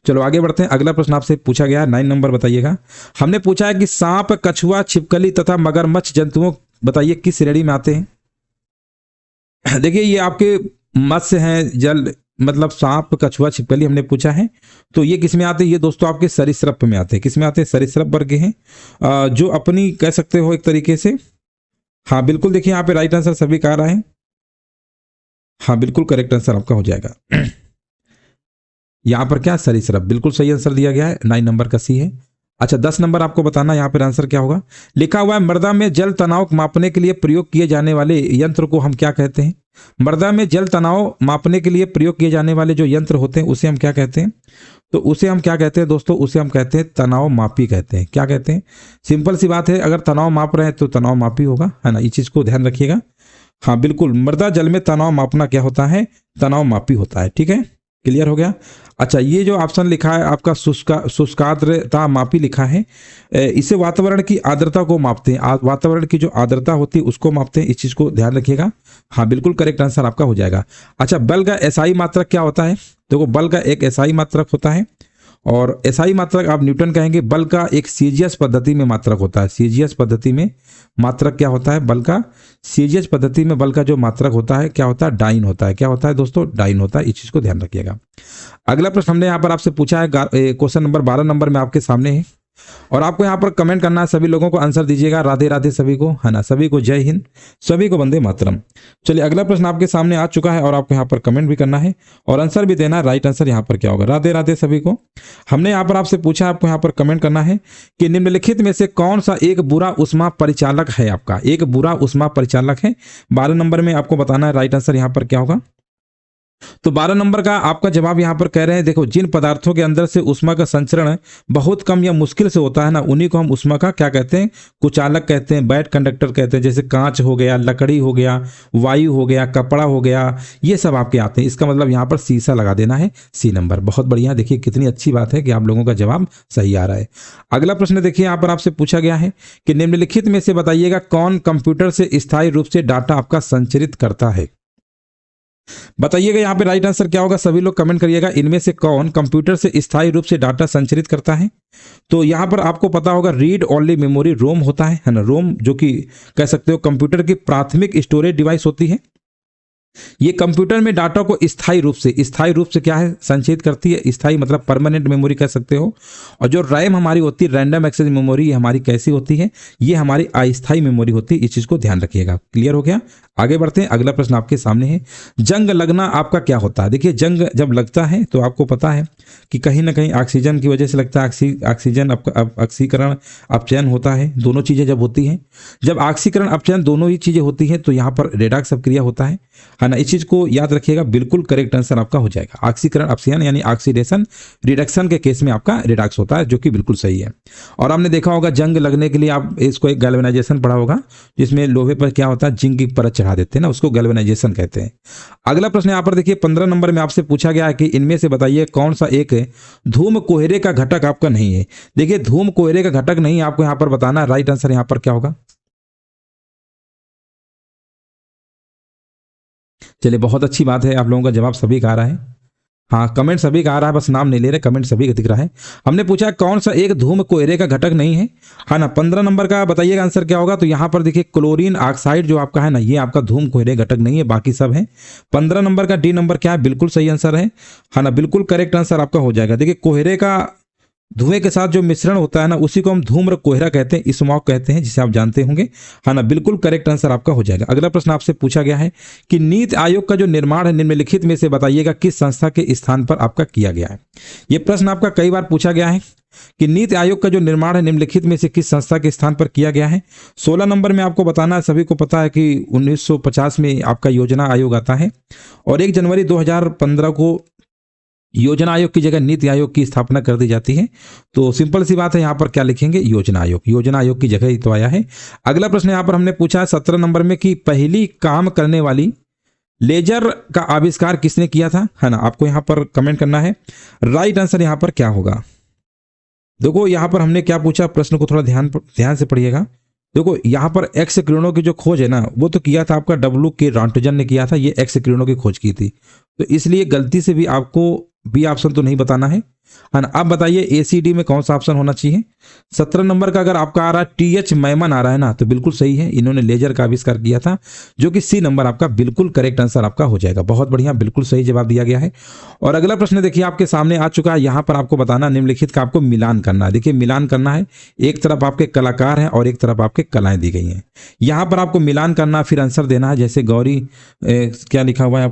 चलो आगे बढ़ते हैं। अगला प्रश्न आपसे पूछा गया 9 नंबर, बताइएगा। हमने पूछा है कि सांप, कछुआ, छिपकली तथा मगरमच्छ जंतुओं बताइए किस श्रेणी में आते हैं। देखिए ये आपके मत्स्य हैं, जल मतलब सांप, कछुआ, छिपकली हमने पूछा है, तो ये किस में आते हैं, ये दोस्तों आपके सरीसृप में आते हैं। किस में आते हैं, सरीसृप वर्ग हैं, जो अपनी कह सकते हो एक तरीके से, हाँ बिल्कुल। देखिए यहाँ पे राइट आंसर सभी का आ रहा है, हाँ बिल्कुल करेक्ट आंसर आपका हो जाएगा। यहाँ पर क्या, सरीसृप, बिल्कुल सही आंसर दिया गया है, 9 नंबर का सी है। अच्छा 10 नंबर आपको बताना, यहाँ पर आंसर क्या होगा। लिखा हुआ है मृदा में जल तनाव मापने के लिए प्रयोग किए जाने वाले यंत्र को हम क्या कहते हैं। मृदा में जल तनाव मापने के लिए प्रयोग किए जाने वाले जो यंत्र होते हैं उसे हम क्या कहते हैं, तो उसे हम क्या कहते हैं दोस्तों, उसे हम कहते हैं तनाव मापी कहते हैं। क्या कहते हैं, सिंपल सी बात है, अगर तनाव माप रहे हैं तो तनाव मापी होगा, है ना, इस चीज को ध्यान रखिएगा। हाँ बिल्कुल, मृदा जल में तनाव मापना क्या होता है, तनाव मापी होता है, ठीक है, क्लियर हो गया। अच्छा ये जो ऑप्शन लिखा है आपका शुष्काद्रता मापी लिखा है, इसे वातावरण की आर्द्रता को मापते हैं, वातावरण की जो आर्द्रता होती है उसको मापते हैं, इस चीज को ध्यान रखिएगा। हाँ बिल्कुल करेक्ट आंसर आपका हो जाएगा। अच्छा बल का एसआई मात्रक क्या होता है, देखो बल का एक एसआई मात्रक होता है, और एसआई मात्रक आप न्यूटन कहेंगे। बल का एक सीजीएस पद्धति में मात्रक होता है, सीजीएस पद्धति में मात्रक क्या होता है, बल का सीजीएस पद्धति में बल का जो मात्रक होता है क्या होता है, डाइन होता है। क्या होता है दोस्तों, डाइन होता है, इस चीज को ध्यान रखिएगा। अगला प्रश्न हमने यहाँ पर आपसे पूछा है, क्वेश्चन नंबर 12 नंबर में आपके सामने है और आपको यहाँ पर कमेंट करना है, सभी लोगों को आंसर दीजिएगा। राधे राधे सभी को, है ना, सभी को जय हिंद, सभी को वंदे मातरम। चलिए अगला प्रश्न आपके सामने आ चुका है और आपको यहाँ पर कमेंट भी करना है और आंसर भी देना है। राइट आंसर यहाँ पर क्या होगा? राधे राधे सभी को। हमने यहाँ पर आपसे पूछा, आपको यहाँ पर कमेंट करना है कि निम्नलिखित में से कौन सा एक बुरा उष्मा परिचालक है? आपका एक बुरा उष्मा परिचालक है। 12 नंबर में आपको बताना है राइट आंसर यहाँ पर क्या होगा। तो 12 नंबर का आपका जवाब यहां पर कह रहे हैं, देखो, जिन पदार्थों के अंदर से उष्मा का संचरण बहुत कम या मुश्किल से होता है ना, उन्हीं को हम उष्मा का क्या कहते हैं? कुचालक कहते हैं, बैड कंडक्टर कहते हैं। जैसे कांच हो गया, लकड़ी हो गया, वायु हो गया, कपड़ा हो गया, ये सब आपके आते हैं। इसका मतलब यहाँ पर शीशा लगा देना है, सी नंबर। बहुत बढ़िया, देखिए कितनी अच्छी बात है कि आप लोगों का जवाब सही आ रहा है। अगला प्रश्न देखिए, यहाँ पर आपसे पूछा गया है कि निम्नलिखित में से बताइएगा कौन कंप्यूटर से स्थायी रूप से डाटा आपका संचरित करता है? बताइएगा यहाँ पे राइट आंसर क्या होगा, सभी लोग कमेंट करिएगा। इनमें से कौन कंप्यूटर से स्थायी रूप से डाटा संचरित करता है? तो यहाँ पर आपको पता होगा रीड ओनली मेमोरी रोम होता है ना। रोम जो कि कह सकते हो कंप्यूटर की प्राथमिक स्टोरेज डिवाइस होती है। ये कंप्यूटर में डाटा को स्थायी रूप से क्या है? संचयित करती है। स्थायी मतलब परमानेंट मेमोरी कह सकते हो। और जो रैम हमारी होती है, रैंडम एक्सेस मेमोरी, ये हमारी कैसी होती है? ये हमारी अस्थायी मेमोरी होती है। इस चीज को ध्यान रखिएगा। क्लियर हो गया? आगे बढ़ते हैं। अगला प्रश्न आपके सामने है, जंग लगना आपका क्या होता है? देखिए, जंग जब लगता है तो आपको पता है कि कहीं ना कहीं ऑक्सीजन की वजह से लगता है। ऑक्सीजन ऑक्सीकरण अपचयन होता है। दोनों चीजें जब होती हैं, जब ऑक्सीकरण अपचयन दोनों ही चीजें होती हैं, तो यहाँ पर रेडॉक्स अभिक्रिया होता है ना। इस चीज को याद रखिएगा, बिल्कुल करेक्ट आंसर आपका हो जाएगा। ऑक्सीकरण अपचयन यानी ऑक्सीडेशन रिडक्शन के केस में आपका रेडॉक्स होता है, जो कि बिल्कुल सही है। और आपने देखा होगा जंग लगने के लिए आप इसको एक गैल्वेनाइजेशन पढ़ा होगा, जिसमें लोहे पर क्या होता है? जिंक की परत चढ़ा देते हैं ना, उसको गैल्वेनाइजेशन कहते हैं। अगला प्रश्न यहाँ पर देखिए, 15 नंबर में आपसे पूछा गया है कि इनमें से बताइए कौन सा एक धूम कोहरे का घटक आपका नहीं है? देखिए, धूम कोहरे का घटक नहीं आपको यहाँ पर बताना है। राइट आंसर यहाँ पर क्या होगा? चलिए, बहुत अच्छी बात है, आप लोगों का जवाब सभी का आ रहा है। हाँ, कमेंट सभी का आ रहा है, बस नाम नहीं ले रहे, कमेंट सभी का दिख रहा है। हमने पूछा कौन सा एक धूम कोहरे का घटक नहीं है, हाँ ना। 15 नंबर का बताइएगा आंसर क्या होगा। तो यहाँ पर देखिए, क्लोरीन ऑक्साइड जो आपका है ना, ये आपका धूम कोहरे घटक नहीं है, बाकी सब है। 15 नंबर का डी नंबर क्या है? बिल्कुल सही आंसर है, हाँ ना, बिल्कुल करेक्ट आंसर आपका हो जाएगा। देखिए, कोहरे का धुएं के साथ जो मिश्रण होता है ना, उसी को हम धूम्र कोहरा कहते हैं, स्मॉग कहते हैं, जिसे आप जानते होंगे, है ना। बिल्कुल करेक्ट आंसर आपका हो जाएगा। अगला प्रश्न आपसे पूछा गया है कि नीति आयोग का जो निर्माण है, निम्नलिखित में से बताइएगा किस संस्था के स्थान पर आपका किया गया है? ये प्रश्न आपका कई बार पूछा गया है कि नीति आयोग का जो निर्माण है, निम्नलिखित में से किस संस्था के स्थान पर किया गया है? 16 नंबर में आपको बताना है, सभी को पता है कि 1950 में आपका योजना आयोग आता है और 1 जनवरी 2015 को योजना आयोग की जगह नीति आयोग की स्थापना कर दी जाती है। तो सिंपल सी बात है, यहाँ पर क्या लिखेंगे? योजना आयोग। योजना आयोग की जगह ही तो आया है। अगला प्रश्न यहाँ पर हमने पूछा है 17 नंबर में कि पहली काम करने वाली लेजर का आविष्कार किसने किया था, है ना। आपको यहाँ पर कमेंट करना है, राइट आंसर यहाँ पर क्या होगा। देखो, यहाँ पर हमने क्या पूछा, प्रश्न को थोड़ा ध्यान से पढ़िएगा। देखो, यहाँ पर एक्स किरणों की जो खोज है ना, वो तो किया था आपका W.K. रॉन्टजन ने किया था, ये एक्स किरणों की खोज की थी। तो इसलिए गलती से भी आपको बी ऑप्शन तो नहीं बताना है ना। अब बताइए ACD में कौन सा ऑप्शन होना चाहिए? 17 नंबर का अगर आपका आ रहा है TH मैमन आ रहा है ना, तो बिल्कुल सही है, इन्होंने लेजर का आविष्कार किया था, जो कि सी नंबर आपका बिल्कुल करेक्ट आंसर आपका हो जाएगा। बहुत बढ़िया, बिल्कुल सही जवाब दिया गया है। और अगला प्रश्न देखिए आपके सामने आ चुका है। यहाँ पर आपको बताना निम्नलिखित का आपको मिलान करना है। देखिए, मिलान करना है, एक तरफ आपके कलाकार हैं और एक तरफ आपके कलाएं दी गई हैं। यहाँ पर आपको मिलान करना, फिर आंसर देना है। जैसे गौरी क्या लिखा हुआ है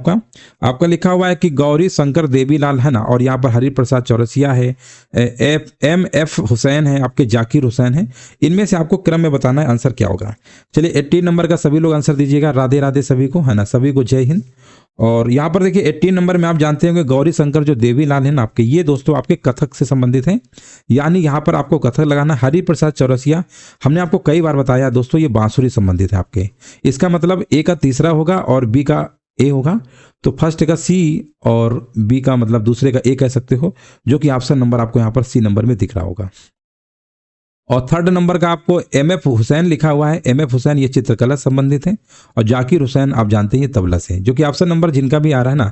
आपका लिखा हुआ है कि गौरी शंकर देवीलाल है ना, और यहाँ पर हरिप्रसाद चौरसिया है, MF हुसैन है, आपके जाकिर हुसैन है। इनमें से आपको क्रम में बताना है आंसर क्या होगा। चलिए, 18 नंबर का सभी लोग आंसर दीजिएगा। राधे राधे सभी को, है ना, सभी को जय हिंद। और यहाँ पर देखिए 18 नंबर में आप जानते होंगे गौरी शंकर जो देवीलाल है ना आपके, ये दोस्तों आपके कथक से संबंधित हैं, यानी यहाँ पर आपको कथक लगाना। हरिप्रसाद चौरसिया हमने आपको कई बार बताया दोस्तों, ये बांसुरी संबंधित है आपके। इसका मतलब A का तीसरा होगा और B का A होगा, तो फर्स्ट का C और B का मतलब दूसरे का A कह सकते हो, जो कि ऑप्शन नंबर आपको यहाँ पर C नंबर में दिख रहा होगा। और थर्ड नंबर का आपको MF हुसैन लिखा हुआ है। MF हुसैन ये चित्रकला संबंधित है, और जाकिर हुसैन आप जानते हैं ये तबला से, जो कि ऑप्शन नंबर जिनका भी आ रहा है ना।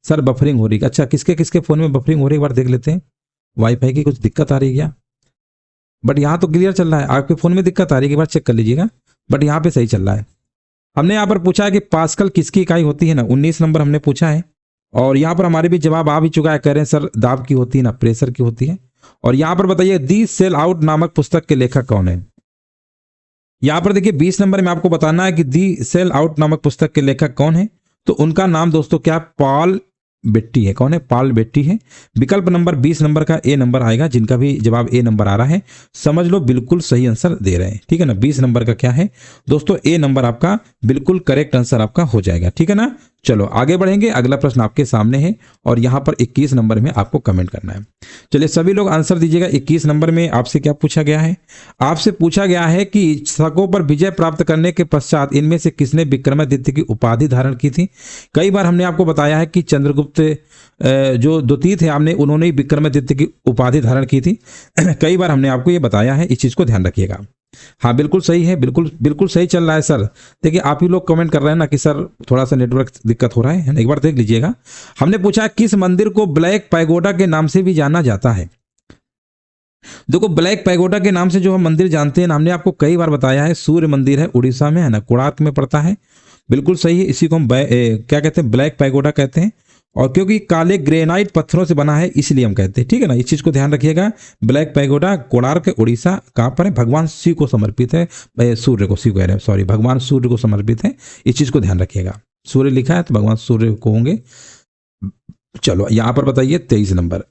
सर बफरिंग हो रही है, अच्छा किसके किसके फोन में बफरिंग हो रही है, एक बार देख लेते हैं। वाईफाई की कुछ दिक्कत आ रही है क्या? बट यहाँ तो क्लियर चल रहा है, आपके फोन में दिक्कत आ रही है, एक बार चेक कर लीजिएगा, बट यहाँ पे सही चल रहा है। हमने यहाँ पर पूछा है कि पास्कल किसकी इकाई होती है ना, 19 नंबर हमने पूछा है, और यहाँ पर हमारे भी जवाब आ भी चुका है। कह रहे हैं सर दाब की होती है ना, प्रेशर की होती है। और यहां पर बताइए दी सेल आउट नामक पुस्तक के लेखक कौन है। यहां पर देखिए 20 नंबर में आपको बताना है कि दी सेल आउट नामक पुस्तक के लेखक कौन है। तो उनका नाम दोस्तों क्या, पॉल बेट्टी है। कौन है, पॉल बेट्टी है। विकल्प नंबर 20 नंबर का ए नंबर आएगा। जिनका भी जवाब ए नंबर आ रहा है समझ लो बिल्कुल सही आंसर दे रहे हैं, ठीक है ना। 20 नंबर का क्या है दोस्तों, ए नंबर आपका बिल्कुल करेक्ट आंसर आपका हो जाएगा, ठीक है ना। चलो आगे बढ़ेंगे, अगला प्रश्न आपके सामने है और यहां पर 21 नंबर में आपको कमेंट करना है। चलिए सभी लोग आंसर दीजिएगा। 21 नंबर में आपसे क्या पूछा गया है, आपसे पूछा गया है कि शकों पर विजय प्राप्त करने के पश्चात इनमें से किसने विक्रमादित्य की उपाधि धारण की थी। कई बार हमने आपको बताया है कि चंद्रगुप्त जो द्वितीय थे हमने, उन्होंने ही विक्रमादित्य की उपाधि धारण की थी। कई बार हमने आपको ये बताया है, इस चीज को ध्यान रखिएगा। हाँ बिल्कुल सही है, बिल्कुल बिल्कुल सही चल रहा है सर। देखिए आप ही लोग कमेंट कर रहे हैं ना कि सर थोड़ा सा नेटवर्क दिक्कत हो रहा है ना, एक बार देख लीजिएगा। हमने पूछा किस मंदिर को ब्लैक पैगोडा के नाम से भी जाना जाता है। देखो ब्लैक पैगोडा के नाम से जो हम मंदिर जानते हैं, हमने आपको कई बार बताया है, सूर्य मंदिर है, उड़ीसा में है ना, कोणार्क में पड़ता है। बिल्कुल सही है, इसी को हम क्या कहते हैं, ब्लैक पैगोडा कहते हैं। और क्योंकि काले ग्रेनाइट पत्थरों से बना है इसलिए हम कहते हैं, ठीक है ना। इस चीज को ध्यान रखिएगा। ब्लैक पैगोडा कोणार्क उड़ीसा कहाँ पर है, भगवान शिव को समर्पित है, सूर्य को, शिव कह रहे हैं सॉरी, भगवान सूर्य को समर्पित है। इस चीज को ध्यान रखिएगा। सूर्य लिखा है तो भगवान सूर्य को होंगे। चलो यहां पर बताइए 23 नंबर।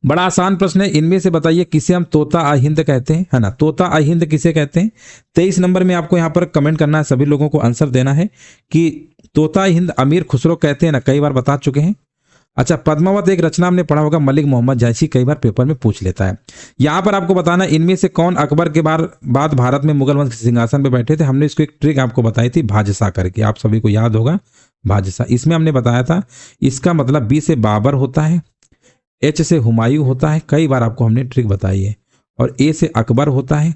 बड़ा आसान प्रश्न है, इनमें से बताइए किसे हम तोता अहिंद कहते हैं, है ना। तोता अहिंद किसे कहते हैं। 23 नंबर में आपको यहां पर कमेंट करना है, सभी लोगों को आंसर देना है कि तोता अहिंद अमीर खुसरो कहते हैं ना, कई बार बता चुके हैं। अच्छा पद्मावत एक रचना हमने पढ़ा होगा, मलिक मोहम्मद जैसी, कई बार पेपर में पूछ लेता है। यहां पर आपको बताना इनमें से कौन अकबर के बाद भारत में मुगल वंश के सिंहासन पर बैठे थे। हमने इसको एक ट्रिक आपको बताई थी, भाजसा करके, आप सभी को याद होगा भाजसा। इसमें हमने बताया था इसका मतलब बी से बाबर होता है, एच से हुमायूं होता है, कई बार आपको हमने ट्रिक बताई है। और ए से अकबर होता है,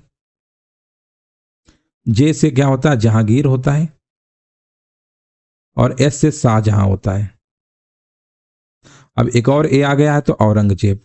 जे से क्या होता है, जहांगीर होता है, और एस से शाहजहां होता है। अब एक और ए आ गया है तो औरंगजेब।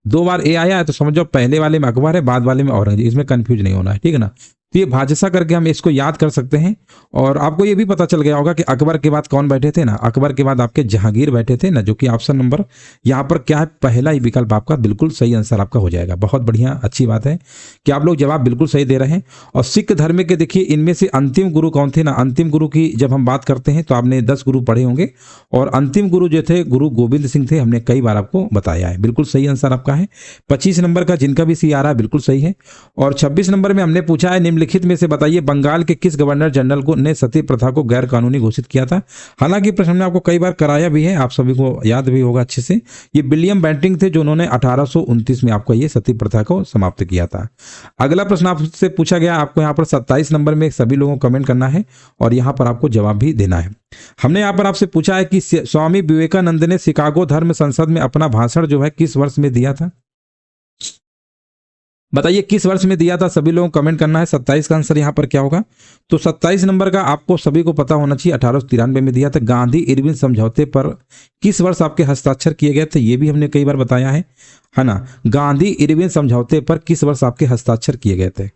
2 बार ए आया है तो समझो पहले वाले में अकबर है, बाद वाले में औरंगजेब, इसमें कंफ्यूज नहीं होना है, ठीक है ना। तो ये भाजसा करके हम इसको याद कर सकते हैं। और आपको ये भी पता चल गया होगा कि अकबर के बाद कौन बैठे थे ना, अकबर के बाद आपके जहांगीर बैठे थे ना, जो कि ऑप्शन नंबर यहाँ पर क्या है, पहला ही विकल्प आपका बिल्कुल सही आंसर आपका हो जाएगा। बहुत बढ़िया, अच्छी बात है कि आप लोग जवाब बिल्कुल सही दे रहे हैं। और सिख धर्म के देखिए इनमें से अंतिम गुरु कौन थे ना, अंतिम गुरु की जब हम बात करते हैं तो आपने 10 गुरु पढ़े होंगे, और अंतिम गुरु जो थे गुरु गोविंद सिंह थे, हमने कई बार आपको बताया है। बिल्कुल सही आंसर आपका है। 25 नंबर का जिनका भी सी आ रहा है बिल्कुल सही है। और 26 नंबर में हमने पूछा है निम्नलिखित में से बताइए बंगाल के किस गवर्नर जनरल को ने सती प्रथा को गैर कानूनी घोषित किया था। हालांकि प्रश्न हमने आपको कई बार कराया भी है, आप सभी को याद भी होगा अच्छे से। ये विलियम बेंटिंग थे जो उन्होंने 1829 में आपको ये सती प्रथा को समाप्त किया था। अगला प्रश्न आपसे पूछा गया, आपको यहाँ पर 27 नंबर में सभी लोगों को कमेंट करना है और यहाँ पर आपको जवाब भी देना है। हमने यहाँ पर आपसे पूछा है कि स्वामी विवेकानंद ने शिकागो धर्म संसद में अपना भाषण जो है किस वर्ष में दिया था। बताइए किस वर्ष में दिया था, सभी लोगों को कमेंट करना है। 27 का आंसर यहाँ पर क्या होगा, तो 27 नंबर का आपको सभी को पता होना चाहिए, 1893 में दिया था। गांधी इरविन समझौते पर किस वर्ष आपके हस्ताक्षर किए गए थे, ये भी हमने कई बार बताया है ना। गांधी इरविन समझौते पर किस वर्ष आपके हस्ताक्षर किए गए थे।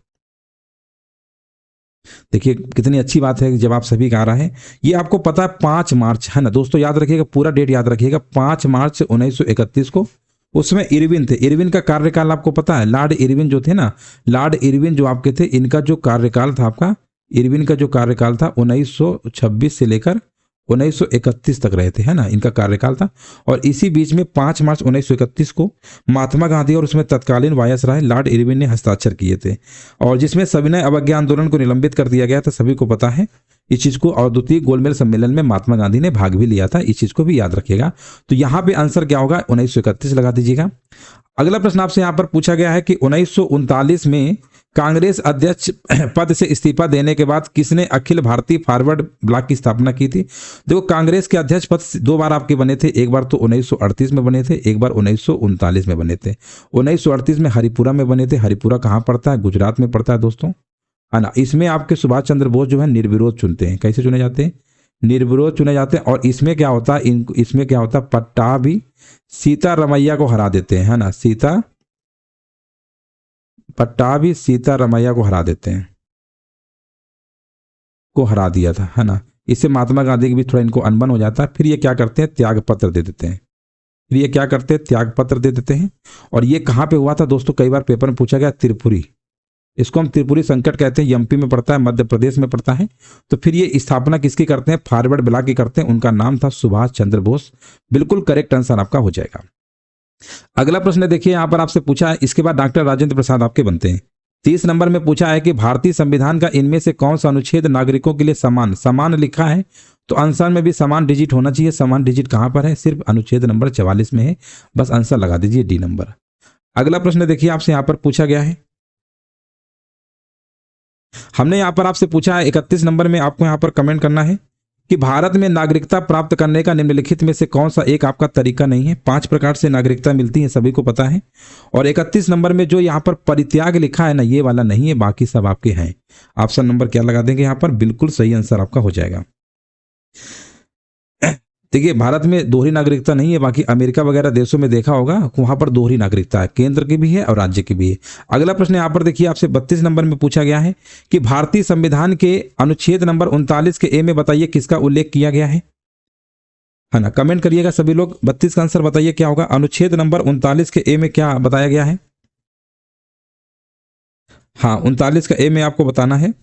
देखिए कितनी अच्छी बात है कि जवाब सभी का आ रहा है। ये आपको पता है 5 मार्च, है ना दोस्तों, याद रखिएगा, पूरा डेट याद रखिएगा, 5 मार्च 1931 को। उसमें इरविन थे, इरविन का कार्यकाल आपको पता है, लॉर्ड इरविन जो थे ना, लॉर्ड इरविन जो आपके थे, इनका जो कार्यकाल था आपका, इरविन का जो कार्यकाल था 1926 से लेकर 1931 तक रहे थे, है ना, इनका कार्यकाल था। और इसी बीच में 5 मार्च 1931 को महात्मा गांधी और उसमें तत्कालीन वायसराय लॉर्ड इरविन ने हस्ताक्षर किए थे, और जिसमें सविनय अवज्ञा आंदोलन को निलंबित कर दिया गया था, सभी को पता है इस चीज को। और द्वितीय गोलमेज सम्मेलन में महात्मा गांधी ने भाग भी लिया था, इस चीज को भी याद रखिएगा। तो यहाँ पे आंसर क्या होगा, 1931 लगा दीजिएगा। अगला प्रश्न आपसे यहाँ पर पूछा गया है कि 1939 में कांग्रेस अध्यक्ष पद से इस्तीफा देने के बाद किसने अखिल भारतीय फॉरवर्ड ब्लॉक की स्थापना की थी। देखो कांग्रेस के अध्यक्ष पद 2 बार आपके बने थे, एक बार तो 1938 में बने थे, एक बार 1939 में बने थे। 1938 में हरिपुरा में बने थे। हरिपुरा कहाँ पड़ता है, गुजरात में पड़ता है दोस्तों, है ना। इसमें आपके सुभाष चंद्र बोस जो है निर्विरोध चुनते हैं। कैसे चुने जाते हैं, निर्विरोध चुने जाते हैं। और इसमें क्या होता है, इसमें क्या होता है, पट्टाभी सीतारमैया को हरा देते हैं, है ना, पट्टाभी सीतारमैया को हरा देते हैं, को हरा दिया था, है ना। इससे महात्मा गांधी की भी थोड़ा इनको अनबन हो जाता है। फिर ये क्या करते हैं, त्याग पत्र दे देते हैं, फिर ये क्या करते हैं, त्याग पत्र दे देते हैं। और ये कहाँ पे हुआ था दोस्तों, कई बार पेपर में पूछा गया, त्रिपुरी। इसको हम त्रिपुरी संकट कहते हैं, एमपी में पड़ता है, मध्य प्रदेश में पड़ता है। तो फिर ये स्थापना किसकी करते हैं, फॉरवर्ड ब्लॉक की करते हैं, उनका नाम था सुभाष चंद्र बोस। बिल्कुल करेक्ट आंसर आपका हो जाएगा। अगला प्रश्न देखिए, यहां पर आपसे पूछा है, इसके बाद डॉक्टर राजेंद्र प्रसाद आपके बनते हैं। 30 नंबर में पूछा है कि भारतीय संविधान का इनमें से कौन सा अनुच्छेद नागरिकों के लिए समान लिखा है। तो आंसर में भी समान डिजिट होना चाहिए। समान डिजिट कहां पर है, सिर्फ अनुच्छेद नंबर 44 में है। बस आंसर लगा दीजिए डी नंबर। अगला प्रश्न देखिए, आपसे यहां पर पूछा गया है, हमने यहां पर आपसे पूछा है 31 नंबर में, आपको यहां पर कमेंट करना है कि भारत में नागरिकता प्राप्त करने का निम्नलिखित में से कौन सा एक आपका तरीका नहीं है। 5 प्रकार से नागरिकता मिलती है, सभी को पता है। और 31 नंबर में जो यहाँ पर परित्याग लिखा है ना, ये वाला नहीं है, बाकी सब आपके हैं। ऑप्शन नंबर क्या लगा देंगे यहाँ पर, बिल्कुल सही आंसर आपका हो जाएगा। देखिए, भारत में दोहरी नागरिकता नहीं है, बाकी अमेरिका वगैरह देशों में देखा होगा, वहां पर दोहरी नागरिकता है, केंद्र की भी है और राज्य की भी है। अगला प्रश्न यहाँ पर देखिए, आपसे 32 नंबर में पूछा गया है कि भारतीय संविधान के अनुच्छेद नंबर 39 के ए में बताइए किसका उल्लेख किया गया है ना। कमेंट करिएगा सभी लोग, 32 का आंसर बताइए क्या होगा। अनुच्छेद नंबर 39 के ए में क्या बताया गया है। हाँ, 39 का ए में आपको बताना है।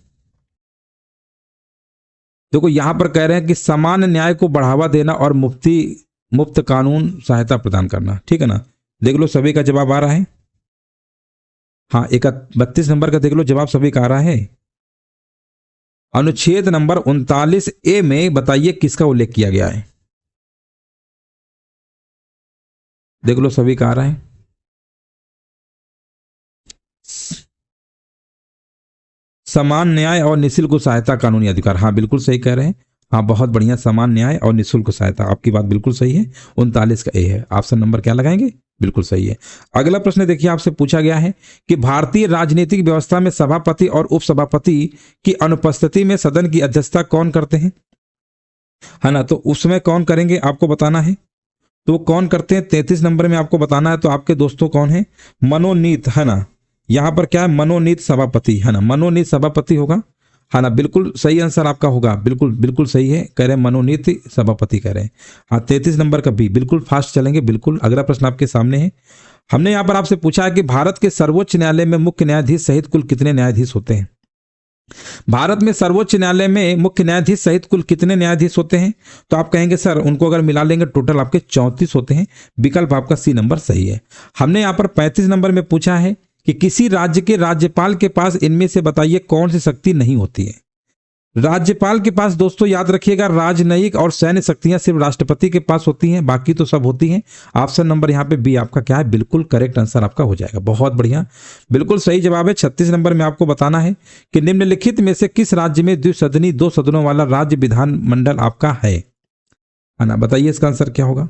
देखो, यहां पर कह रहे हैं कि समान न्याय को बढ़ावा देना और मुफ्त कानून सहायता प्रदान करना, ठीक है ना। देख लो सभी का जवाब आ रहा है। हाँ, 32 नंबर का देख लो, जवाब सभी का आ रहा है। अनुच्छेद नंबर 39 ए में बताइए किसका उल्लेख किया गया है। देख लो सभी का आ रहा है। समान न्याय और निःशुल्क सहायता कानूनी अधिकार। हाँ, बिल्कुल सही कह रहे हैं। हाँ, बहुत बढ़िया, समान न्याय और निःशुल्क सहायता, आपकी बात बिल्कुल सही है। 39 का ए है। ऑप्शन नंबर क्या लगाएंगे, बिल्कुल सही है। अगला प्रश्न देखिए, आपसे पूछा गया है कि भारतीय राजनीतिक व्यवस्था में सभापति और उपसभापति की अनुपस्थिति में सदन की अध्यक्षता कौन करते हैं, है ना। तो उसमें कौन करेंगे आपको बताना है। तो वो कौन करते हैं, 33 नंबर में आपको बताना है। तो आपके दोस्तों कौन है, मनोनीत, है ना। यहां पर क्या है, मनोनीत सभापति, है ना, मनोनीत सभापति होगा, है ना। बिल्कुल सही आंसर आपका होगा, बिल्कुल सही है, कह रहे हैं मनोनीत सभापति कह रहे हैं। हाँ, 33 नंबर का भी, बिल्कुल फास्ट चलेंगे, बिल्कुल। अगला प्रश्न आपके सामने है, हमने यहां पर आपसे पूछा है कि भारत के सर्वोच्च न्यायालय में मुख्य न्यायाधीश सहित कुल कितने न्यायाधीश होते हैं। भारत में सर्वोच्च न्यायालय में मुख्य न्यायाधीश सहित कुल कितने न्यायाधीश होते हैं। तो आप कहेंगे सर उनको अगर मिला लेंगे टोटल आपके 34 होते हैं। विकल्प आपका सी नंबर सही है। हमने यहां पर 35 नंबर में पूछा है कि किसी राज्य के राज्यपाल के पास इनमें से बताइए कौन सी शक्ति नहीं होती है। राज्यपाल के पास दोस्तों याद रखिएगा, राजनयिक और सैन्य शक्तियां सिर्फ राष्ट्रपति के पास होती हैं, बाकी तो सब होती हैं। ऑप्शन नंबर यहाँ पे बी आपका क्या है, बिल्कुल करेक्ट आंसर आपका हो जाएगा। बहुत बढ़िया, बिल्कुल सही जवाब है। 36 नंबर में आपको बताना है कि निम्नलिखित में से किस राज्य में द्विसदनी 2 सदनों वाला राज्य विधानमंडल आपका है ना। बताइए इसका आंसर क्या होगा।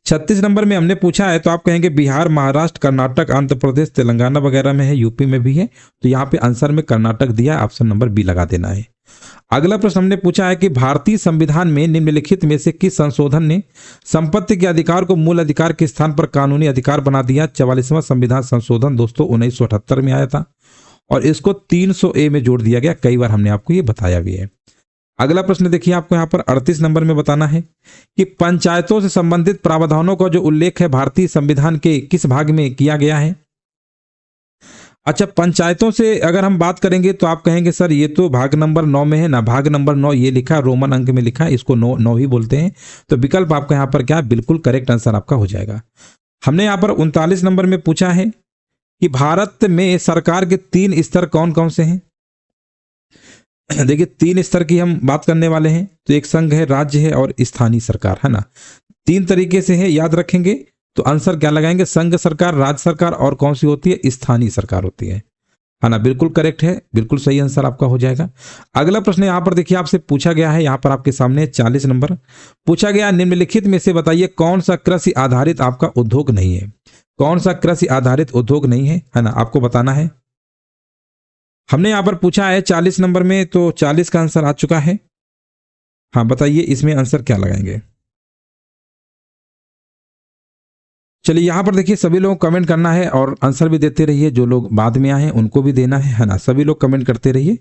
36 नंबर में हमने पूछा है, तो आप कहेंगे बिहार, महाराष्ट्र, कर्नाटक, आंध्र प्रदेश, तेलंगाना वगैरह में है, यूपी में भी है। तो यहाँ पे आंसर में कर्नाटक दिया है, ऑप्शन नंबर बी लगा देना है। अगला प्रश्न हमने पूछा है कि भारतीय संविधान में निम्नलिखित में से किस संशोधन ने संपत्ति के अधिकार को मूल अधिकार के स्थान पर कानूनी अधिकार बना दिया। 44वां संविधान संशोधन दोस्तों 1978 में आया था और इसको 300A में जोड़ दिया गया। कई बार हमने आपको ये बताया भी है। अगला प्रश्न देखिए, आपको यहाँ पर 38 नंबर में बताना है कि पंचायतों से संबंधित प्रावधानों का जो उल्लेख है भारतीय संविधान के किस भाग में किया गया है। अच्छा, पंचायतों से अगर हम बात करेंगे तो आप कहेंगे सर ये तो भाग नंबर 9 में है ना। भाग नंबर 9 ये लिखा, रोमन अंक में लिखा है, इसको 9 ही बोलते हैं। तो विकल्प आपका यहाँ पर क्या है, बिल्कुल करेक्ट आंसर आपका हो जाएगा। हमने यहाँ पर 39 नंबर में पूछा है कि भारत में सरकार के 3 स्तर कौन कौन से हैं। देखिए 3 स्तर की हम बात करने वाले हैं। तो एक संघ है, राज्य है और स्थानीय सरकार, है ना। 3 तरीके से है, याद रखेंगे। तो आंसर क्या लगाएंगे, संघ सरकार, राज्य सरकार और कौन सी होती है, स्थानीय सरकार होती है ना। बिल्कुल करेक्ट है, बिल्कुल सही आंसर आपका हो जाएगा। अगला प्रश्न यहाँ पर देखिए, आपसे पूछा गया है, यहाँ पर आपके सामने 40 नंबर पूछा गया, निम्नलिखित में से बताइए कौन सा कृषि आधारित आपका उद्योग नहीं है। कौन सा कृषि आधारित उद्योग नहीं है ना, आपको बताना है। हमने यहां पर पूछा है 40 नंबर में, तो 40 का आंसर आ चुका है। हाँ, बताइए इसमें आंसर क्या लगाएंगे। चलिए यहां पर देखिए, सभी लोग कमेंट करना है और आंसर भी देते रहिए। जो लोग बाद में आए हैं उनको भी देना है ना। सभी लोग कमेंट करते रहिए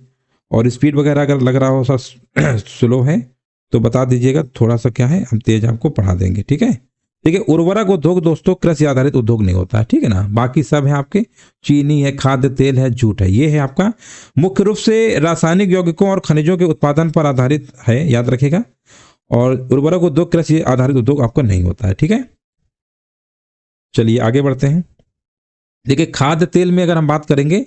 और स्पीड वगैरह अगर लग रहा हो सा स्लो है तो बता दीजिएगा, थोड़ा सा क्या है हम तेज आपको पढ़ा देंगे, ठीक है। देखिए उर्वरक उद्योग दोस्तों कृषि आधारित उद्योग नहीं होता है, ठीक है ना। बाकी सब है आपके, चीनी है, खाद्य तेल है, जूट है, ये है आपका मुख्य रूप से रासायनिक यौगिकों और खनिजों के उत्पादन पर आधारित है, याद रखेगा। और उर्वरक उद्योग कृषि आधारित उद्योग आपका नहीं होता है, ठीक है। चलिए आगे बढ़ते हैं। देखिए खाद्य तेल में अगर हम बात करेंगे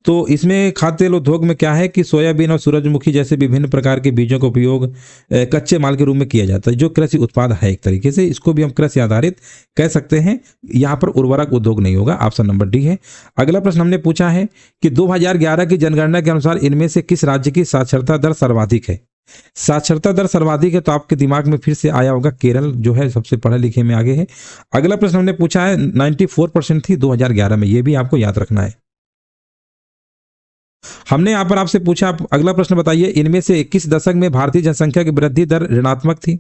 तो इसमें खाद्य तेल उद्योग में क्या है कि सोयाबीन और सूरजमुखी जैसे विभिन्न प्रकार के बीजों का उपयोग कच्चे माल के रूप में किया जाता है, जो कृषि उत्पाद है एक तरीके से, इसको भी हम कृषि आधारित कह सकते हैं। यहाँ पर उर्वरक उद्योग नहीं होगा, ऑप्शन नंबर डी है। अगला प्रश्न हमने पूछा है कि 2011 की जनगणना के अनुसार इनमें से किस राज्य की साक्षरता दर सर्वाधिक है। साक्षरता दर सर्वाधिक है तो आपके दिमाग में फिर से आया होगा केरल, जो है सबसे पढ़े लिखे में आगे है। अगला प्रश्न हमने पूछा है 94% थी 2011 में, यह भी आपको याद रखना है। हमने यहां पर आपसे पूछा, अगला प्रश्न बताइए इनमें से किस दशक में भारतीय जनसंख्या की वृद्धि दर ऋणात्मक थी।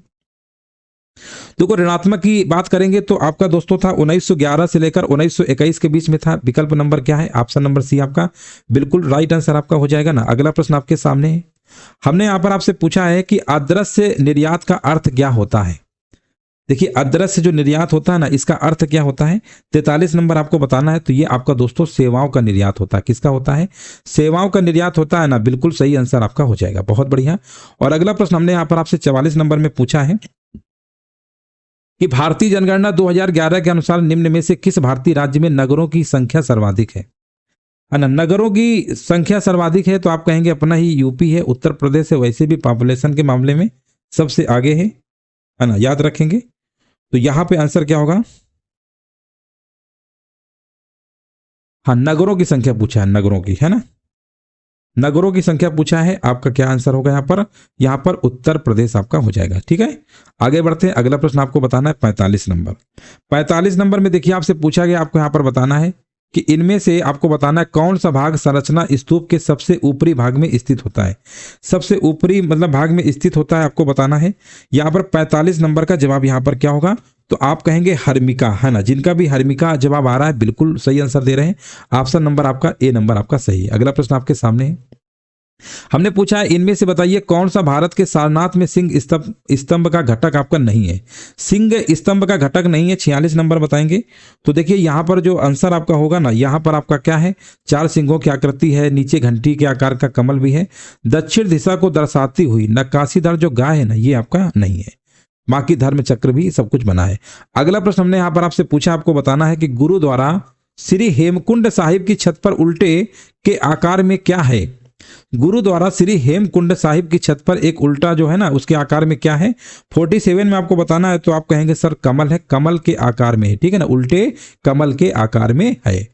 देखो ऋणात्मक की बात करेंगे तो आपका दोस्तों था 1911 से लेकर 1921 के बीच में था। विकल्प नंबर क्या है, ऑप्शन नंबर सी आपका बिल्कुल राइट आंसर आपका हो जाएगा ना। अगला प्रश्न आपके सामने है, हमने यहां पर आपसे पूछा है कि अदृश्य निर्यात का अर्थ क्या होता है। देखिए अदृश्य जो निर्यात होता है ना, इसका अर्थ क्या होता है, 43 नंबर आपको बताना है। तो ये आपका दोस्तों सेवाओं का निर्यात होता है। किसका होता है, सेवाओं का निर्यात होता है ना, बिल्कुल सही आंसर आपका हो जाएगा, बहुत बढ़िया। और अगला प्रश्न हमने यहां पर आपसे 44 नंबर में पूछा है कि भारतीय जनगणना 2011 के अनुसार निम्न में से किस भारतीय राज्य में नगरों की संख्या सर्वाधिक है ना। नगरों की संख्या सर्वाधिक है तो आप कहेंगे अपना ही यूपी है, उत्तर प्रदेश है, वैसे भी पॉपुलेशन के मामले में सबसे आगे है ना, याद रखेंगे। तो यहां पे आंसर क्या होगा, हाँ नगरों की संख्या पूछा है, नगरों की है ना, नगरों की संख्या पूछा है। आपका क्या आंसर होगा यहाँ पर उत्तर प्रदेश आपका हो जाएगा, ठीक है। आगे बढ़ते हैं, अगला प्रश्न आपको बताना है 45 नंबर। 45 नंबर में देखिए आपसे पूछा गया, आपको यहाँ पर बताना है कि इनमें से आपको बताना है कौन सा भाग संरचना स्तूप के सबसे ऊपरी भाग में स्थित होता है। सबसे ऊपरी मतलब भाग में स्थित होता है, आपको बताना है। यहाँ पर 45 नंबर का जवाब यहाँ पर क्या होगा, तो आप कहेंगे हर्मिका, है ना। जिनका भी हर्मिका जवाब आ रहा है बिल्कुल सही आंसर दे रहे हैं, ऑप्शन नंबर आपका ए नंबर आपका सही है। अगला प्रश्न आपके सामने है, हमने पूछा है इनमें से बताइए कौन सा भारत के सारनाथ में सिंह स्तंभ का घटक आपका नहीं है। सिंह स्तंभ का घटक नहीं है, 46 नंबर बताएंगे। तो देखिए यहां पर जो आंसर आपका होगा ना, यहां पर आपका क्या है, 4 सिंहों की आकृति है, नीचे घंटी के आकार का कमल भी है, दक्षिण दिशा को दर्शाती हुई नक्काशीदार जो गाय है ना, ये आपका नहीं है। बाकी धर्म चक्र भी सब कुछ बना है। अगला प्रश्न हमने यहां पर आपसे पूछा, आपको बताना है कि गुरुद्वारा श्री हेमकुंड साहिब की छत पर उल्टे के आकार में क्या है। गुरुद्वारा श्री हेमकुंड साहिब की छत पर एक उल्टा जो है ना, उसके आकार में क्या है। 47 में आपको बताना है तो आप कहेंगे सर कमल है, कमल के आकार में है, ठीक है ना, उल्टे कमल के आकार में है।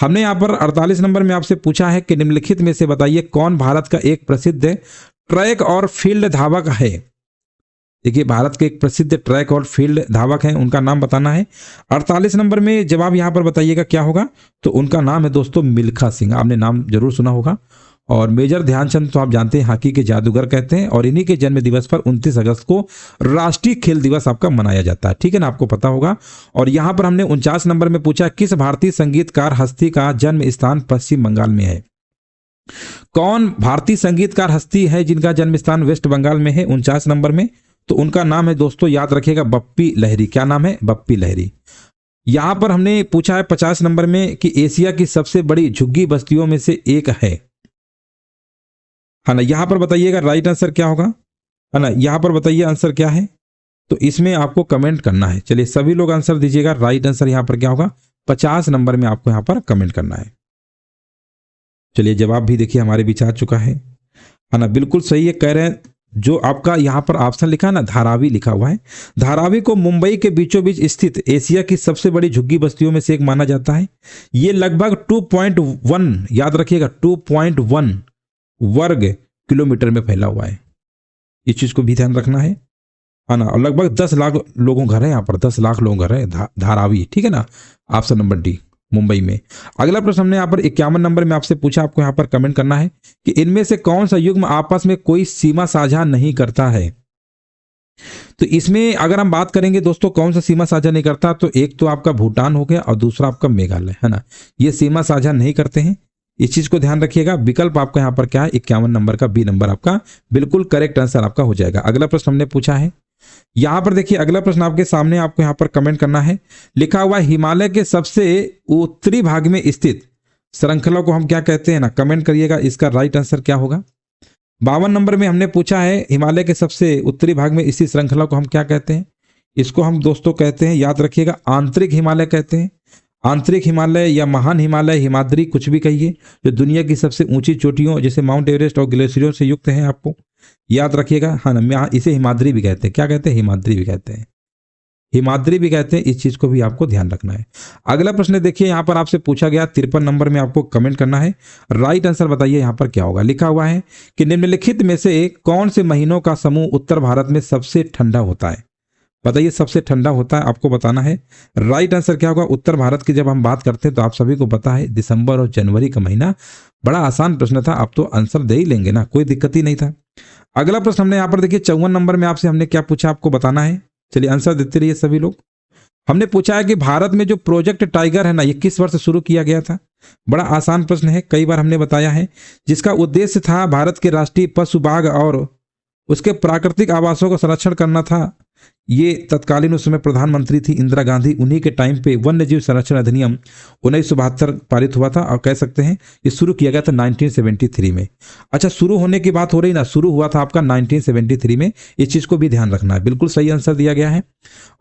हमने यहाँ पर 48 नंबर में आपसे पूछा है कि निम्नलिखित में से बताइए कौन भारत का एक प्रसिद्ध ट्रैक और फील्ड धावक है। देखिए भारत के एक प्रसिद्ध ट्रैक और फील्ड धावक हैं, उनका नाम बताना है। 48 नंबर में जवाब यहाँ पर बताइएगा क्या होगा, तो उनका नाम है दोस्तों मिल्खा सिंह। आपने नाम जरूर सुना होगा। और मेजर ध्यानचंद तो आप जानते हैं हॉकी के जादूगर कहते हैं, और इन्हीं के जन्म दिवस पर 29 अगस्त को राष्ट्रीय खेल दिवस आपका मनाया जाता है, ठीक है ना, आपको पता होगा। और यहां पर हमने 49 नंबर में पूछा किस भारतीय संगीतकार हस्ती का जन्म स्थान पश्चिम बंगाल में है। कौन भारतीय संगीतकार हस्ती है जिनका जन्म स्थान वेस्ट बंगाल में है 49 नंबर में, तो उनका नाम है दोस्तों याद रखिएगा बप्पी लहरी। क्या नाम है, बप्पी लहरी। यहां पर हमने पूछा है 50 नंबर में कि एशिया की सबसे बड़ी झुग्गी बस्तियों में से एक है ना। यहां पर बताइएगा राइट आंसर क्या होगा, है ना, यहां पर बताइए आंसर क्या है, तो इसमें आपको कमेंट करना है। चलिए सभी लोग आंसर दीजिएगा, राइट आंसर यहां पर क्या होगा, 50 नंबर में आपको यहां पर कमेंट करना है। चलिए जवाब भी देखिए हमारे बीच आ चुका है ना, बिल्कुल सही है, कह रहे हैं जो आपका यहां पर ऑप्शन लिखा है ना, धारावी लिखा हुआ है। धारावी को मुंबई के बीचों बीच स्थित एशिया की सबसे बड़ी झुग्गी बस्तियों में से एक माना जाता है। ये लगभग 2.1 याद रखिएगा 2.1 वर्ग किलोमीटर में फैला हुआ है, इस चीज को भी ध्यान रखना है ना। और लगभग 10 लाख लोगों घर है यहाँ पर, 10 लाख लोगों घर है धारावी, ठीक है ना, ऑप्शन नंबर डी मुंबई में। अगला प्रश्न हमने यहाँ पर 51 नंबर में आपसे पूछा, आपको यहाँ पर कमेंट करना है कि इनमें से कौन सा युग्म आपस में कोई सीमा साझा नहीं करता है। तो इसमें अगर हम बात करेंगे दोस्तों कौन सा सीमा साझा नहीं करता, तो एक तो आपका भूटान हो गया और दूसरा आपका मेघालय, है ना, ये सीमा साझा नहीं करते हैं, इस चीज को ध्यान रखिएगा। विकल्प आपका यहाँ पर क्या है 51 नंबर का बी नंबर आपका बिल्कुल करेक्ट आंसर आपका हो जाएगा। अगला प्रश्न हमने पूछा है यहां पर देखिए अगला प्रश्न आपके सामने, आपको यहां पर कमेंट करना है। लिखा हुआ हिमालय के सबसे उत्तरी भाग में स्थित श्रृंखला को हम क्या कहते हैं ना, कमेंट करिएगा। इसका राइट आंसर क्या होगा। 52 नंबर में हमने पूछा है हिमालय के सबसे उत्तरी भाग में इसी श्रृंखला को हम क्या कहते हैं। इसको हम दोस्तों कहते हैं, याद रखिएगा, आंतरिक हिमालय कहते हैं। आंतरिक हिमालय या महान हिमालय, हिमाद्री, कुछ भी कहिए, जो दुनिया की सबसे ऊंची चोटियों जैसे माउंट एवरेस्ट और ग्लेशियरों से युक्त है, आपको याद रखिएगा। हाँ ना, इसे हिमाद्री भी कहते हैं। क्या कहते हैं? हिमाद्री भी कहते हैं, हिमाद्री भी कहते हैं। इस चीज को भी आपको ध्यान रखना है। अगला प्रश्न देखिए, यहां पर आपसे पूछा गया 53 नंबर में, आपको कमेंट करना है। राइट आंसर बताइए यहां पर क्या होगा। लिखा हुआ है कि निम्नलिखित में से कौन से महीनों का समूह उत्तर भारत में सबसे ठंडा होता है। बताइए, सबसे ठंडा होता है, आपको बताना है। राइट आंसर क्या होगा। उत्तर भारत की जब हम बात करते हैं तो आप सभी को पता है दिसंबर और जनवरी का महीना। बड़ा आसान प्रश्न था, आप तो आंसर दे ही लेंगे ना, कोई दिक्कत ही नहीं था। अगला प्रश्न हमने यहाँ पर देखिए 54 नंबर में आपसे हमने क्या पूछा, आपको बताना है। चलिए आंसर देते रहिए सभी लोग। हमने पूछा है कि भारत में जो प्रोजेक्ट टाइगर है ना, ये किस वर्ष शुरू किया गया था। बड़ा आसान प्रश्न है, कई बार हमने बताया है। जिसका उद्देश्य था भारत के राष्ट्रीय पशु बाघ और उसके प्राकृतिक आवासों का संरक्षण करना था। ये तत्कालीन उस समय प्रधानमंत्री थी इंदिरा गांधी, उन्हीं के टाइम पे वन्य जीव संरक्षण अधिनियम 1972 पारित हुआ था, और कह सकते हैं ये शुरू किया गया था 1973 में। अच्छा, शुरू होने की बात हो रही ना, शुरू हुआ था आपका 1973 में। इस चीज को भी ध्यान रखना है, बिल्कुल सही आंसर दिया गया है।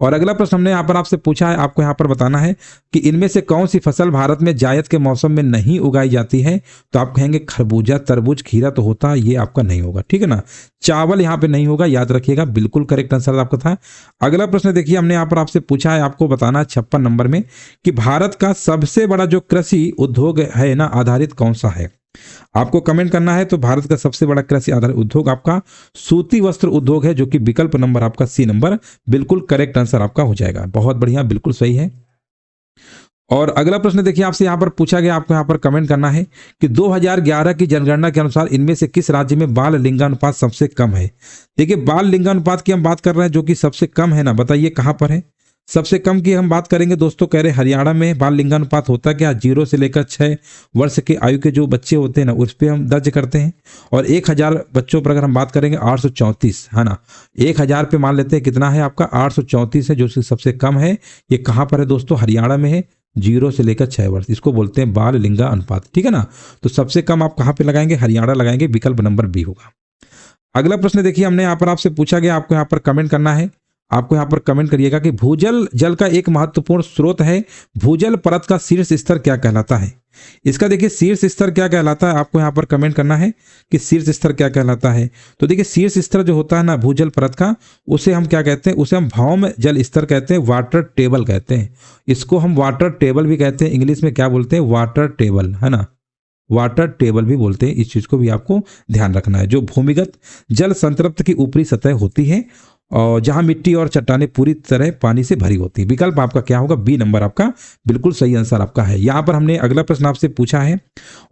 और अगला प्रश्न हमने यहाँ पर आपसे पूछा है, आपको यहाँ पर बताना है कि इनमें से कौन सी फसल भारत में जायद के मौसम में नहीं उगाई जाती है। तो आप कहेंगे खरबूजा, तरबूज, खीरा तो होता, ये आपका नहीं होगा, ठीक है ना। चावल यहाँ पे नहीं होगा, याद रखिएगा, बिल्कुल करेक्ट आंसर आपका था। अगला प्रश्न देखिए, हमने यहाँ पर आपसे पूछा है, आपको बताना है 56 नंबर में कि भारत का सबसे बड़ा जो कृषि उद्योग है ना आधारित कौन सा है। आपको कमेंट करना है। तो भारत का सबसे बड़ा कृषि आधारित उद्योग आपका सूती वस्त्र उद्योग है, जो कि विकल्प नंबर आपका सी नंबर बिल्कुल करेक्ट आंसर आपका हो जाएगा। बहुत बढ़िया, बिल्कुल सही है। और अगला प्रश्न देखिए, आपसे यहां पर पूछा गया, आपको यहां पर कमेंट करना है कि 2011 की जनगणना के अनुसार इनमें से किस राज्य में बाल लिंगानुपात सबसे कम है। देखिए, बाल लिंगानुपात की हम बात कर रहे हैं, जो कि सबसे कम है ना, बताइए कहां पर है। सबसे कम की हम बात करेंगे दोस्तों, कह रहे हरियाणा में बाल लिंगानुपात होता क्या, 0 से लेकर 6 वर्ष के आयु के जो बच्चे होते हैं ना, उस पर हम दर्ज करते हैं। और 1000 बच्चों पर अगर हम बात करेंगे 834 है ना, 1000 पे मान लेते हैं कितना है आपका 834 है, जो सबसे कम है। ये कहाँ पर है दोस्तों, हरियाणा में है, 0 से लेकर 6 वर्ष, इसको बोलते हैं बाल लिंगा अनुपात, ठीक है ना। तो सबसे कम आप कहाँ पे लगाएंगे, हरियाणा लगाएंगे, विकल्प नंबर बी होगा। अगला प्रश्न देखिए, हमने यहाँ पर आपसे पूछा गया, आपको यहाँ पर कमेंट करना है। आपको यहाँ पर कमेंट करिएगा कि भूजल जल का एक महत्वपूर्ण स्रोत है, भूजल परत का शीर्ष स्तर क्या कहलाता है। इसका देखिए शीर्ष स्तर क्या कहलाता है, आपको यहाँ पर कमेंट करना है कि शीर्ष स्तर क्या कहलाता है। तो देखिए शीर्ष स्तर जो होता है ना भूजल परत का, उसे हम क्या कहते हैं, उसे हम भौम जल स्तर कहते हैं, वाटर टेबल कहते हैं। इसको हम वाटर टेबल भी कहते हैं, इंग्लिश में क्या बोलते हैं, वाटर टेबल, है ना, वाटर टेबल भी बोलते हैं। इस चीज को भी आपको ध्यान रखना है। जो भूमिगत जल संतृप्त की ऊपरी सतह होती है और जहां मिट्टी और चट्टानें पूरी तरह पानी से भरी होती है। विकल्प आपका क्या होगा, बी नंबर आपका बिल्कुल सही आंसर आपका है। यहां पर हमने अगला प्रश्न आपसे पूछा है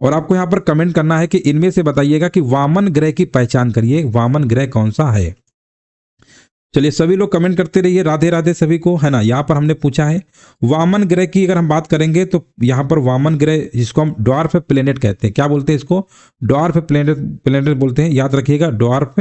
और आपको यहां पर कमेंट करना है कि इनमें से बताइएगा कि वामन ग्रह की पहचान करिए, वामन ग्रह कौन सा है। चलिए सभी लोग कमेंट करते रहिए, राधे राधे सभी को, है ना। यहाँ पर हमने पूछा है वामन ग्रह की अगर हम बात करेंगे तो यहाँ पर वामन ग्रह जिसको हम ड्वार्फ प्लेनेट कहते हैं, क्या बोलते हैं इसको, ड्वार्फ प्लेनेट बोलते हैं। याद रखिएगा ड्वार्फ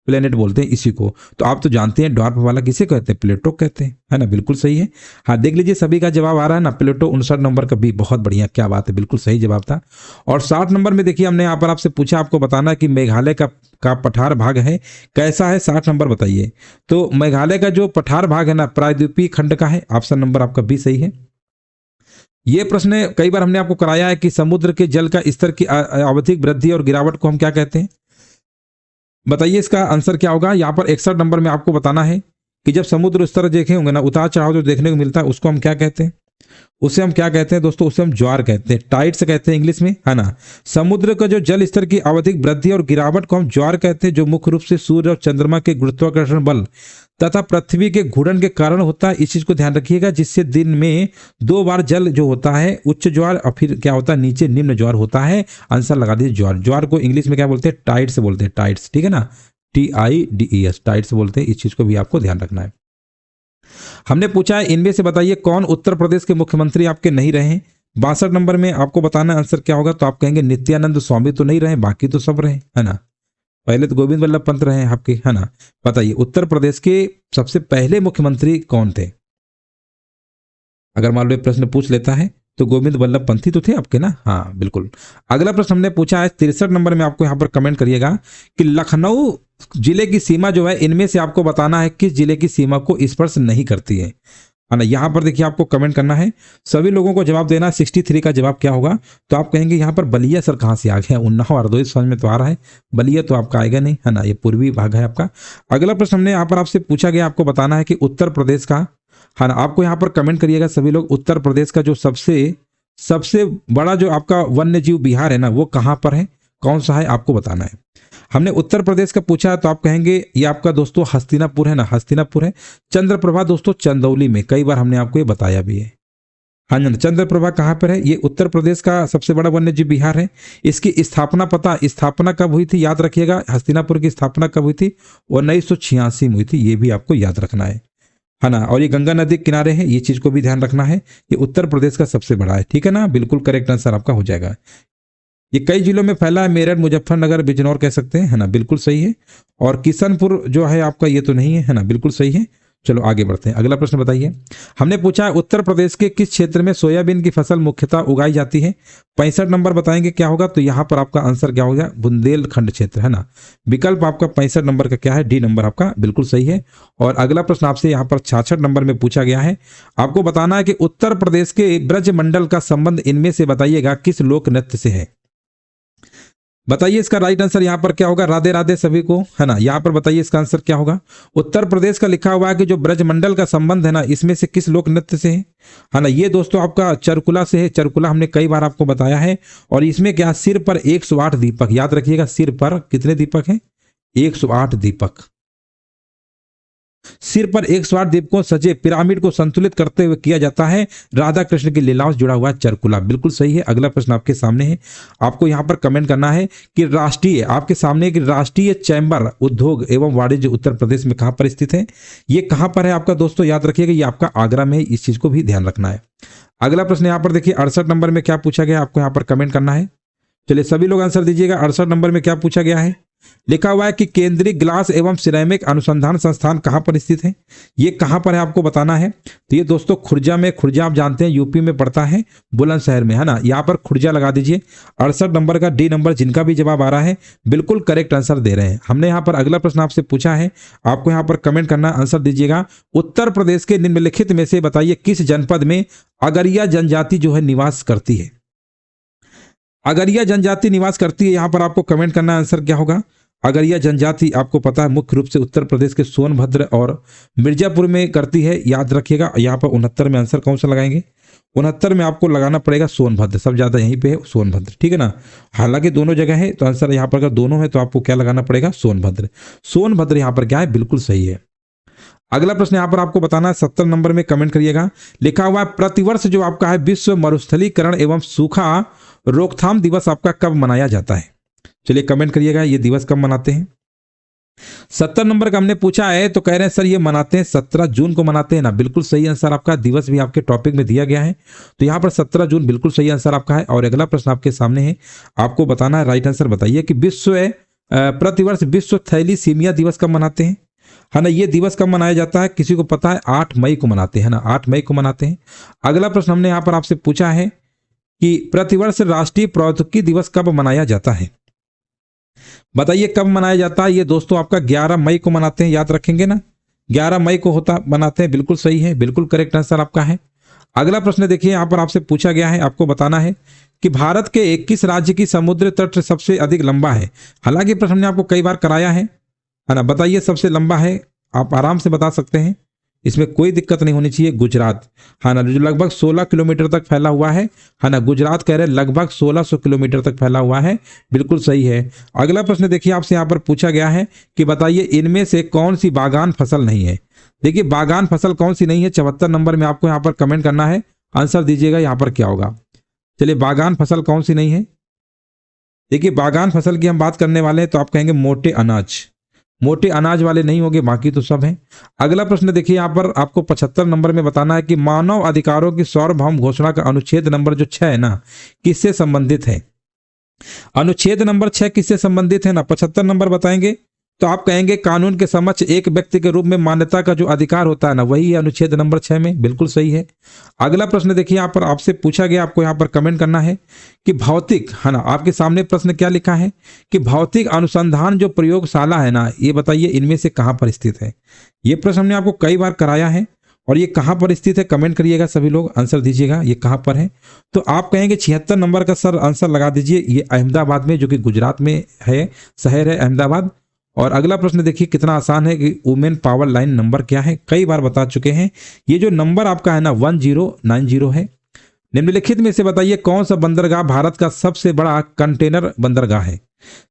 प्लेनेट बोलते हैं इसी को। तो आप तो जानते हैं ड्वार्फ वाला किसे कहते हैं, प्लेटो कहते हैं, है ना, बिल्कुल सही है। हाँ देख लीजिए सभी का जवाब आ रहा है ना, प्लेटो 59 नंबर का भी, बहुत बढ़िया, क्या बात है, बिल्कुल सही जवाब था। और 60 नंबर में देखिए हमने यहाँ पर आपसे पूछा, आपको बताना है कि मेघालय का पठार भाग है कैसा है, 60 नंबर बताइए। तो मेघालय का जो पठार भाग है ना प्रायद्वीपीय खंड का है, ऑप्शन नंबर आपका बी सही है। ये प्रश्न कई बार हमने आपको कराया है कि समुद्र के जल का स्तर की आवधिक वृद्धि और गिरावट को हम क्या कहते हैं, बताइए इसका आंसर क्या होगा। यहाँ पर 61 नंबर में आपको बताना है कि जब समुद्र स्तर देखे होंगे ना, उतार चढ़ाव जो देखने को मिलता है, उसको हम क्या कहते हैं, उसे हम क्या कहते हैं दोस्तों, उसे हम ज्वार कहते हैं, टाइड्स कहते हैं इंग्लिश में, है ना। समुद्र का जो जल स्तर की आवधिक वृद्धि और गिरावट को हम ज्वार कहते हैं, जो मुख्य रूप से सूर्य और चंद्रमा के गुरुत्वाकर्षण बल तथा पृथ्वी के घूर्णन के कारण होता है। इस चीज को ध्यान रखिएगा, जिससे दिन में 2 बार जल जो होता है उच्च ज्वार और फिर क्या होता है नीचे निम्न ज्वार होता है। आंसर लगा दीजिए ज्वार। ज्वार को इंग्लिश में क्या बोलते हैं, टाइड्स बोलते हैं, टाइड्स, ठीक है ना, TIDES, टाइड्स बोलते हैं। इस चीज को भी आपको ध्यान रखना है। हमने पूछा है इनमें से बताइए कौन उत्तर प्रदेश के मुख्यमंत्री आपके नहीं रहे। 62 नंबर में आपको बताना आंसर क्या होगा। तो आप कहेंगे नित्यानंद स्वामी तो नहीं रहे, बाकी तो सब रहे, है ना। पहले तो गोविंद वल्लभ पंत रहे हैं आपके, है ना। बताइए उत्तर प्रदेश के सबसे पहले मुख्यमंत्री कौन थे? अगर मान लो ये प्रश्न पूछ लेता है तो गोविंद वल्लभ पंत ही तो थे आपके ना। हाँ बिल्कुल। अगला प्रश्न हमने पूछा है 63 नंबर में, आपको यहाँ पर कमेंट करिएगा कि लखनऊ जिले की सीमा जो है इनमें से आपको बताना है किस जिले की सीमा को स्पर्श नहीं करती है ना। यहाँ पर देखिए आपको कमेंट करना है, सभी लोगों को जवाब देना है। 63 का जवाब क्या होगा? तो आप कहेंगे यहाँ पर बलिया सर कहाँ से आ गया? उन्नाव हरदोई समझ में तो आ रहा है, बलिया तो आपका आएगा नहीं, है ना, ये पूर्वी भाग है आपका। अगला प्रश्न हमने यहाँ पर आपसे पूछा गया, आपको बताना है कि उत्तर प्रदेश का, है ना, आपको यहाँ पर कमेंट करिएगा सभी लोग, उत्तर प्रदेश का जो सबसे बड़ा जो आपका वन्य जीव विहार है ना, वो कहाँ पर है, कौन सा है, आपको बताना है। हमने उत्तर प्रदेश का पूछा है तो आप कहेंगे ये आपका दोस्तों हस्तिनापुर है ना, हस्तिनापुर है। चंद्रप्रभा दोस्तों चंदौली में, कई बार हमने आपको ये बताया भी है। हाँ जी, चंद्रप्रभा कहाँ पर है? ये उत्तर प्रदेश का सबसे बड़ा वन्य जीव विहार है। इसकी स्थापना कब हुई थी, याद रखिएगा। हस्तिनापुर की स्थापना कब हुई थी? 1986 में हुई थी, ये भी आपको याद रखना है ना। और ये गंगा नदी के किनारे है, ये चीज को भी ध्यान रखना है। ये उत्तर प्रदेश का सबसे बड़ा है, ठीक है ना, बिल्कुल करेक्ट आंसर आपका हो जाएगा। ये कई जिलों में फैला है, मेरठ, मुजफ्फरनगर, बिजनौर कह सकते हैं, है ना, बिल्कुल सही है। और किशनपुर जो है आपका ये तो नहीं है ना, बिल्कुल सही है। चलो आगे बढ़ते हैं, अगला प्रश्न बताइए। हमने पूछा है उत्तर प्रदेश के किस क्षेत्र में सोयाबीन की फसल मुख्यतः उगाई जाती है? 65 नंबर बताएंगे क्या होगा? तो यहाँ पर आपका आंसर क्या होगा? बुंदेलखंड क्षेत्र, है ना। विकल्प आपका 65 नंबर का क्या है? डी नंबर आपका बिल्कुल सही है। और अगला प्रश्न आपसे यहाँ पर 66 नंबर में पूछा गया है, आपको बताना है कि उत्तर प्रदेश के ब्रजमंडल का संबंध इनमें से बताइएगा किस लोक नृत्य से है? बताइए इसका राइट आंसर यहाँ पर क्या होगा? राधे राधे सभी को, है ना। यहाँ पर बताइए इसका आंसर क्या होगा? उत्तर प्रदेश का लिखा हुआ है कि जो ब्रजमंडल का संबंध है ना, इसमें से किस लोक नृत्य से है ना। ये दोस्तों आपका चरकुला से है। चरकुला हमने कई बार आपको बताया है। और इसमें क्या, सिर पर 108 दीपक, याद रखिएगा, सिर पर कितने दीपक हैं? 108 दीपक। सिर पर 108 दीपकों सजे पिरामिड को संतुलित करते हुए किया जाता है। राधा कृष्ण की लीलाओं से जुड़ा हुआ चरकुला, बिल्कुल सही है। अगला प्रश्न आपके सामने है, आपको यहां पर कमेंट करना है कि आपके सामने कि राष्ट्रीय चैम्बर उद्योग एवं वाणिज्य उत्तर प्रदेश में कहां पर स्थित है? ये कहां पर है आपका दोस्तों? याद रखिएगा, ये आपका आगरा में है, इस चीज को भी ध्यान रखना है। अगला प्रश्न यहां पर देखिए 68 नंबर में क्या पूछा गया, आपको यहां पर कमेंट करना है। चलिए सभी लोग आंसर दीजिएगा। 68 नंबर में क्या पूछा गया है? लिखा हुआ है कि केंद्रीय ग्लास एवं सिरेमिक अनुसंधान संस्थान कहां पर स्थित है? ये कहां पर है आपको बताना है। तो ये दोस्तों खुर्जा में, खुर्जा आप जानते हैं यूपी में पड़ता है, बुलंदशहर में, है ना। यहाँ पर खुर्जा लगा दीजिए। 68 नंबर का डी नंबर, जिनका भी जवाब आ रहा है बिल्कुल करेक्ट आंसर दे रहे हैं। हमने यहाँ पर अगला प्रश्न आपसे पूछा है, आपको यहाँ पर कमेंट करना, आंसर दीजिएगा। उत्तर प्रदेश के निम्नलिखित में से बताइए किस जनपद में अगरिया जनजाति जो है निवास करती है? अगरिया जनजाति निवास करती है, यहां पर आपको कमेंट करना, आंसर क्या होगा? अगरिया जनजाति आपको पता है मुख्य रूप से उत्तर प्रदेश के सोनभद्र और मिर्जापुर में करती है, याद रखिएगा। यहाँ पर 69 में आंसर कौन सा लगाएंगे? 69 में आपको लगाना पड़ेगा सोनभद्र, सब ज्यादा यहीं पे है सोनभद्र, ठीक है ना। हालांकि दोनों जगह है तो आंसर यहाँ पर अगर दोनों है तो आपको क्या लगाना पड़ेगा? सोनभद्र। सोनभद्र यहाँ पर क्या है? बिल्कुल सही है। अगला प्रश्न यहाँ पर आपको बताना है, 70 नंबर में कमेंट करिएगा। लिखा हुआ है प्रतिवर्ष जो आपका है विश्व मरुस्थलीकरण एवं सूखा रोकथाम दिवस आपका कब मनाया जाता है? चलिए कमेंट करिएगा, ये दिवस कब मनाते हैं। 70 नंबर का हमने पूछा है तो कह रहे हैं सर ये मनाते हैं 17 जून को मनाते हैं ना, बिल्कुल सही आंसर आपका। दिवस भी आपके टॉपिक में दिया गया है तो यहाँ पर 17 जून बिल्कुल सही आंसर आपका है। और अगला प्रश्न आपके सामने है, आपको बताना है राइट आंसर बताइए कि प्रतिवर्ष विश्व थैलीसीमिया दिवस कब मनाते हैं, है ना। ये दिवस कब मनाया जाता है? किसी को पता है? 8 मई को मनाते हैं ना, 8 मई को मनाते हैं। अगला प्रश्न हमने यहाँ पर आपसे पूछा है कि प्रतिवर्ष राष्ट्रीय प्रौद्योगिकी दिवस कब मनाया जाता है? बताइए कब मनाया जाता है। ये दोस्तों आपका 11 मई को मनाते हैं, याद रखेंगे ना, 11 मई को होता मनाते हैं, बिल्कुल सही है, बिल्कुल करेक्ट आंसर आपका है। अगला प्रश्न देखिए, यहाँ पर आपसे पूछा गया है, आपको बताना है कि भारत के 21 राज्य की समुद्र तट सबसे अधिक लंबा है। हालांकि प्रश्न हमने आपको कई बार कराया है ना। बताइए सबसे लंबा है, आप आराम से बता सकते हैं, इसमें कोई दिक्कत नहीं होनी चाहिए। गुजरात, है ना, जो लगभग 16 किलोमीटर तक फैला हुआ है ना। गुजरात कह रहे हैं लगभग 1600 किलोमीटर तक फैला हुआ है, बिल्कुल सही है। अगला प्रश्न देखिए, आपसे यहाँ पर पूछा गया है कि बताइए इनमें से कौन सी बागान फसल नहीं है। देखिए बागान फसल कौन सी नहीं है, 74 नंबर में आपको यहाँ पर कमेंट करना है, आंसर दीजिएगा यहाँ पर क्या होगा। चलिए बागान फसल कौन सी नहीं है? देखिए बागान फसल की हम बात करने वाले हैं तो आप कहेंगे मोटे अनाज, मोटे अनाज वाले नहीं होंगे, बाकी तो सब हैं। अगला प्रश्न देखिए, यहाँ पर आपको 75 नंबर में बताना है कि मानव अधिकारों की सार्वभौम घोषणा का अनुच्छेद नंबर जो 6 है ना, किससे संबंधित है। अनुच्छेद नंबर 6 किससे संबंधित है ना, 75 नंबर बताएंगे तो आप कहेंगे कानून के समक्ष एक व्यक्ति के रूप में मान्यता का जो अधिकार होता है ना, वही है अनुच्छेद नंबर 6 में, बिल्कुल सही है। अगला प्रश्न देखिए, यहाँ पर आपसे पूछा गया, आपको यहाँ पर कमेंट करना है कि भौतिक, है ना, आपके सामने प्रश्न क्या लिखा है कि भौतिक अनुसंधान जो प्रयोगशाला है ना, ये बताइए इनमें से कहाँ पर स्थित है। ये प्रश्न हमने आपको कई बार कराया है, और ये कहाँ पर स्थित है कमेंट करिएगा, सभी लोग आंसर दीजिएगा ये कहाँ पर है। तो आप कहेंगे 76 नंबर का सर आंसर लगा दीजिए, ये अहमदाबाद में, जो कि गुजरात में है, शहर है अहमदाबाद। और अगला प्रश्न देखिए कितना आसान है कि वुमेन पावर लाइन नंबर क्या है, कई बार बता चुके हैं। ये जो नंबर आपका है ना 1090 है। निम्नलिखित में से बताइए कौन सा बंदरगाह भारत का सबसे बड़ा कंटेनर बंदरगाह है।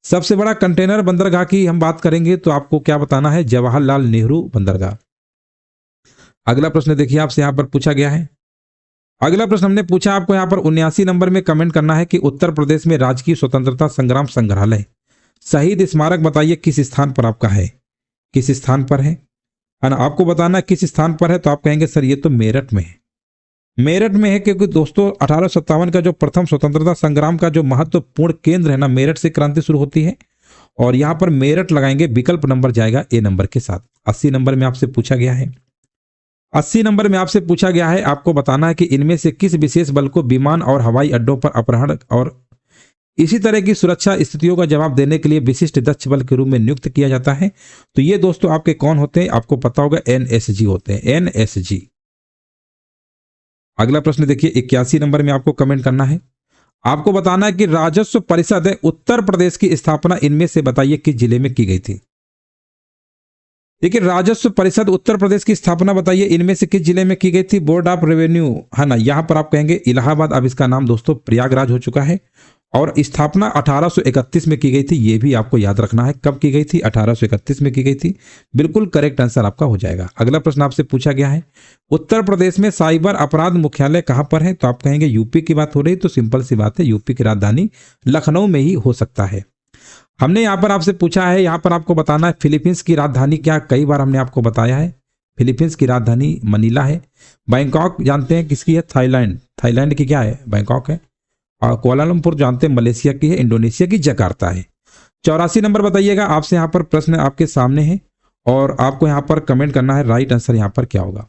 सबसे बड़ा कंटेनर बंदरगाह की हम बात करेंगे तो आपको क्या बताना है, जवाहरलाल नेहरू बंदरगाह। अगला प्रश्न देखिए आपसे यहां पर पूछा गया है, अगला प्रश्न हमने पूछा आपको यहां पर 79 नंबर में कमेंट करना है कि उत्तर प्रदेश में राजकीय स्वतंत्रता संग्राम संग्रहालय शहीद स्मारक बताइए किस स्थान पर आपका है, किस स्थान पर है ना, आपको बताना किस स्थान पर है। तो आप कहेंगे सर ये तो मेरठ में है, मेरठ में है, क्योंकि दोस्तों 1857 का जो प्रथम स्वतंत्रता संग्राम का जो महत्वपूर्ण केंद्र है ना, मेरठ से क्रांति शुरू होती है, और यहां पर मेरठ लगाएंगे, विकल्प नंबर जाएगा ए नंबर के साथ। 80 नंबर में आपसे पूछा गया है, 80 नंबर में आपसे पूछा गया है, आपको बताना है कि इनमें से किस विशेष बल को विमान और हवाई अड्डों पर अपहरण और इसी तरह की सुरक्षा स्थितियों का जवाब देने के लिए विशिष्ट दक्ष बल के रूप में नियुक्त किया जाता है। तो ये दोस्तों आपके कौन होते हैं, आपको पता होगा एनएसजी होते हैं, एनएसजी। अगला प्रश्न देखिए 81 नंबर में आपको कमेंट करना है, आपको बताना है कि राजस्व परिषद उत्तर प्रदेश की स्थापना इनमें से बताइए किस जिले में की गई थी। देखिए राजस्व परिषद उत्तर प्रदेश की स्थापना बताइए इनमें से किस जिले में की गई थी, बोर्ड ऑफ रेवेन्यू, है ना, यहां पर आप कहेंगे इलाहाबाद, अब इसका नाम दोस्तों प्रयागराज हो चुका है, और स्थापना 1831 में की गई थी। ये भी आपको याद रखना है, कब की गई थी, 1831 में की गई थी, बिल्कुल करेक्ट आंसर आपका हो जाएगा। अगला प्रश्न आपसे पूछा गया है, उत्तर प्रदेश में साइबर अपराध मुख्यालय कहां पर है। तो आप कहेंगे यूपी की बात हो रही, तो सिंपल सी बात है, यूपी की राजधानी लखनऊ में ही हो सकता है। हमने यहां पर आपसे पूछा है, यहां पर आपको बताना है फिलीपींस की राजधानी क्या, कई बार हमने आपको बताया है, फिलीपींस की राजधानी मनीला है। बैंकॉक जानते हैं किसकी है, थाईलैंड, थाईलैंड की क्या है, बैंकॉक है। और कुआलालंपुर जानते हैं मलेशिया की है, इंडोनेशिया की जकार्ता है। 84 नंबर बताइएगा, आपसे यहाँ पर प्रश्न आपके सामने है, और आपको यहाँ पर कमेंट करना है राइट आंसर यहाँ पर क्या होगा।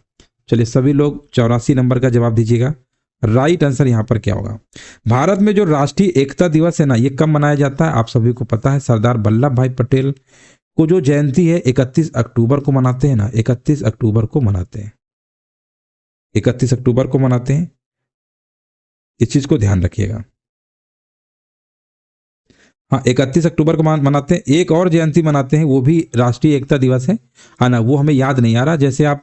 चलिए सभी लोग 84 नंबर का जवाब दीजिएगा, राइट आंसर यहाँ पर क्या होगा। भारत में जो राष्ट्रीय एकता दिवस है ना, ये कब मनाया जाता है, आप सभी को पता है, सरदार वल्लभ भाई पटेल को जो जयंती है 31 अक्टूबर को मनाते हैं ना, 31 अक्टूबर को मनाते हैं, 31 अक्टूबर को मनाते हैं, इस चीज को ध्यान रखिएगा। हाँ 31 अक्टूबर को मनाते हैं। एक और जयंती मनाते हैं, वो भी राष्ट्रीय एकता दिवस है ना, वो हमें याद नहीं आ रहा। जैसे आप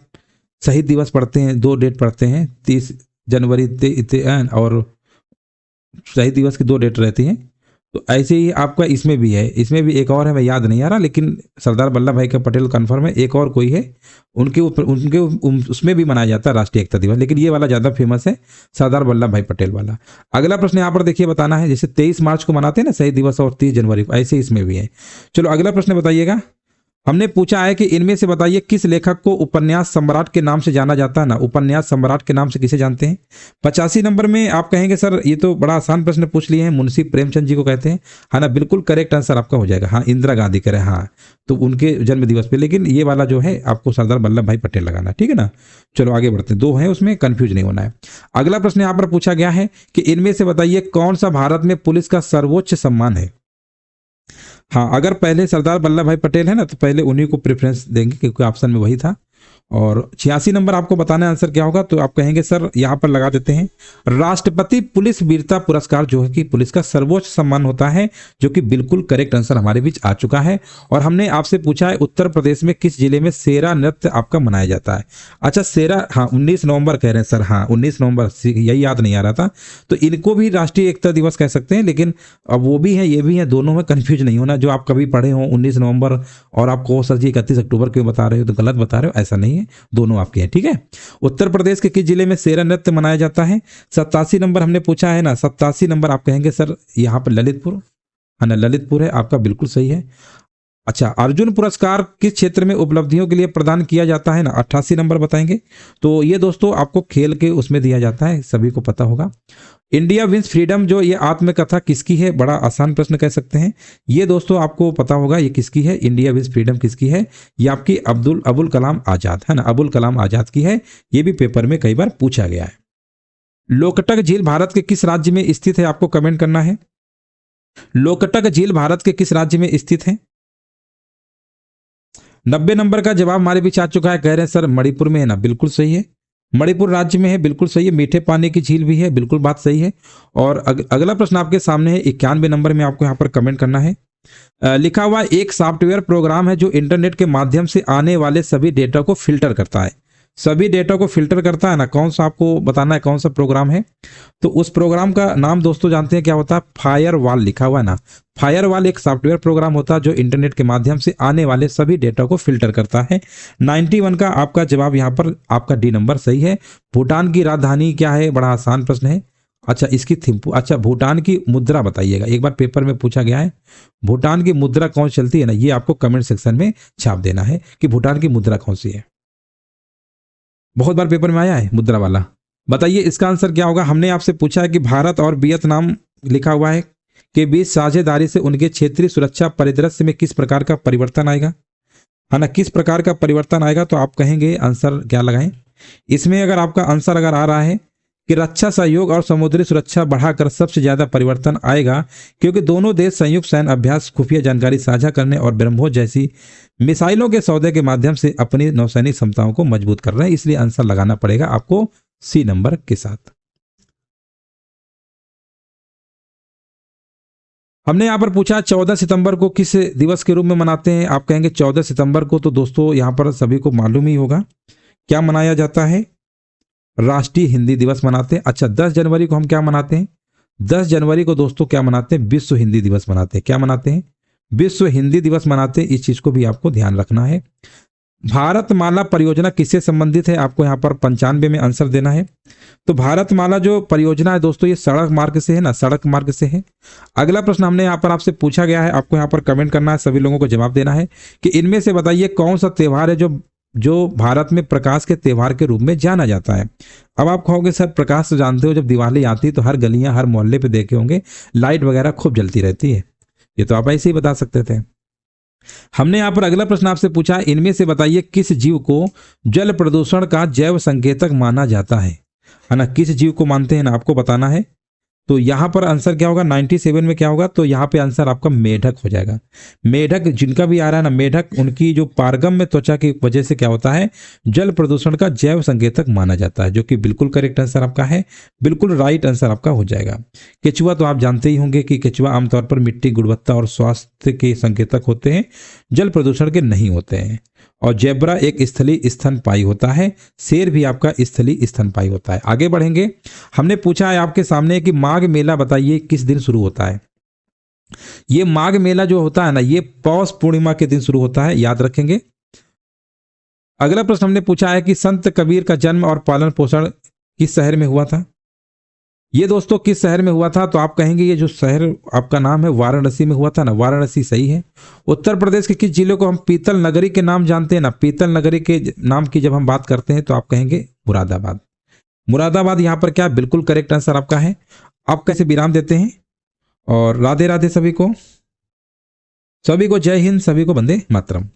शहीद दिवस पढ़ते हैं, 2 डेट पढ़ते हैं, 30 जनवरी और शहीद दिवस की 2 डेट रहती हैं, तो ऐसे ही आपका इसमें भी है, इसमें भी एक और है, मैं याद नहीं आ रहा, लेकिन सरदार वल्लभ भाई का पटेल कन्फर्म है, एक और कोई है, उनके उसमें भी मनाया जाता है राष्ट्रीय एकता दिवस, लेकिन ये वाला ज़्यादा फेमस है, सरदार वल्लभ भाई पटेल वाला। अगला प्रश्न यहाँ पर देखिए बताना है, जैसे 23 मार्च को मनाते हैं ना शहीद दिवस, और 30 जनवरी को, ऐसे इसमें भी है। चलो अगला प्रश्न बताइएगा, हमने पूछा है कि इनमें से बताइए किस लेखक को उपन्यास सम्राट के नाम से जाना जाता है ना, उपन्यास सम्राट के नाम से किसे जानते हैं। 85 नंबर में आप कहेंगे सर ये तो बड़ा आसान प्रश्न पूछ लिए हैं, मुंशी प्रेमचंद जी को कहते हैं, है ना, बिल्कुल करेक्ट आंसर आपका हो जाएगा। हाँ इंदिरा गांधी करें, हाँ तो उनके जन्म दिवस पे, लेकिन ये वाला जो है आपको सरदार वल्लभ भाई पटेल लगाना, ठीक है ना। चलो आगे बढ़ते हैं, 2 हैं उसमें, कंफ्यूज नहीं होना है। अगला प्रश्न यहाँ पर पूछा गया है कि इनमें से बताइए कौन सा भारत में पुलिस का सर्वोच्च सम्मान है। हाँ अगर पहले सरदार वल्लभ भाई पटेल है ना, तो पहले उन्हीं को प्रेफरेंस देंगे, क्योंकि ऑप्शन में वही था। और 86 नंबर आपको बताना है आंसर क्या होगा, तो आप कहेंगे सर यहाँ पर लगा देते हैं राष्ट्रपति पुलिस वीरता पुरस्कार, जो है कि पुलिस का सर्वोच्च सम्मान होता है, जो कि बिल्कुल करेक्ट आंसर हमारे बीच आ चुका है। और हमने आपसे पूछा है उत्तर प्रदेश में किस जिले में सेरा नृत्य आपका मनाया जाता है। अच्छा सेरा, हाँ 19 नवंबर कह रहे हैं सर, हाँ 19 नवंबर, यही याद नहीं आ रहा था, तो इनको भी राष्ट्रीय एकता दिवस कह सकते हैं, लेकिन अब वो भी है ये भी है, दोनों में कन्फ्यूज नहीं होना। जो आप कभी पढ़े हो 19 नवंबर और आपको सर जी 31 अक्टूबर क्यों बता रहे हो, तो गलत बता रहे हो, ऐसा नहीं है, दोनों आपके हैं, ठीक है। उत्तर प्रदेश के किस जिले में सेरा नृत्य मनाया जाता है। 87 नंबर हमने पूछा है ना, 87 नंबर आप कहेंगे सर यहाँ पर ललितपुर, है ना, ललितपुर है आपका, बिल्कुल सही है। अच्छा, अर्जुन पुरस्कार किस क्षेत्र में उपलब्धियों के लिए प्रदान किया जाता है ना, 88 नंबर बताएंगे। तो ये दोस्तों आपको खेल के उसमें दिया जाता है, सभी को पता होगा। इंडिया विंस फ्रीडम, जो ये आत्मकथा किसकी है, बड़ा आसान प्रश्न कह सकते हैं। ये दोस्तों आपको पता होगा ये किसकी है, इंडिया विंस फ्रीडम किसकी है, ये आपकी अबुल कलाम आजाद है ना, अबुल कलाम आजाद की है। ये भी पेपर में कई बार पूछा गया है। लोकटक झील भारत के किस राज्य में स्थित है, आपको कमेंट करना है। लोकटक झील भारत के किस राज्य में स्थित है। 90 नंबर का जवाब हमारे बीच आ चुका है, कह रहे हैं सर मणिपुर में है ना, बिल्कुल सही है, मणिपुर राज्य में है, बिल्कुल सही है। मीठे पानी की झील भी है, बिल्कुल बात सही है। और अगला प्रश्न आपके सामने है, 91 नंबर में आपको यहाँ पर कमेंट करना है। लिखा हुआ एक सॉफ्टवेयर प्रोग्राम है जो इंटरनेट के माध्यम से आने वाले सभी डेटा को फिल्टर करता है, सभी डेटा को फिल्टर करता है ना, कौन सा आपको बताना है, कौन सा प्रोग्राम है। तो उस प्रोग्राम का नाम दोस्तों जानते हैं क्या होता है, फायरवॉल लिखा हुआ है ना। फायरवॉल एक सॉफ्टवेयर प्रोग्राम होता है जो इंटरनेट के माध्यम से आने वाले सभी डेटा को फिल्टर करता है। 91 का आपका जवाब यहाँ पर आपका डी नंबर सही है। भूटान की राजधानी क्या है, बड़ा आसान प्रश्न है। अच्छा, इसकी थिम्पू। अच्छा, भूटान की मुद्रा बताइएगा, एक बार पेपर में पूछा गया है, भूटान की मुद्रा कौन चलती है ना, ये आपको कमेंट सेक्शन में छाप देना है कि भूटान की मुद्रा कौन सी है। बहुत बार पेपर में आया है मुद्रा वाला। बताइए इसका आंसर क्या होगा। हमने आपसे पूछा है कि भारत और वियतनाम लिखा हुआ है के बीच साझेदारी से उनके क्षेत्रीय सुरक्षा परिदृश्य में किस प्रकार का परिवर्तन आएगा, है ना, किस प्रकार का परिवर्तन आएगा। तो आप कहेंगे आंसर क्या लगाएं। इसमें अगर आपका आंसर अगर आ रहा है कि रक्षा सहयोग और समुद्री सुरक्षा बढ़ाकर सबसे ज्यादा परिवर्तन आएगा, क्योंकि दोनों देश संयुक्त सैन्य अभ्यास, खुफिया जानकारी साझा करने और ब्रह्मोस जैसी मिसाइलों के सौदे के माध्यम से अपनी नौसैनिक क्षमताओं को मजबूत कर रहे हैं, इसलिए आंसर लगाना पड़ेगा आपको सी नंबर के साथ। हमने यहां पर पूछा 14 सितंबर को किस दिवस के रूप में मनाते हैं। आप कहेंगे 14 सितंबर को तो दोस्तों यहां पर सभी को मालूम ही होगा क्या मनाया जाता है, राष्ट्रीय हिंदी दिवस मनाते हैं। अच्छा, 10 जनवरी को हम क्या मनाते हैं, 10 जनवरी को दोस्तों क्या मनाते हैं, विश्व हिंदी दिवस मनाते हैं। क्या मनाते हैं, विश्व हिंदी दिवस मनाते हैं। इस चीज को भी आपको ध्यान रखना है। भारतमाला परियोजना किससे संबंधित है, आपको यहाँ पर 95 में आंसर देना है। तो भारतमाला जो परियोजना है दोस्तों ये सड़क मार्ग से है ना, सड़क मार्ग से है। अगला प्रश्न हमने यहाँ पर आपसे पूछा गया है, आपको यहाँ पर कमेंट करना है, सभी लोगों को जवाब देना है कि इनमें से बताइए कौन सा त्यौहार है जो भारत में प्रकाश के त्यौहार के रूप में जाना जाता है। अब आप कहोगे सर प्रकाश तो जानते हो, जब दिवाली आती है तो हर गलियां हर मोहल्ले पे देखे होंगे लाइट वगैरह खूब जलती रहती है, ये तो आप ऐसे ही बता सकते थे। हमने यहां पर अगला प्रश्न आपसे पूछा, इनमें से बताइए किस जीव को जल प्रदूषण का जैव संकेतक माना जाता है ना, किस जीव को मानते हैं ना, आपको बताना है। तो यहां पर आंसर क्या होगा, 97 में क्या होगा, तो यहां पे आंसर आपका मेढक हो जाएगा। मेढक जिनका भी आ रहा है ना, मेढक उनकी जो पारगम्य त्वचा की वजह से क्या होता है, जल प्रदूषण का जैव संकेतक माना जाता है, जो कि बिल्कुल करेक्ट आंसर आपका है, बिल्कुल राइट आंसर आपका हो जाएगा। केचुआ तो आप जानते ही होंगे कि केचुआ आमतौर पर मिट्टी गुणवत्ता और स्वास्थ्य के संकेतक होते हैं, जल प्रदूषण के नहीं होते हैं। और जेब्रा एक स्थलीय स्तनपायी होता है, शेर भी आपका स्थलीय स्तनपायी होता है। आगे बढ़ेंगे, हमने पूछा है आपके सामने कि माघ मेला बताइए किस दिन शुरू होता है। ये माघ मेला जो होता है ना, ये पौष पूर्णिमा के दिन शुरू होता है, याद रखेंगे। अगला प्रश्न हमने पूछा है कि संत कबीर का जन्म और पालन पोषण किस शहर में हुआ था। ये दोस्तों किस शहर में हुआ था, तो आप कहेंगे ये जो शहर आपका नाम है वाराणसी में हुआ था ना, वाराणसी सही है। उत्तर प्रदेश के किस जिले को हम पीतल नगरी के नाम जानते हैं ना, पीतल नगरी के नाम की जब हम बात करते हैं तो आप कहेंगे मुरादाबाद। मुरादाबाद यहाँ पर क्या बिल्कुल करेक्ट आंसर आपका है। आप कैसे विराम देते हैं और राधे राधे सभी को जय हिंद, सभी को वंदे मातरम।